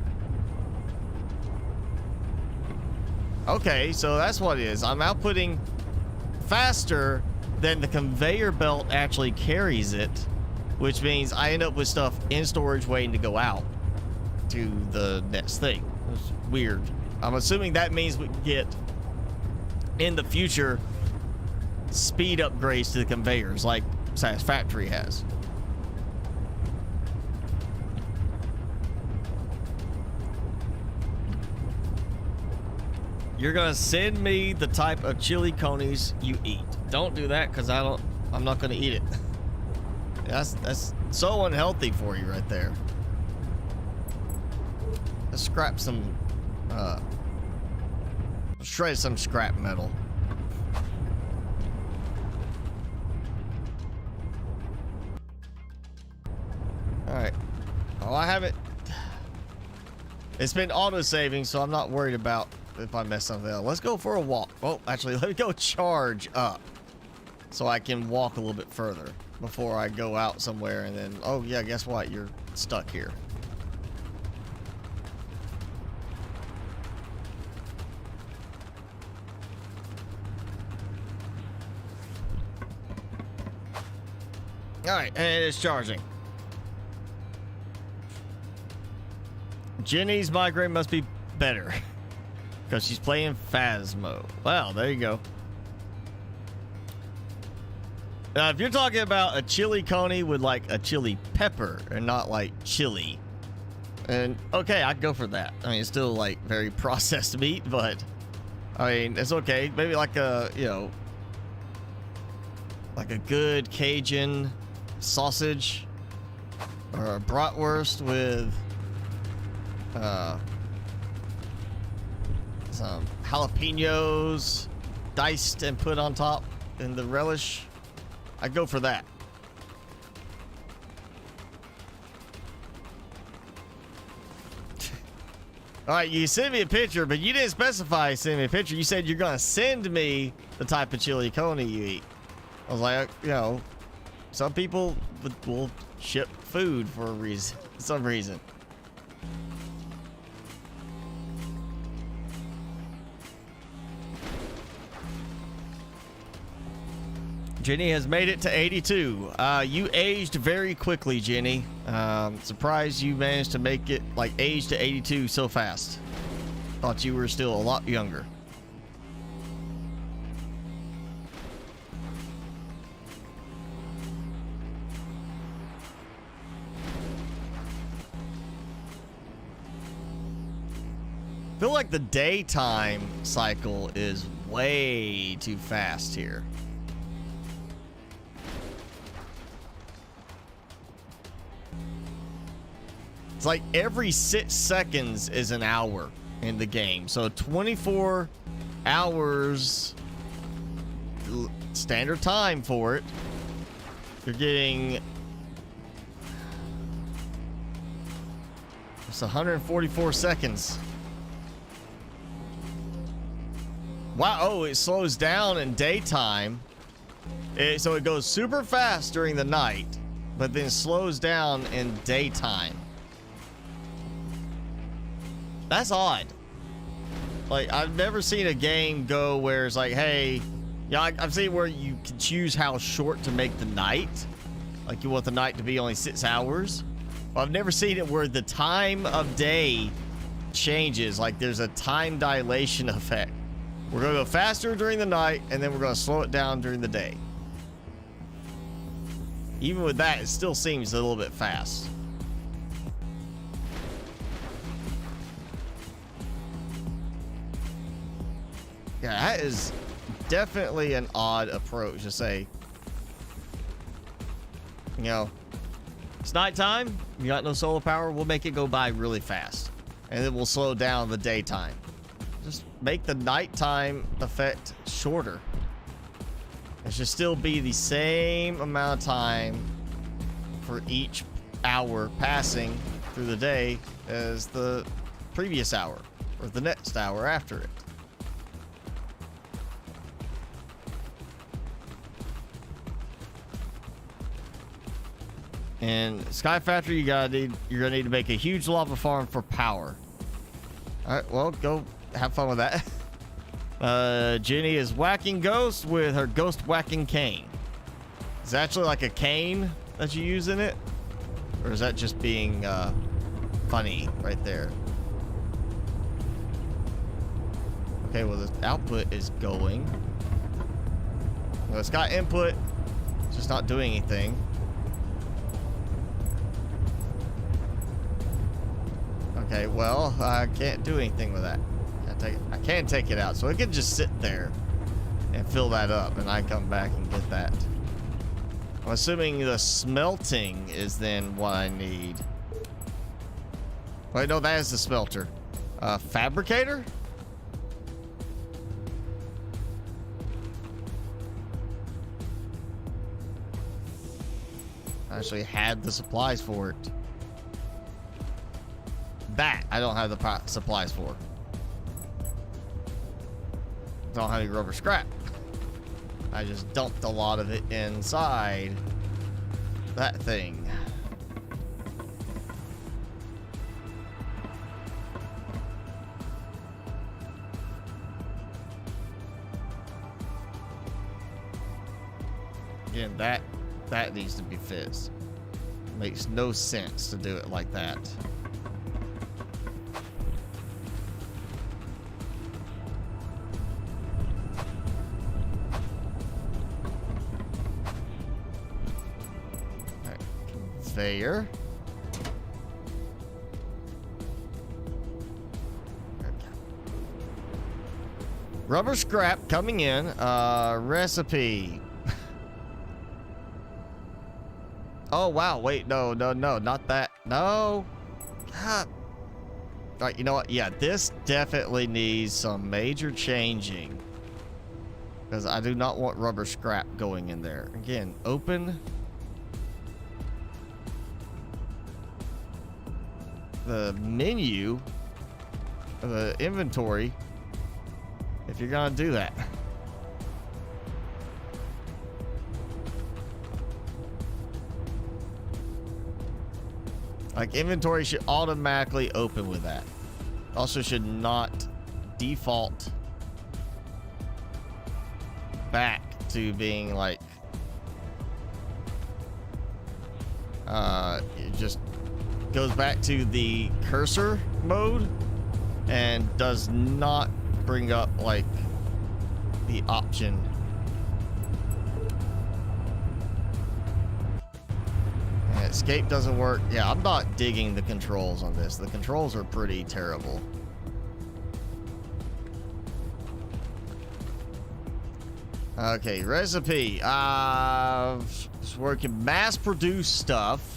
Okay, so that's what it is. I'm outputting faster than the conveyor belt actually carries it, which means I end up with stuff in storage waiting to go out to the next thing. It's weird. I'm assuming that means we get, in the future, speed upgrades to the conveyors like Satisfactory has. You're gonna send me the type of chili conies you eat. Don't do that, because I'm not gonna eat it. That's so unhealthy for you right there. Let's scrap some shred some scrap metal. Alright. Oh, I haven't. It's been auto-saving, so I'm not worried about if I mess something up. Let's go for a walk. Oh, actually, let me go charge up so I can walk a little bit further before I go out somewhere and then, oh yeah, guess what? You're stuck here. Alright, and it's charging. Jenny's migraine must be better because she's playing Phasmo. Wow, there you go. Now, if you're talking about a chili coney with like a chili pepper and not like chili, and okay, I'd go for that. I mean, it's still like very processed meat, but I mean, it's okay. Maybe like a, you know, like a good Cajun sausage or a bratwurst with some jalapenos diced and put on top in the relish. I'd go for that. All right, you sent me a picture, but you didn't specify send me a picture. You said you're gonna send me the type of chili coney you eat. I was like, you know, some people will ship food for a reason, some reason. Jenny has made it to 82. You aged very quickly, Jenny. Surprised you managed to make it, like, age to 82 so fast. Thought you were still a lot younger. I feel like the daytime cycle is way too fast here. It's like every 6 seconds is an hour in the game. So 24 hours standard time for it. you're getting it's 144 seconds. Wow, oh, it slows down in daytime. So it goes super fast during the night, but then slows down in daytime. That's odd. Like, I've never seen a game go where it's like, hey, yeah, I've seen where you can choose how short to make the night. Like, you want the night to be only 6 hours. But I've never seen it where the time of day changes. Like, there's a time dilation effect. We're going to go faster during the night, and then we're going to slow it down during the day. Even with that, it still seems a little bit fast. Yeah, that is definitely an odd approach to say, you know, it's nighttime, you got no solar power, we'll make it go by really fast. And then we'll slow down the daytime. Just make the nighttime effect shorter. It should still be the same amount of time for each hour passing through the day as the previous hour or the next hour after it. And Sky Factory, you're gonna need to make a huge lava farm for power. All right, well, go have fun with that. Jenny is whacking ghosts with her ghost whacking cane. Is it actually like a cane that you use in it, or is that just being funny right there? Okay, well the output is going. Well, it's got input, it's just not doing anything. Okay, well, I can't do anything with that. I can take it out, so it can just sit there and fill that up, and I come back and get that. I'm assuming the smelting is then what I need. Wait, no, that is the smelter. Fabricator? I actually had the supplies for it. That I don't have the supplies for. Don't have any rubber scrap. I just dumped a lot of it inside that thing. Again, that needs to be fixed. Makes no sense to do it like that. Conveyor. Rubber scrap coming in. Recipe. Oh wow, wait, no, not that. No. God. Alright, you know what? Yeah, this definitely needs some major changing. Because I do not want rubber scrap going in there. Again, open the menu, the inventory, if you're gonna do that. Like, inventory should automatically open with that. Also should not default back to being like it just goes back to the cursor mode and does not bring up like the option. And escape doesn't work. Yeah, I'm not digging the controls on this. The controls are pretty terrible. Okay, recipe. So we can mass produce stuff.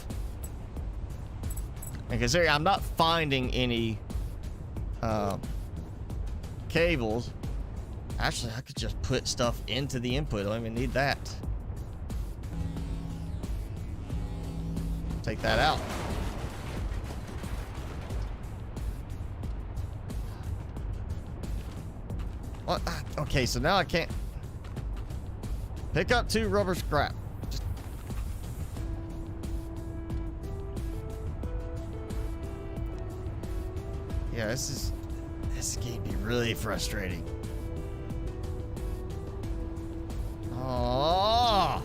And considering I'm not finding any cables. Actually, I could just put stuff into the input. I don't even need that. take that out. What? Okay, so now I can't pick up 2 rubber scrap. Just... Yeah, this game be really frustrating. Oh.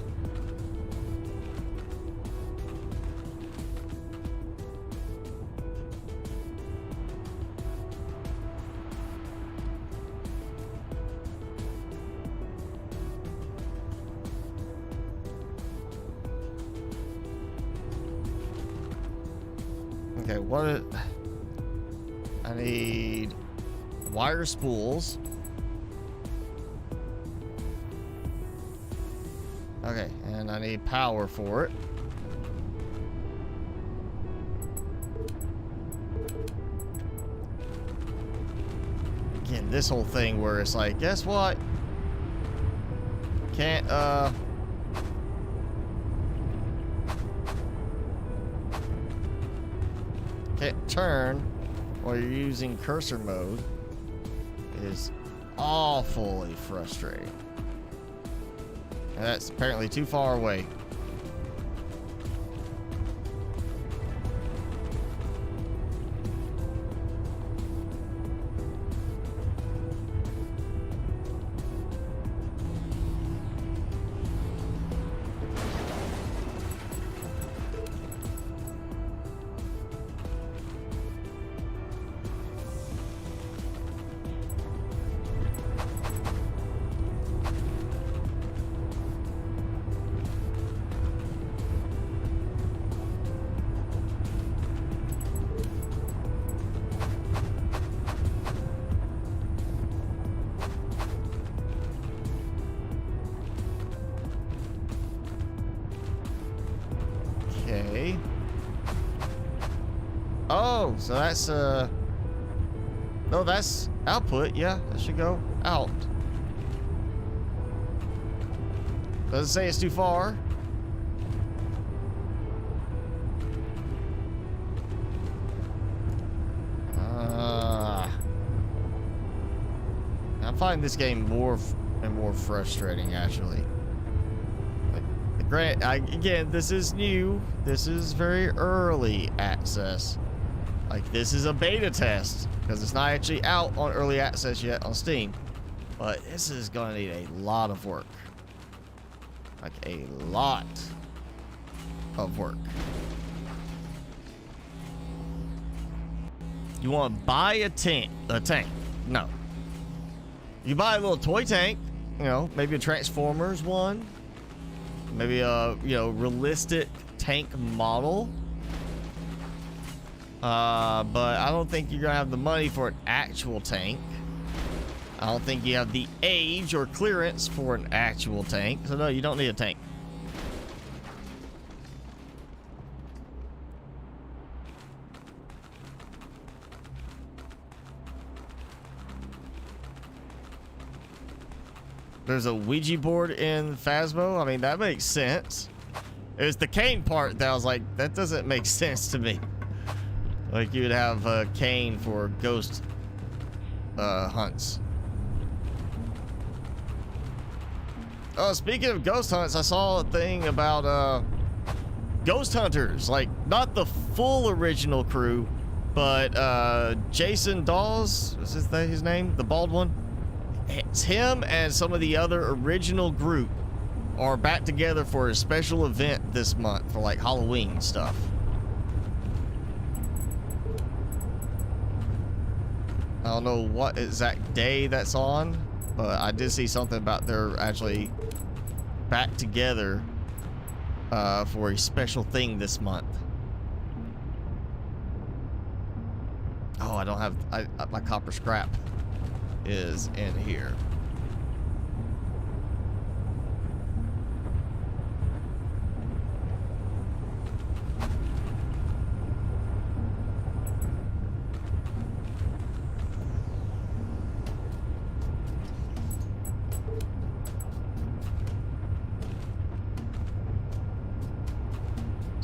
Okay, I need wire spools. Okay, and I need power for it. Again, this whole thing where it's like, guess what? Can't turn while you're using cursor mode is awfully frustrating. And that's apparently too far away. Okay. Oh, so that's no, that's output. Yeah, that should go out. Doesn't say it's too far. I'm finding this game more and more frustrating, actually. Again, this is new. This is very early access. Like, this is a beta test because it's not actually out on early access yet on Steam. But this is going to need a lot of work. Like, a lot of work. You want to buy a tank? No. You buy a little toy tank, you know, maybe a Transformers one. Maybe a, you know, realistic tank model. But I don't think you're gonna have the money for an actual tank. I don't think you have the age or clearance for an actual tank. So no, you don't need a tank. There's a Ouija board in Phasmo. I mean, that makes sense. It was the cane part that I was like, that doesn't make sense to me. Like, you would have a cane for ghost hunts. Oh, speaking of ghost hunts, I saw a thing about ghost hunters. Like, not the full original crew, but Jason Dawes, is his name? The bald one? It's him and some of the other original group are back together for a special event this month for like Halloween stuff. I don't know what exact day that's on, but I did see something about they're actually back together for a special thing this month. Oh, I don't have my copper scrap is in here.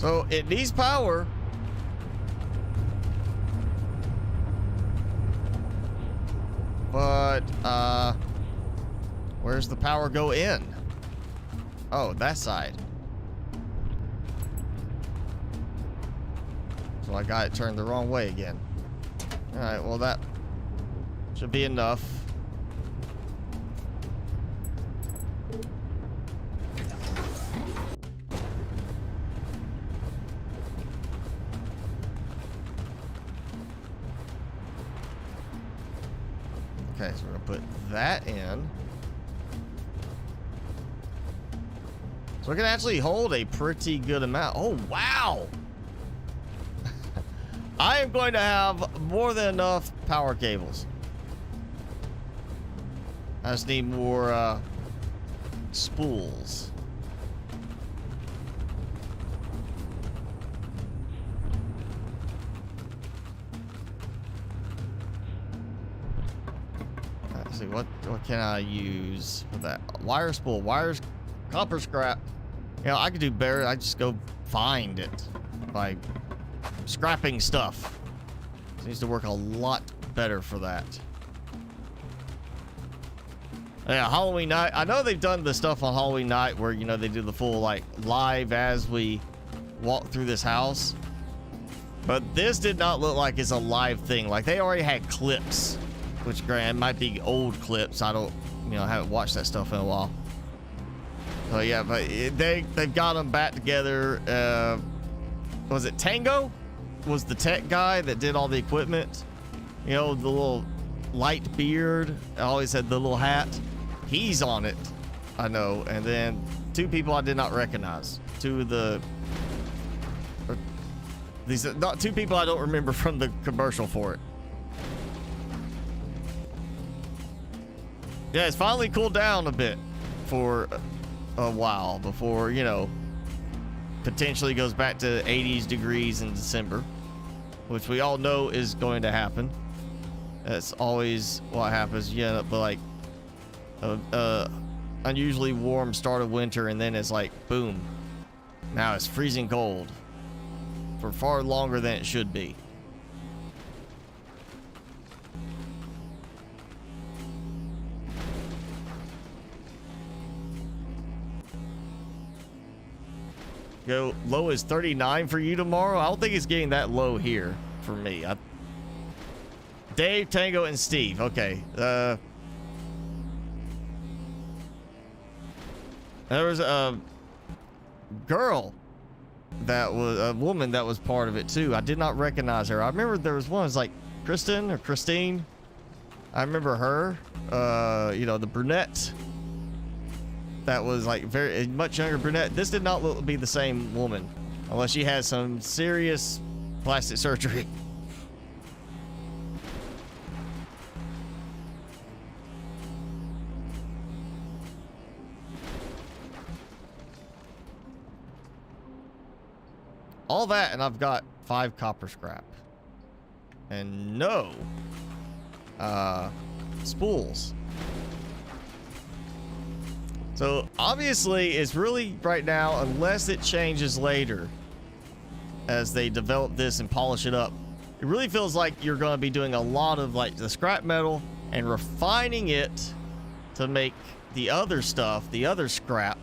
So it needs power. But, where's the power go in? Oh, that side. So I got it turned the wrong way again. Alright, well that should be enough. Okay, so we're gonna put that in. So we can actually hold a pretty good amount. Oh, wow! I am going to have more than enough power cables. I just need more spools. Let's see, what can I use for that? Wire spool, wires, copper scrap. You know, I could do better. I just go find it by scrapping stuff. It needs to work a lot better for that. Yeah, Halloween night. I know they've done the stuff on Halloween night where, you know, they do the full, like, live as we walk through this house. But this did not look like it's a live thing. Like, they already had clips, which, granted, might be old clips. I don't, you know, haven't watched that stuff in a while. So, yeah, but they've got them back together. Was it Tango? Was the tech guy that did all the equipment? You know, the little light beard, always had the little hat. He's on it, I know. And then two people I did not recognize. These are not two people I don't remember from the commercial for it. Yeah, it's finally cooled down a bit for a while before, you know, potentially goes back to 80s degrees in December, which we all know is going to happen. That's always what happens. You end up with like unusually warm start of winter, and then it's like boom, now it's freezing cold for far longer than it should be. Go low as 39 for you tomorrow. I don't think it's getting that low here for me. Dave, Tango, and Steve. Okay. There was a girl that was a woman that was part of it too. I did not recognize her. I remember there was one. It was like Kristen or Christine. I remember her. You know, the brunette. That was like very much younger brunette. This did not look to be the same woman, unless she had some serious plastic surgery. All that, and I've got 5 copper scrap and no spools. So obviously it's really right now, unless it changes later as they develop this and polish it up, it really feels like you're going to be doing a lot of like the scrap metal and refining it to make the other stuff, the other scrap,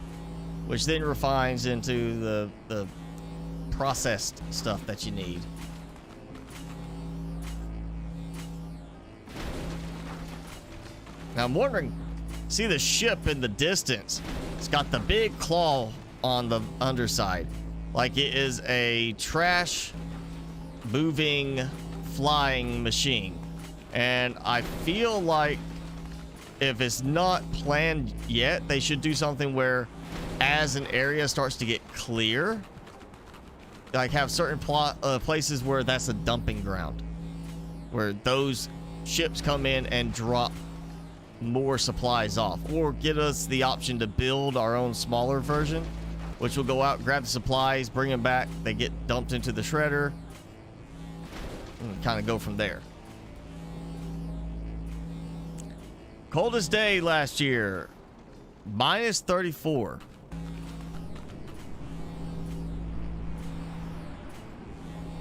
which then refines into the processed stuff that you need. Now I'm wondering, see the ship in the distance? It's got the big claw on the underside, like it is a trash moving flying machine. And I feel like if it's not planned yet, they should do something where as an area starts to get clear, like have certain places where that's a dumping ground, where those ships come in and drop more supplies off, or get us the option to build our own smaller version, which will go out, grab the supplies, bring them back, they get dumped into the shredder, and kind of go from there. Coldest day last year, -34.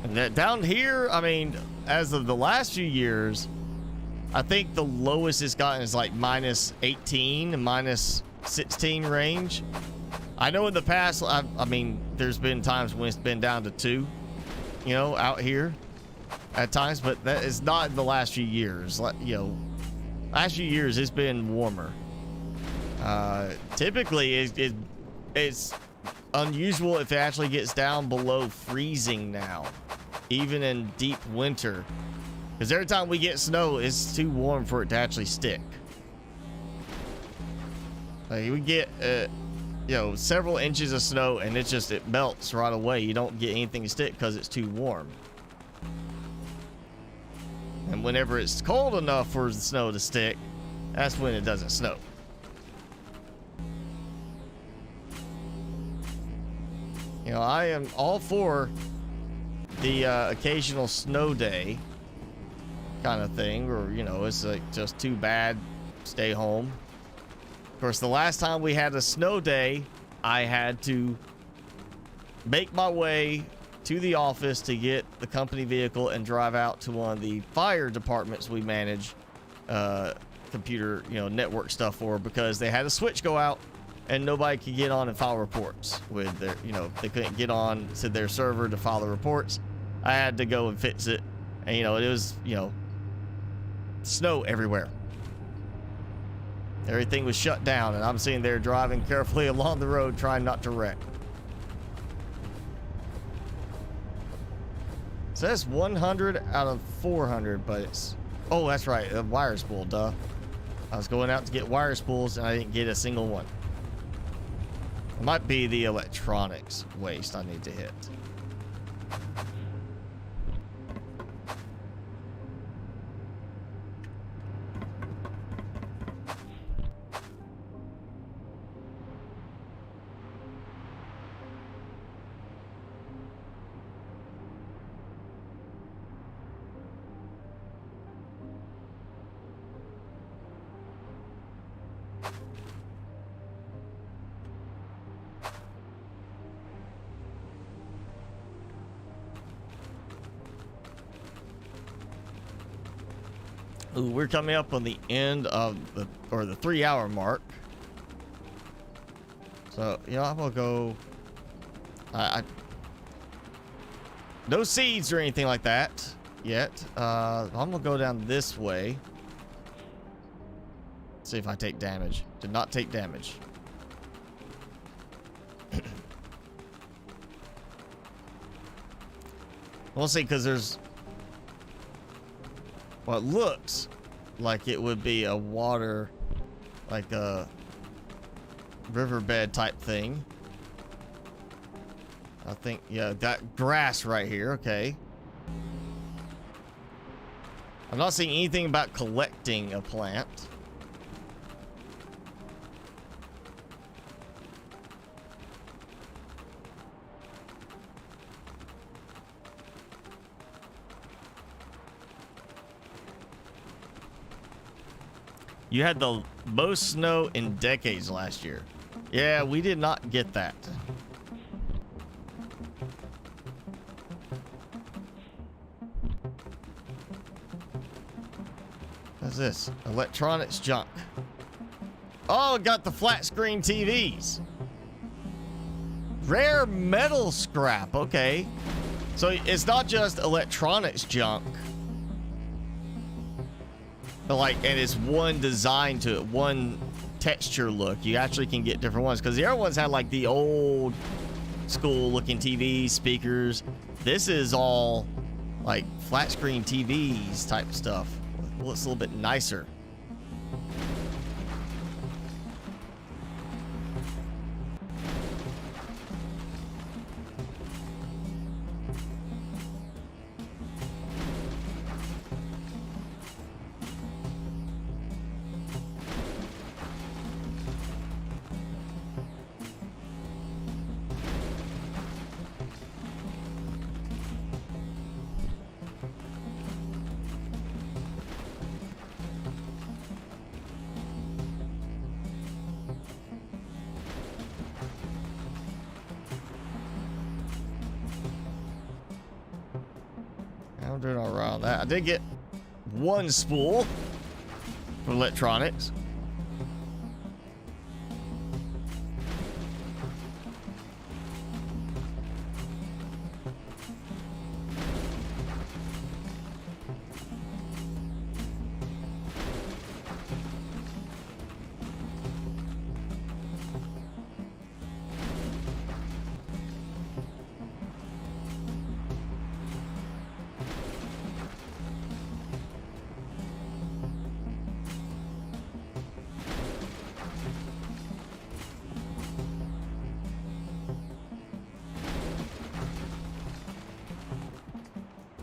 And that down here, I mean, as of the last few years, I think the lowest it's gotten is like minus 18, minus 16 range. I know in the past, I mean, there's been times when it's been down to 2, you know, out here at times, but that is not in the last few years. Like, you know, last few years it's been warmer. Typically, it's unusual if it actually gets down below freezing now, even in deep winter. Because every time we get snow, it's too warm for it to actually stick. Like we get, you know, several inches of snow and it melts right away. You don't get anything to stick because it's too warm. And whenever it's cold enough for the snow to stick, that's when it doesn't snow. You know, I am all for the occasional snow day kind of thing, or, you know, it's like just too bad, stay home. Of course, the last time we had a snow day, I had to make my way to the office to get the company vehicle and drive out to one of the fire departments we manage computer, you know, network stuff for, because they had a switch go out and nobody could get on and file reports with their, you know, they couldn't get on to their server to file the reports. I had to go and fix it. And, you know, it was, you know, snow everywhere. Everything was shut down, and I'm sitting there driving carefully along the road trying not to wreck. It says 100 out of 400, but it's... Oh, that's right, a wire spool, duh. I was going out to get wire spools, and I didn't get a single one. It might be the electronics waste I need to hit. Ooh, we're coming up on the end of the 3-hour mark. So, you know, I'm gonna go. No seeds or anything like that yet. I'm gonna go down this way. See if I take damage. Did not take damage. We'll see, because there's what looks like it would be a water, like a riverbed type thing. I think, yeah, that grass right here. Okay. I'm not seeing anything about collecting a plant. You had the most snow in decades last year. Yeah, we did not get that. What's this? Electronics junk. Oh, got the flat screen TVs. Rare metal scrap. Okay. So it's not just electronics junk. Like, and it's one design to it, one texture look. You actually can get different ones, because the other ones had like the old school looking TVs, speakers. This is all like flat screen TVs type stuff. Looks a little bit nicer. I'm doing all right on that. I did get one spool for electronics.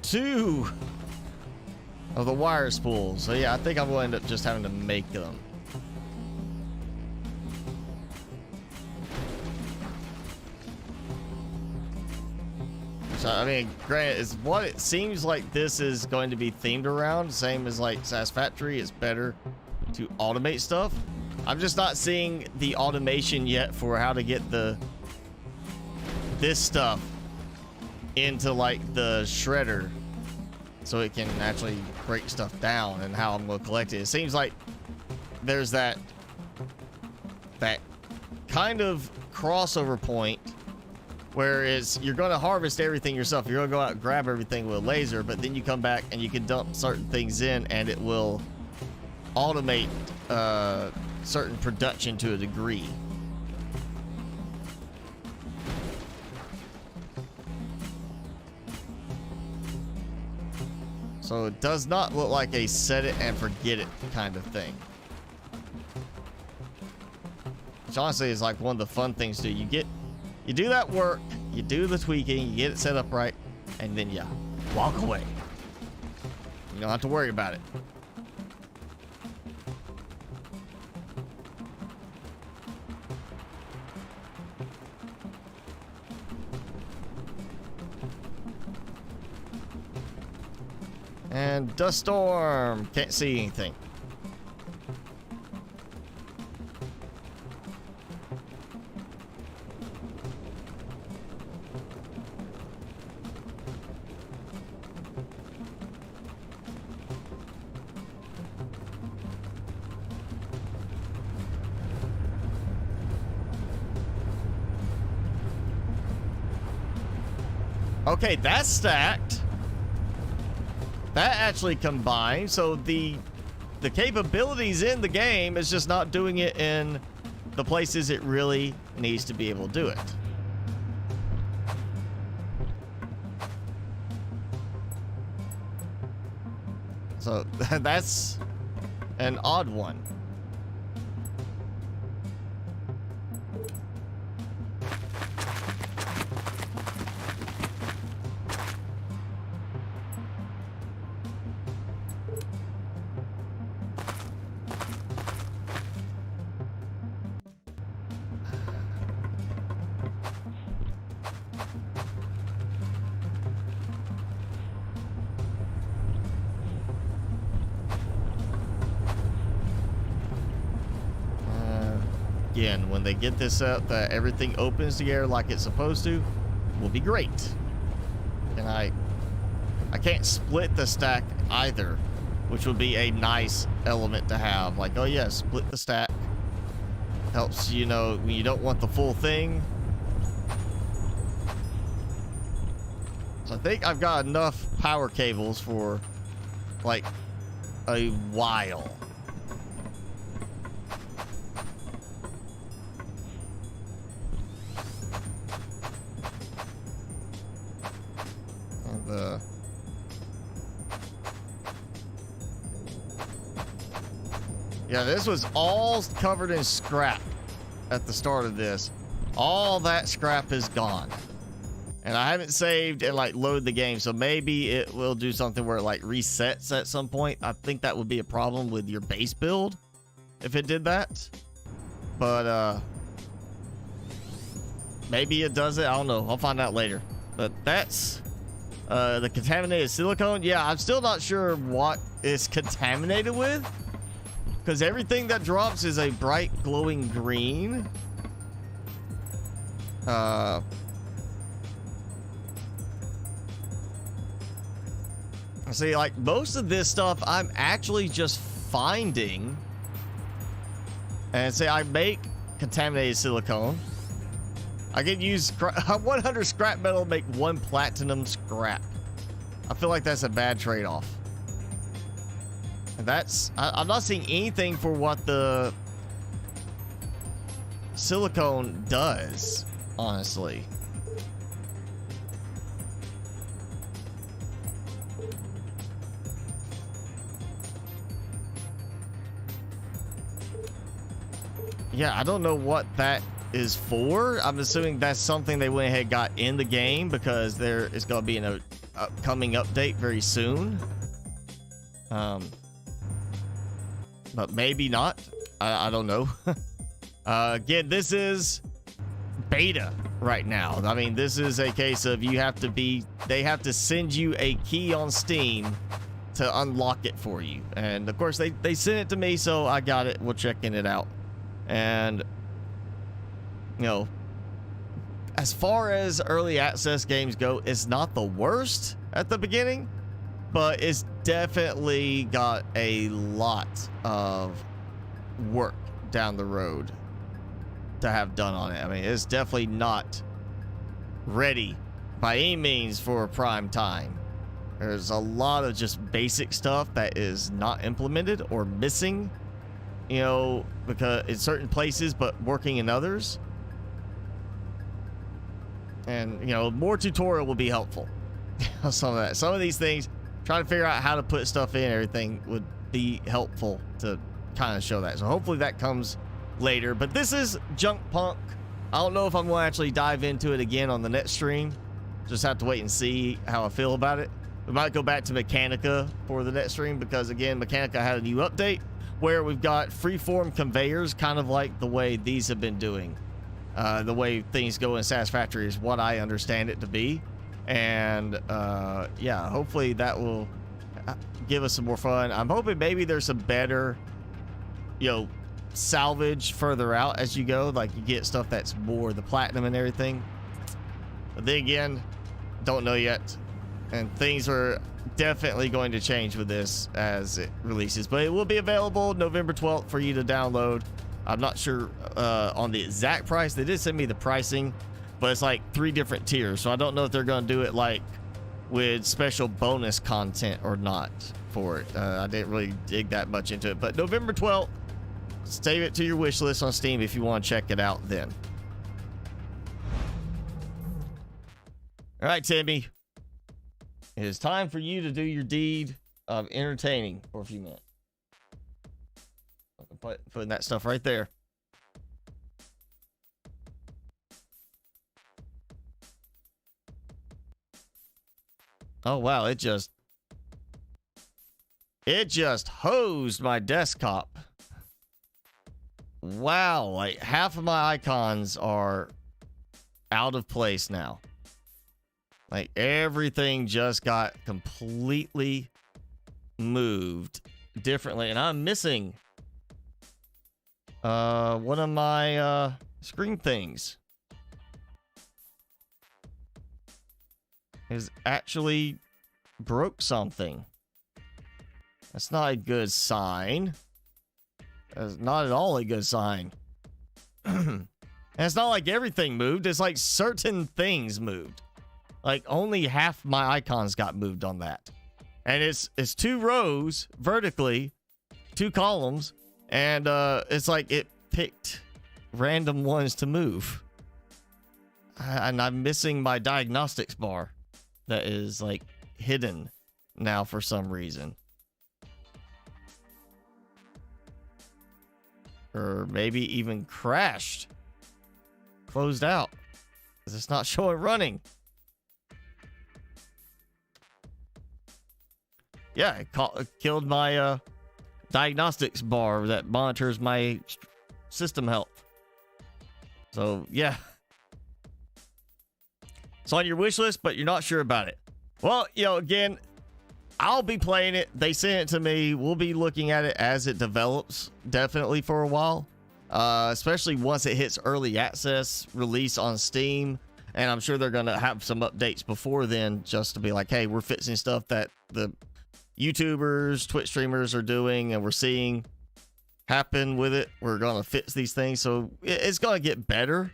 Two of the wire spools. So yeah, I think I'm going to end up just having to make them. So I mean, granted, it's what it seems like this is going to be themed around. Same as like Satisfactory, it's better to automate stuff. I'm just not seeing the automation yet for how to get this stuff into like the shredder so it can actually break stuff down, and how I'm going to collect it. It seems like there's that kind of crossover point where you're going to harvest everything yourself. You're going to go out and grab everything with a laser, but then you come back and you can dump certain things in and it will automate certain production to a degree. So it does not look like a set it and forget it kind of thing. Which honestly is like one of the fun things to do. You do that work, you do the tweaking, you get it set up right, and then you walk away. You don't have to worry about it. And dust storm. Can't see anything. Okay, that's stacked. That actually combined, so the capabilities in the game is just not doing it in the places it really needs to be able to do it. So that's an odd one. Again, when they get this up, that everything opens together like it's supposed to, will be great. And I can't split the stack either, which would be a nice element to have. Like, oh yeah, split the stack. Helps, you know, when you don't want the full thing. So I think I've got enough power cables for like a while. Yeah, this was all covered in scrap at the start of this. All that scrap is gone. And I haven't saved and like load the game, so maybe it will do something where it like resets at some point. I think that would be a problem with your base build if it did that. But maybe it does it. I don't know. I'll find out later. But that's the contaminated silicone. Yeah, I'm still not sure what it's contaminated with, because everything that drops is a bright glowing green. See, like, most of this stuff I'm actually just finding. And say I make contaminated silicone. I can use 100 scrap metal to make 1 platinum scrap. I feel like that's a bad trade-off. And that's... I'm not seeing anything for what the silicone does, honestly. Yeah, I don't know what that is for. I'm assuming that's something they went ahead and got in the game because there is going to be an upcoming update very soon. But maybe not. I don't know. Again, this is beta right now. I mean, this is a case of you have to be... They have to send you a key on Steam to unlock it for you. And, of course, they sent it to me, so I got it. We're checking it out. And, you know, as far as early access games go, it's not the worst at the beginning, but it's definitely got a lot of work down the road to have done on it. I mean, it's definitely not ready by any means for prime time. There's a lot of just basic stuff that is not implemented or missing, you know, because in certain places but working in others. And, you know, more tutorial will be helpful. Some of these things, trying to figure out how to put stuff in, everything would be helpful to kind of show that. So hopefully that comes later. But this is Junk Punk. I don't know if I'm going to actually dive into it again on the next stream. Just have to wait and see how I feel about it. We might go back to Mechanica for the next stream because, again, Mechanica had a new update where we've got freeform conveyors, kind of like the way these have been doing. The way things go in Satisfactory is what I understand it to be. And yeah, hopefully that will give us some more fun. I'm hoping maybe there's some better, you know, salvage further out as you go. Like you get stuff that's more the platinum and everything. But then again, don't know yet. And things are definitely going to change with this as it releases. But it will be available November 12th for you to download. I'm not sure on the exact price. They did send me the pricing, but it's like 3 different tiers. So I don't know if they're going to do it like with special bonus content or not for it. I didn't really dig that much into it. But November 12th, save it to your wish list on Steam if you want to check it out then. All right, Timmy. It is time for you to do your deed of entertaining for a few minutes. Putting that stuff right there. Oh wow, it just hosed my desktop. Wow, like half of my icons are out of place now. Like everything just got completely moved differently, and I'm missing one of my screen things is actually broke something. That's not a good sign. That's not at all a good sign. And it's not like everything moved. It's like certain things moved. Like only half my icons got moved on that. And it's 2 rows vertically, 2 columns, and it's like it picked random ones to move. And I'm missing my diagnostics bar that is like hidden now for some reason. Or maybe even crashed. Closed out. 'Cause it's not showing running. Yeah, it killed my diagnostics bar that monitors my system health. So, yeah. It's on your wish list, but you're not sure about it. Well, you know, again, I'll be playing it. They sent it to me. We'll be looking at it as it develops, definitely for a while. Especially once it hits early access release on Steam. And I'm sure they're going to have some updates before then just to be like, hey, we're fixing stuff that the YouTubers, Twitch streamers are doing, and we're seeing happen with it. We're going to fix these things. So it's going to get better,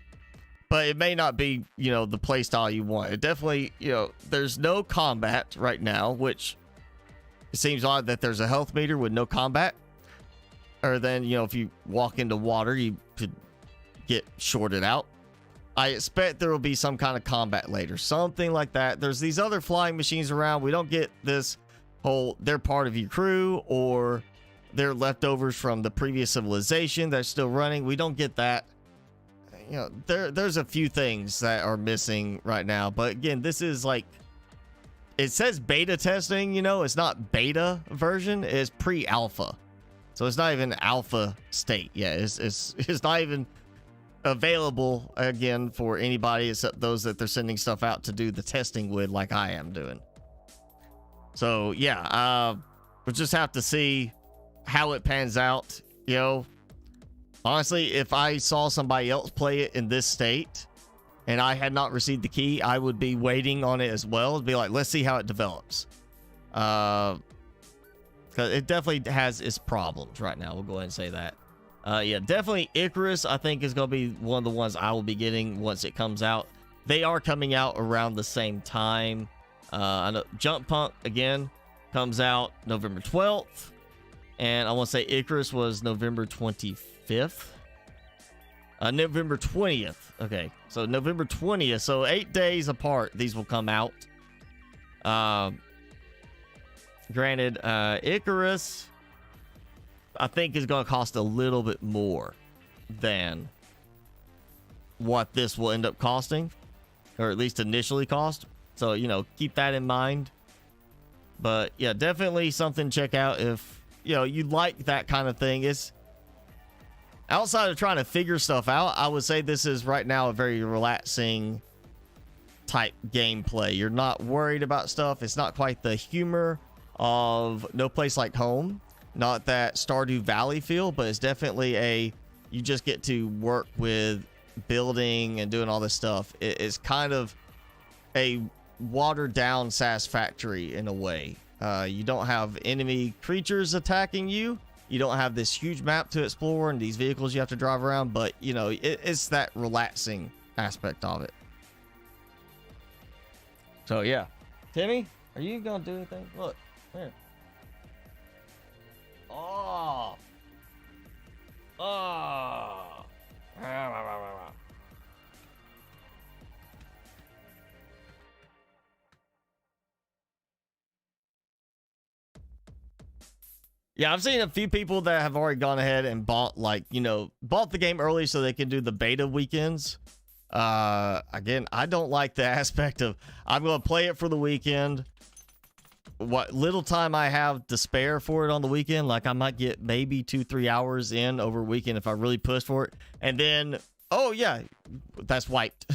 but it may not be, you know, the play style you want. It definitely, you know, there's no combat right now, which it seems odd that there's a health meter with no combat. Or then, you know, if you walk into water, you could get shorted out. I expect there will be some kind of combat later, something like that. There's these other flying machines around. We don't get this whole, they're part of your crew, or they're leftovers from the previous civilization that's still running. We don't get that. You know, there's a few things that are missing right now. But again, this is like, it says beta testing, you know, it's not beta version, it's pre-alpha. So it's not even alpha state yet. It's not even available again for anybody except those that they're sending stuff out to do the testing with, like I am doing. So yeah, we'll just have to see how it pans out. You know, honestly, if I saw somebody else play it in this state and I had not received the key, I would be waiting on it as well. It'd be like, let's see how it develops. Because it definitely has its problems right now. We'll go ahead and say that. Yeah, definitely Icarus, I think, is going to be one of the ones I will be getting once it comes out. They are coming out around the same time. I know Jump Punk, again, comes out November 12th. And I want to say Icarus was November 25th. November 20th. Okay, so November 20th. So 8 days apart, these will come out. Granted, Icarus, I think, is going to cost a little bit more than what this will end up costing, or at least initially cost. So, you know, keep that in mind. But yeah, definitely something to check out if, you know, you like that kind of thing. It's outside of trying to figure stuff out, I would say this is right now a very relaxing type gameplay. You're not worried about stuff. It's not quite the humor of No Place Like Home, not that Stardew Valley feel, but it's definitely a, you just get to work with building and doing all this stuff. It's kind of a watered down Satisfactory in a way. You don't have enemy creatures attacking you. You don't have this huge map to explore and these vehicles you have to drive around, but you know, it's that relaxing aspect of it. So yeah, Timmy, are you gonna do anything? Look, here. Oh. Oh. Yeah, I've seen a few people that have already gone ahead and bought, like, you know, bought the game early so they can do the beta weekends. Again, I don't like the aspect of, I'm going to play it for the weekend. What little time I have to spare for it on the weekend, like I might get maybe 2-3 hours in over a weekend if I really push for it. And then, oh yeah, that's wiped.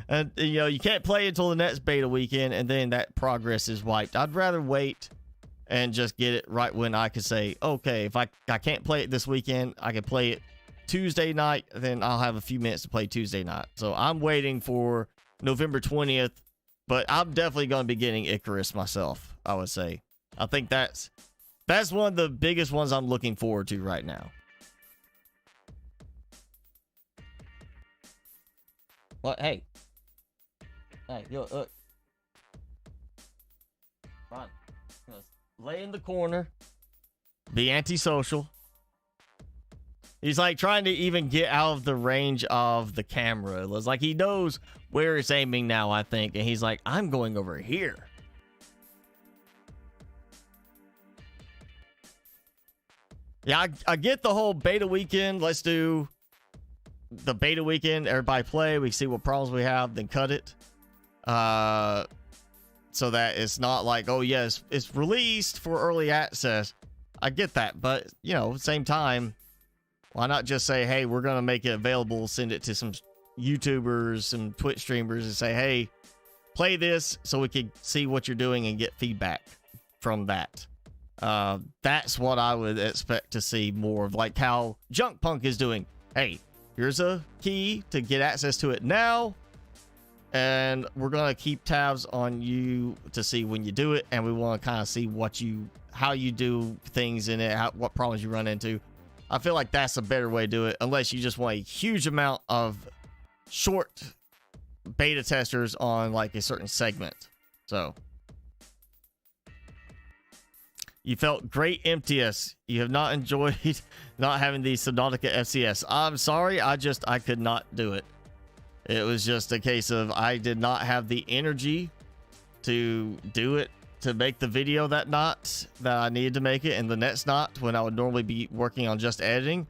And you know, you can't play until the next beta weekend, and then that progress is wiped. I'd rather wait and just get it right when I could say, okay, if I can't play it this weekend, I can play it Tuesday night, then I'll have a few minutes to play Tuesday night. So I'm waiting for November 20th, but I'm definitely going to be getting Icarus myself, I would say. I think that's one of the biggest ones I'm looking forward to right now. What? Hey. Hey, yo, look. Come on. Lay in the corner. Be antisocial. He's like trying to even get out of the range of the camera. It's like he knows where it's aiming now, I think. And he's like, I'm going over here. Yeah, I get the whole beta weekend. Let's do the beta weekend. Everybody play. We see what problems we have, then cut it. So that it's not like, oh yes, it's released for early access. I get that, but you know, at the same time, why not just say, hey, we're gonna make it available, send it to some YouTubers, some Twitch streamers, and say, hey, play this so we can see what you're doing and get feedback from that. That's what I would expect to see more of, like how Junk Punk is doing. Hey, here's a key to get access to it now. and we're gonna keep tabs on you to see when you do it, and we want to kind of see how you do things in it, what problems you run into. I feel like that's a better way to do it, unless you just want a huge amount of short beta testers on like a certain segment. So you felt great, MTS. You have not enjoyed not having the Subnautica FCS. I'm sorry, I could not do it. It was just a case of I did not have the energy to do it, to make the video that night that I needed to make it, and the next night when I would normally be working on just editing,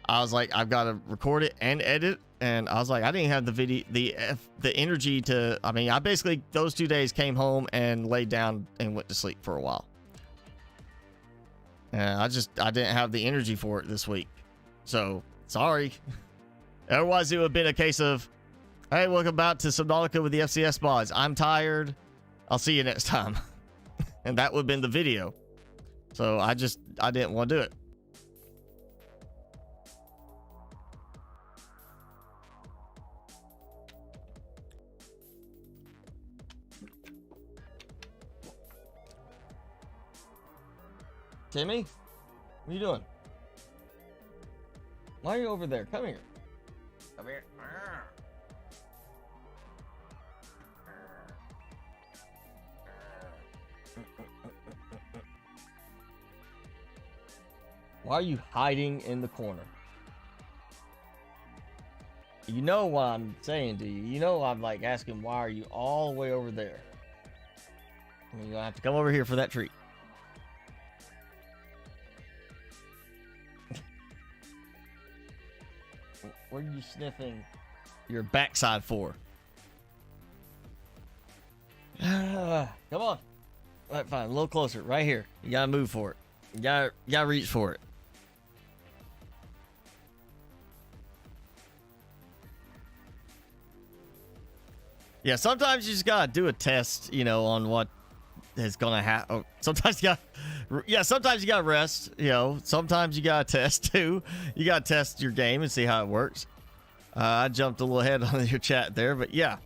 I was like, I've got to record it and edit, and I was like, I didn't have the energy to. I mean, I basically those 2 days came home and laid down and went to sleep for a while. And I didn't have the energy for it this week, so sorry. Otherwise, it would have been a case of, hey, welcome back to Subnautica with the FCS mods. I'm tired. I'll see you next time. And that would have been the video. So I didn't want to do it. Timmy, what are you doing? Why are you over there? Come here. Come here. Why are you hiding in the corner? You know what I'm saying to you. You know I'm like asking, why are you all the way over there? I mean, you're gonna have to come over here for that treat. What are you sniffing your backside for? Come on. All right, fine. A little closer. Right here. You gotta move for it. You gotta reach for it. Yeah, sometimes you just gotta do a test, you know, on what is gonna happen. Oh, sometimes you gotta rest, you know. Sometimes you gotta test too. You gotta test your game and see how it works. I jumped a little ahead on your chat there, but yeah.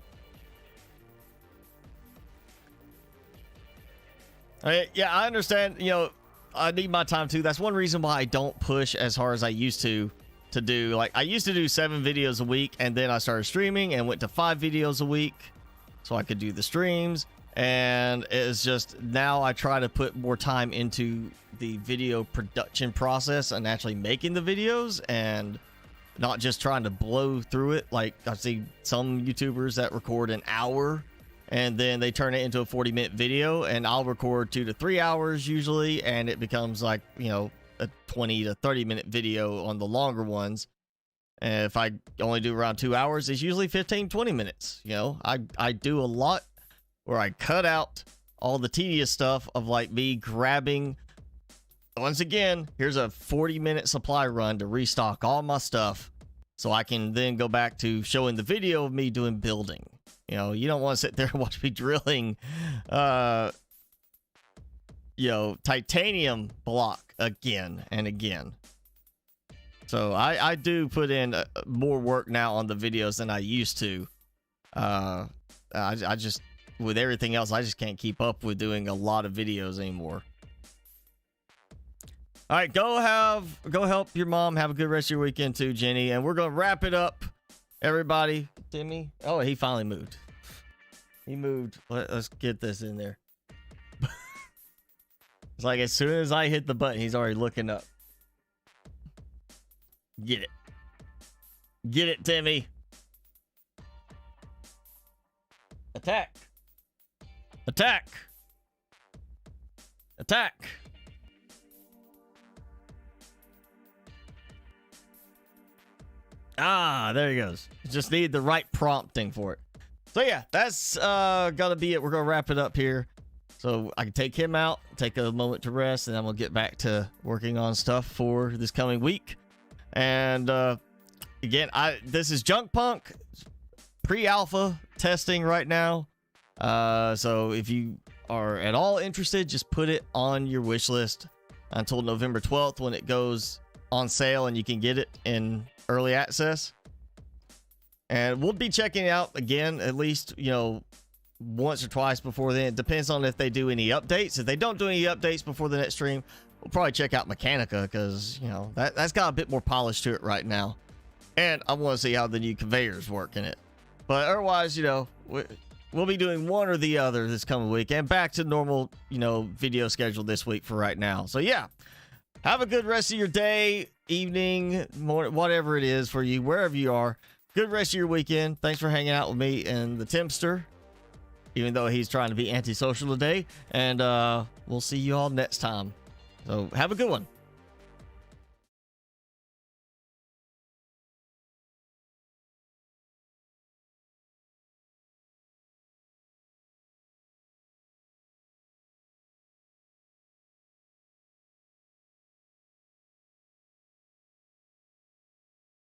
Yeah, I understand. You know, I need my time too. That's one reason why I don't push as hard as I used to do. Like, I used to do 7 videos a week, and then I started streaming and went to 5 videos a week so I could do the streams. And it's just now I try to put more time into the video production process and actually making the videos, and not just trying to blow through it. Like, I see some YouTubers that record an hour and then they turn it into a 40-minute video, and I'll record 2 to 3 hours usually, and it becomes like, you know, a 20 to 30-minute video on the longer ones. And if I only do around 2 hours, it's usually 15-20 minutes. You know, I do a lot where I cut out all the tedious stuff of like me grabbing. Once again, here's a 40-minute supply run to restock all my stuff, so I can then go back to showing the video of me doing building. You know, you don't want to sit there and watch me drilling, you know, titanium block again and again. So I do put in more work now on the videos than I used to. I just, with everything else, I just can't keep up with doing a lot of videos anymore. All right, go help your mom have a good rest of your weekend too, Jenny. And we're gonna wrap it up, everybody. Timmy, oh, he finally moved. He moved. Let's get this in there. It's like as soon as I hit the button, he's already looking up. Get it. Get it, Timmy. Attack. Attack. Attack. Ah, there he goes. Just need the right prompting for it. So yeah, that's gonna be it. We're gonna wrap it up here, so I can take him out, take a moment to rest, and then we'll get back to working on stuff for this coming week. And again, this is Junk Punk pre-alpha testing right now. So if you are at all interested, just put it on your wish list until November 12th when it goes on sale and you can get it in early access. And we'll be checking it out again, at least, you know, once or twice before then. It depends on if they do any updates. If they don't do any updates before the next stream, we'll probably check out Mechanica because, you know, that's got a bit more polish to it right now. And I want to see how the new conveyors work in it. But otherwise, you know, we'll be doing one or the other this coming week and back to normal, you know, video schedule this week for right now. So yeah, have a good rest of your day, evening, morning, whatever it is for you, wherever you are. Good rest of your weekend. Thanks for hanging out with me and the Timster, even though he's trying to be antisocial today. And we'll see you all next time. So have a good one.